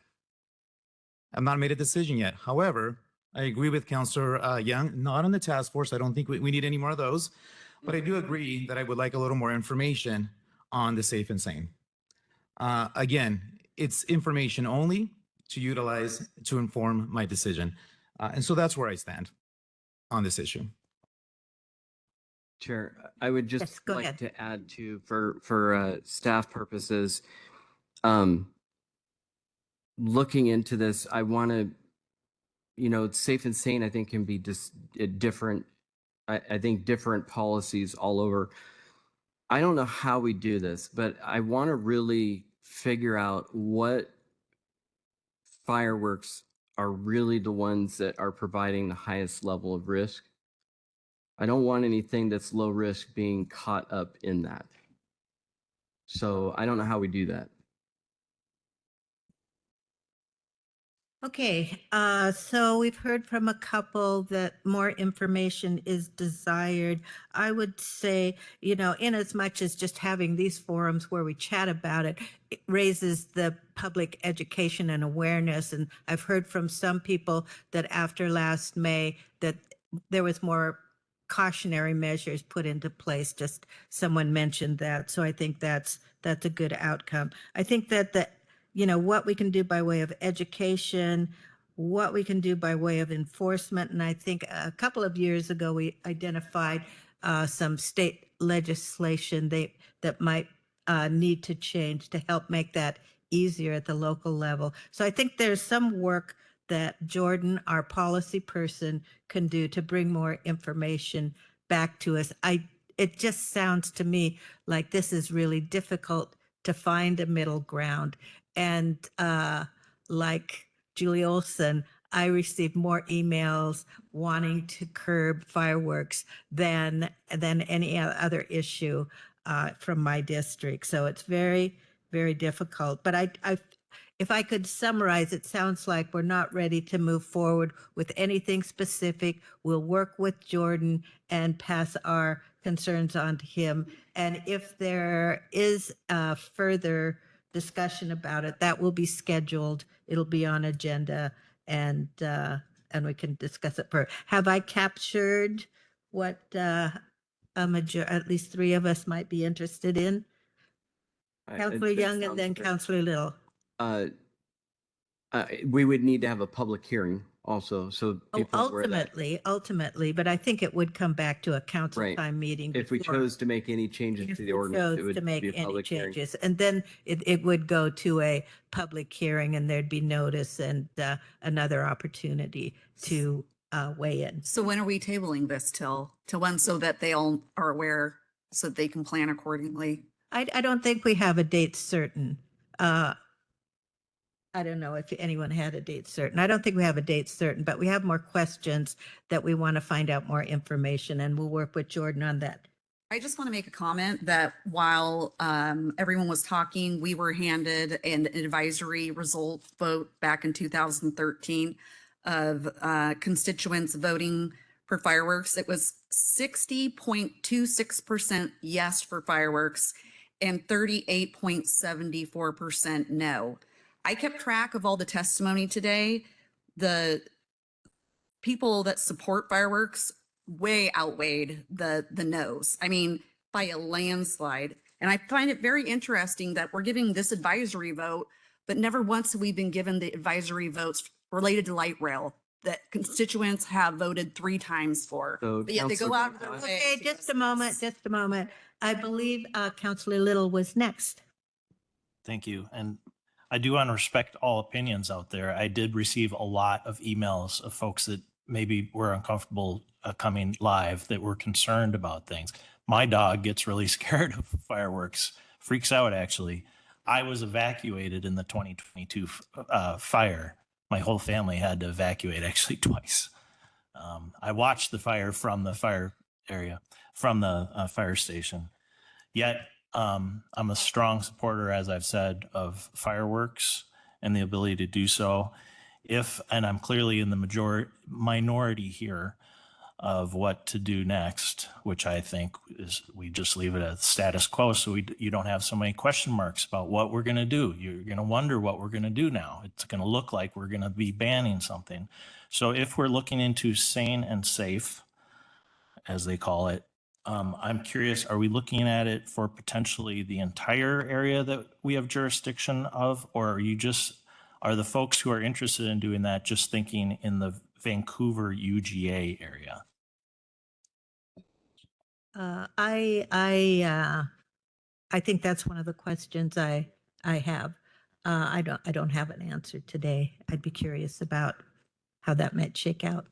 Speaker 22: I've not made a decision yet. However, I agree with Councillor Young, not on the task force. I don't think we need any more of those. But I do agree that I would like a little more information on the safe and sane. Again, it's information only to utilize to inform my decision. And so that's where I stand on this issue.
Speaker 9: Chair, I would just
Speaker 1: Yes, go
Speaker 9: like
Speaker 1: ahead.
Speaker 9: to add to, for staff purposes, looking into this, I want to, safe and sane, I think can be just different. I think different policies all over. I don't know how we do this, but I want to really figure out what fireworks are really the ones that are providing the highest level of risk. I don't want anything that's low risk being caught up in that. So I don't know how we do that.
Speaker 1: Okay, so we've heard from a couple that more information is desired. I would say, in as much as just having these forums where we chat about it, it raises the public education and awareness. And I've heard from some people that after last May that there was more cautionary measures put into place. Just someone mentioned that. So I think that's a good outcome. I think that what we can do by way of education, what we can do by way of enforcement. And I think a couple of years ago, we identified some state legislation that might need to change to help make that easier at the local level. So I think there's some work that Jordan, our policy person, can do to bring more information back to us. It just sounds to me like this is really difficult to find a middle ground. And like Julie Olson, I received more emails wanting to curb fireworks than any other issue from my district. So it's very, very difficult. But if I could summarize, it sounds like we're not ready to move forward with anything specific. We'll work with Jordan and pass our concerns on to him. And if there is further discussion about it, that will be scheduled. It'll be on agenda, and we can discuss it further. Have I captured what at least three of us might be interested in? Councillor Young and then Councillor Little.
Speaker 9: We would need to have a public hearing also, so people are aware that
Speaker 1: Ultimately, but I think it would come back to a council
Speaker 9: Right.
Speaker 1: time meeting.
Speaker 9: if we
Speaker 1: before-
Speaker 9: chose to make any changes
Speaker 1: if
Speaker 9: to
Speaker 1: we
Speaker 9: the ordinance, it
Speaker 1: chose
Speaker 9: would
Speaker 1: to make
Speaker 9: be a
Speaker 1: any
Speaker 9: public hearing.
Speaker 1: changes, and then it would go to a public hearing, and there'd be notice and another opportunity to weigh in.
Speaker 8: So when are we tabling this till when, so that they all are aware, so that they can plan accordingly?
Speaker 1: I don't think we have a date certain. I don't know if anyone had a date certain. I don't think we have a date certain, but we have more questions that we want to find out more information, and we'll work with Jordan on that.
Speaker 8: I just want to make a comment that while everyone was talking, we were handed an advisory result vote back in 2013 of constituents voting for fireworks. It was 60.26% yes for fireworks and 38.74% no. I kept track of all the testimony today. The people that support fireworks way outweighed the no's. I mean, by a landslide. And I find it very interesting that we're giving this advisory vote, but never once have we been given the advisory votes related to light rail that constituents have voted 3 times for.
Speaker 9: So,
Speaker 8: But yet they go
Speaker 9: Councilor
Speaker 8: out of their
Speaker 9: Gonzalez?
Speaker 8: way.
Speaker 1: Okay, just a moment. I believe Councillor Little was next.
Speaker 5: Thank you. And I do want to respect all opinions out there. I did receive a lot of emails of folks that maybe were uncomfortable coming live, that were concerned about things. My dog gets really scared of fireworks, freaks out actually. I was evacuated in the 2022 fire. My whole family had to evacuate actually twice. I watched the fire from the fire area, from the fire station. Yet I'm a strong supporter, as I've said, of fireworks and the ability to do so. And I'm clearly in the minority here, of what to do next, which I think is we just leave it at status quo, so you don't have so many question marks about what we're going to do. You're going to wonder what we're going to do now. It's going to look like we're going to be banning something. So if we're looking into sane and safe, as they call it, I'm curious, are we looking at it for potentially the entire area that we have jurisdiction of, or are the folks who are interested in doing that just thinking in the Vancouver UGA area?
Speaker 1: I think that's one of the questions I have. I don't have an answer today. I'd be curious about how that might shake out.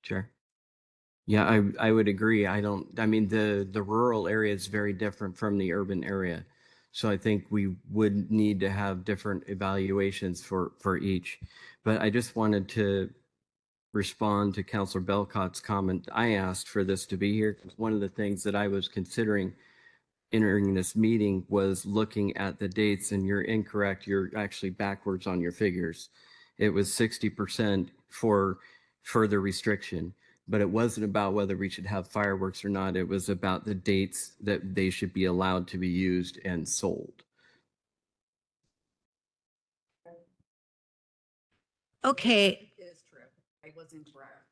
Speaker 9: Sure. Yeah, I would agree. I mean, the rural area is very different from the urban area. So I think we would need to have different evaluations for each. But I just wanted to respond to Councilor Belcott's comment. I asked for this to be here because one of the things that I was considering entering this meeting was looking at the dates, and you're incorrect. You're actually backwards on your figures. It was 60% for further restriction, but it wasn't about whether we should have fireworks or not. It was about the dates that they should be allowed to be used and sold.
Speaker 1: Okay.
Speaker 8: It is true. I was incorrect.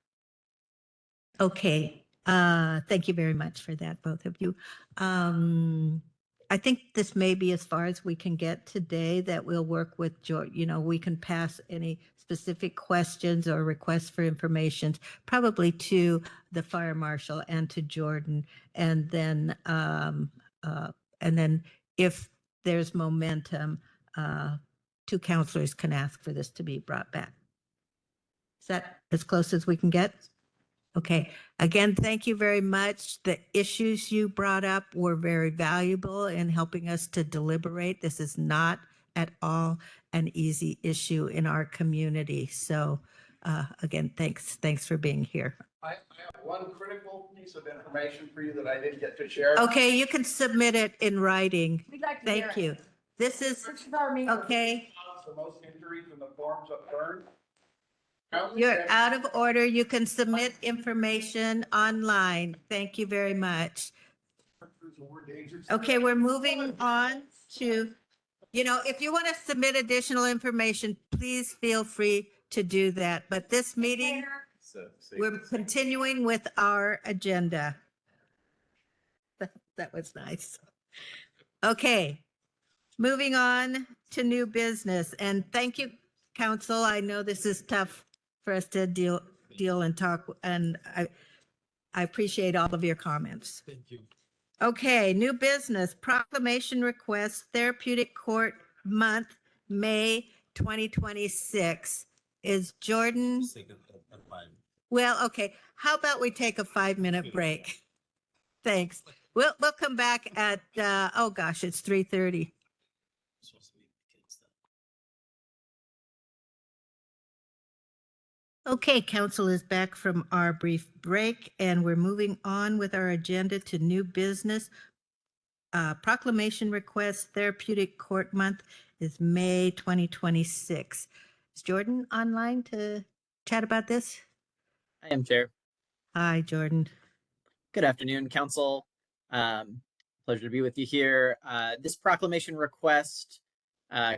Speaker 1: Okay. Thank you very much for that, both of you. I think this may be as far as we can get today, that we'll work with George. We can pass any specific questions or requests for information, probably to the fire marshal and to Jordan. And then if there's momentum, two counselors can ask for this to be brought back. Is that as close as we can get? Okay. Again, thank you very much. The issues you brought up were very valuable in helping us to deliberate. This is not at all an easy issue in our community. So again, thanks for being here.
Speaker 10: I have one critical piece of information for you that I didn't get to share.
Speaker 1: Okay, you can submit it in writing.
Speaker 3: We'd like to hear
Speaker 1: Thank
Speaker 3: it.
Speaker 1: you. This is, okay,
Speaker 10: The most injuries in the forms of burn.
Speaker 1: you're out of order. You can submit information online. Thank you very much. Okay, we're moving on to, if you want to submit additional information, please feel free to do that. But this meeting, we're continuing with our agenda. That was nice. Okay, moving on to new business. And thank you, council. I know this is tough for us to deal and talk, and I appreciate all of your comments.
Speaker 13: Thank you.
Speaker 1: Okay, new business, proclamation request, Therapeutic Court Month, May 2026. Is Jordan? Well, okay, how about we take a 5-minute break? Thanks. We'll come back at, oh gosh, it's 3:30. Okay, council is back from our brief break, and we're moving on with our agenda to new business. Proclamation request, Therapeutic Court Month is May 2026. Is Jordan online to chat about this?
Speaker 14: I am, Chair.
Speaker 1: Hi, Jordan.
Speaker 14: Good afternoon, Council. Pleasure to be with you here. This proclamation request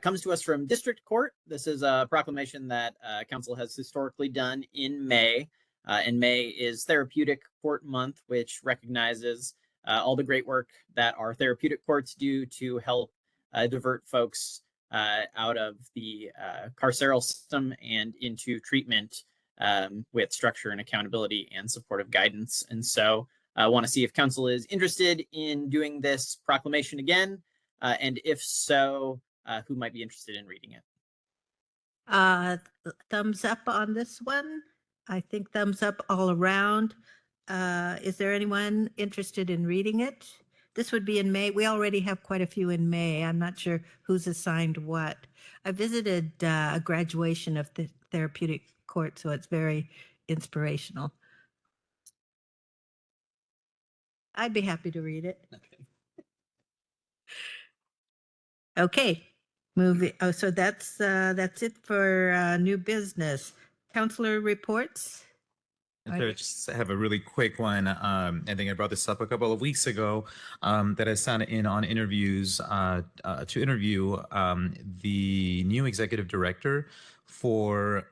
Speaker 14: comes to us from District Court. This is a proclamation that Council has historically done in May. And May is Therapeutic Court Month, which recognizes all the great work that our therapeutic courts do to help divert folks out of the carceral system and into treatment with structure and accountability and supportive guidance. And so I want to see if Council is interested in doing this proclamation again, and if so, who might be interested in reading it?
Speaker 1: Thumbs up on this one. I think thumbs up all around. Is there anyone interested in reading it? This would be in May. We already have quite a few in May. I'm not sure who's assigned what. I visited a graduation of the therapeutic court, so it's very inspirational. I'd be happy to read it. Okay, moving. Oh, so that's it for new business. Counselor reports.
Speaker 22: I just have a really quick one. I think I brought this up a couple of weeks ago, that I signed in on interviews to interview the new executive director for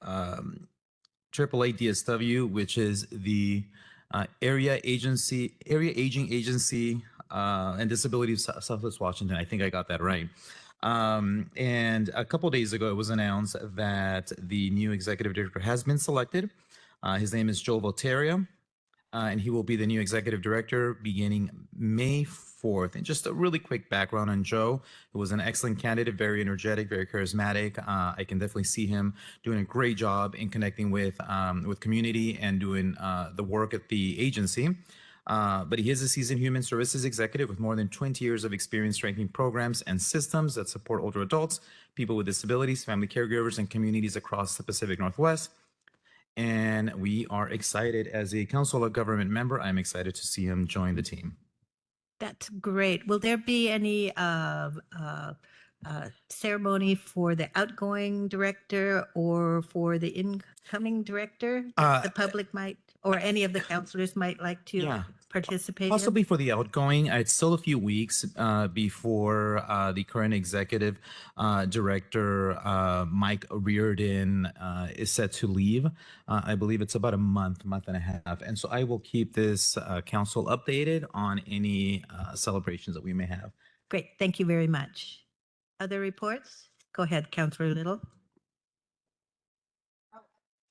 Speaker 22: AAA DSW, which is the area aging agency and disability of Southwest Washington. I think I got that right. And a couple days ago, it was announced that the new executive director has been selected. His name is Joel Voltaria, and he will be the new executive director beginning May 4th. And just a really quick background on Joe, who was an excellent candidate, very energetic, very charismatic. I can definitely see him doing a great job in connecting with community and doing the work at the agency. But he is a seasoned human services executive with more than 20 years of experience strengthening programs and systems that support older adults, people with disabilities, family caregivers, and communities across the Pacific Northwest. And we are excited. As a Council of Government member, I'm excited to see him join the team.
Speaker 1: That's great. Will there be any ceremony for the outgoing director or for the incoming director that the public might, or any of the councilors might like to participate in?
Speaker 22: Possibly for the outgoing. It's still a few weeks before the current executive director, Mike Reardon, is set to leave. I believe it's about a month and a half. And so I will keep this council updated on any celebrations that we may have.
Speaker 1: Great. Thank you very much. Other reports? Go ahead, Councilor Little.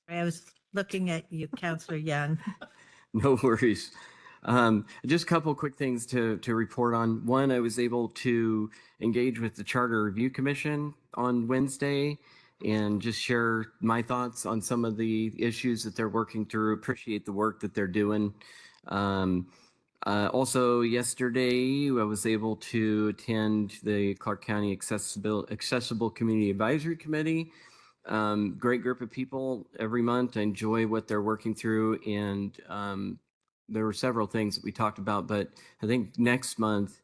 Speaker 1: I was looking at you, Councilor Young.
Speaker 9: No worries. Just a couple of quick things to report on. One, I was able to engage with the Charter Review Commission on Wednesday and just share my thoughts on some of the issues that they're working through. Appreciate the work that they're doing. Also, yesterday, I was able to attend the Clark County Accessible Community Advisory Committee. Great group of people every month. I enjoy what they're working through, and there were several things that we talked about, but I think next month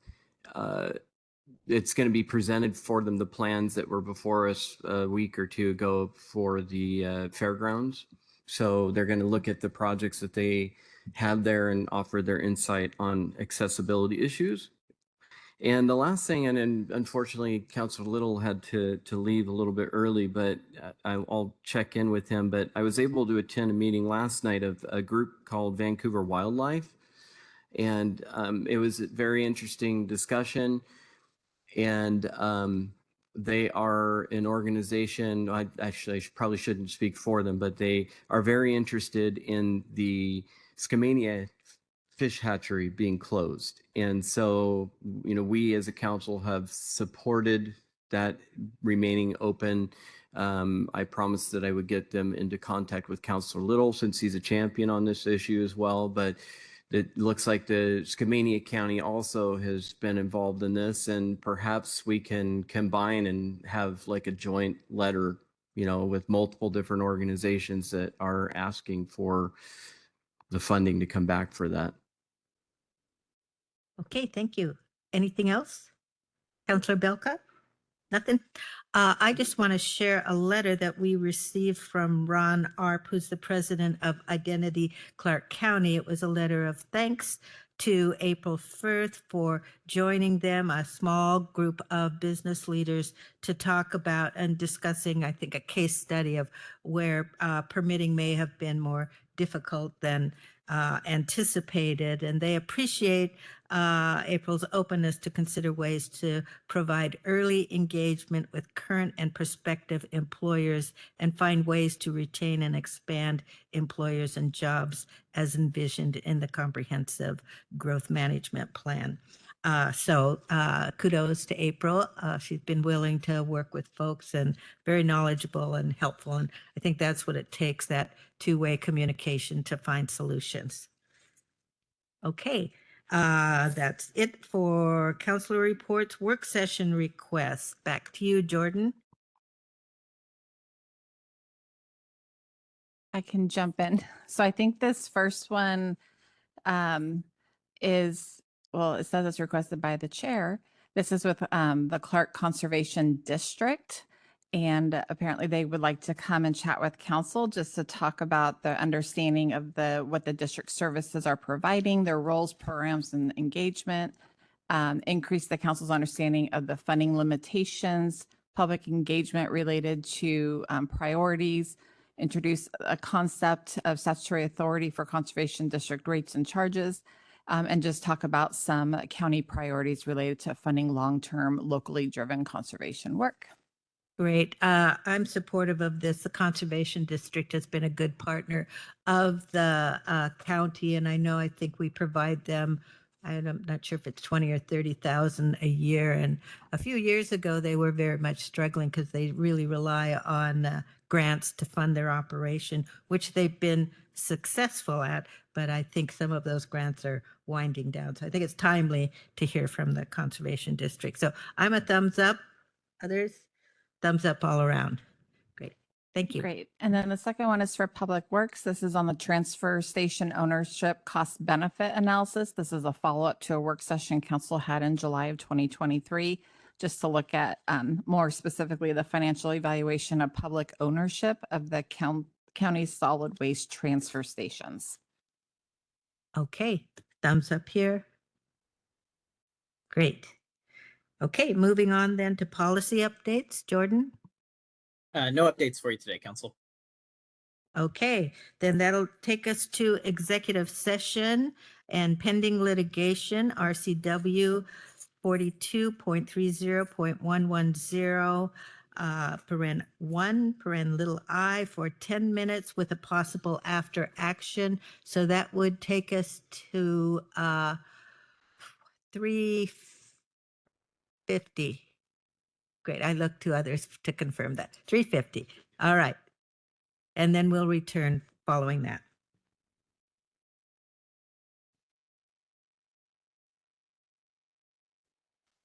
Speaker 9: it's going to be presented for them, the plans that were before us a week or two ago for the fairgrounds. So they're going to look at the projects that they have there and offer their insight on accessibility issues. And the last thing, and unfortunately, Councilor Little had to leave a little bit early, but I'll check in with him. But I was able to attend a meeting last night of a group called Vancouver Wildlife. And it was a very interesting discussion. And they are an organization, I probably shouldn't speak for them, but they are very interested in the Skamania fish hatchery being closed. And so, we as a council have supported that remaining open. I promised that I would get them into contact with Councilor Little since he's a champion on this issue as well. But it looks like the Skamania County also has been involved in this, and perhaps we can combine and have like a joint letter, with multiple different organizations that are asking for the funding to come back for that.
Speaker 1: Okay, thank you. Anything else? Councilor Belka? Nothing? I just want to share a letter that we received from Ron Arp, who's the president of Identity Clark County. It was a letter of thanks to April Firth for joining them, a small group of business leaders, to talk about and discussing, I think, a case study of where permitting may have been more difficult than anticipated. And they appreciate April's openness to consider ways to provide early engagement with current and prospective employers and find ways to retain and expand employers and jobs as envisioned in the comprehensive growth management plan. So kudos to April. She's been willing to work with folks and very knowledgeable and helpful. And I think that's what it takes, that two-way communication to find solutions. Okay, that's it for councilor reports, work session requests. Back to you, Jordan.
Speaker 11: I can jump in. So I think this first one is, well, it says it's requested by the chair. This is with the Clark Conservation District. And apparently they would like to come and chat with council just to talk about the understanding of what the district services are providing, their roles, programs, and engagement, increase the council's understanding of the funding limitations, public engagement related to priorities, introduce a concept of statutory authority for conservation district rates and charges, and just talk about some county priorities related to funding long-term locally driven conservation work.
Speaker 1: Great. I'm supportive of this. The Conservation District has been a good partner of the county, and I think we provide them, I'm not sure if it's 20 or 30,000 a year. And a few years ago, they were very much struggling because they really rely on grants to fund their operation, which they've been successful at. But I think some of those grants are winding down. So I think it's timely to hear from the Conservation District. So I'm a thumbs up. Others? Thumbs up all around. Great. Thank you.
Speaker 11: Great. And then the second one is for Public Works. This is on the transfer station ownership cost benefit analysis. This is a follow-up to a work session council had in July of 2023, just to look at more specifically the financial evaluation of public ownership of the county's solid waste transfer stations.
Speaker 1: Okay. Thumbs up here. Great. Okay, moving on then to policy updates. Jordan?
Speaker 14: No updates for you today, Council.
Speaker 1: Okay, then that'll take us to executive session and pending litigation, RCW 42.30.110, paren 1, paren little I, for 10 minutes with a possible after action. So that would take us to 3:50. Great. I look to others to confirm that. 3:50. All right. And then we'll return following that.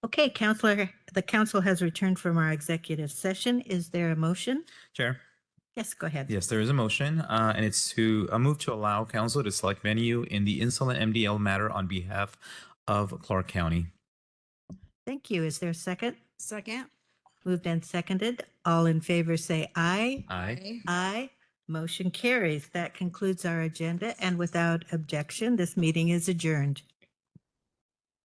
Speaker 1: Okay, Counselor, the council has returned from our executive session. Is there a motion?
Speaker 13: Chair.
Speaker 1: Yes, go ahead.
Speaker 13: Yes, there is a motion, and it's to move to allow council to select venue in the insolent MDL matter on behalf of Clark County.
Speaker 1: Thank you. Is there a second?
Speaker 8: Second.
Speaker 1: Moved and seconded. All in favor say aye.
Speaker 13: Aye.
Speaker 1: Aye. Motion carries. That concludes our agenda, and without objection, this meeting is adjourned.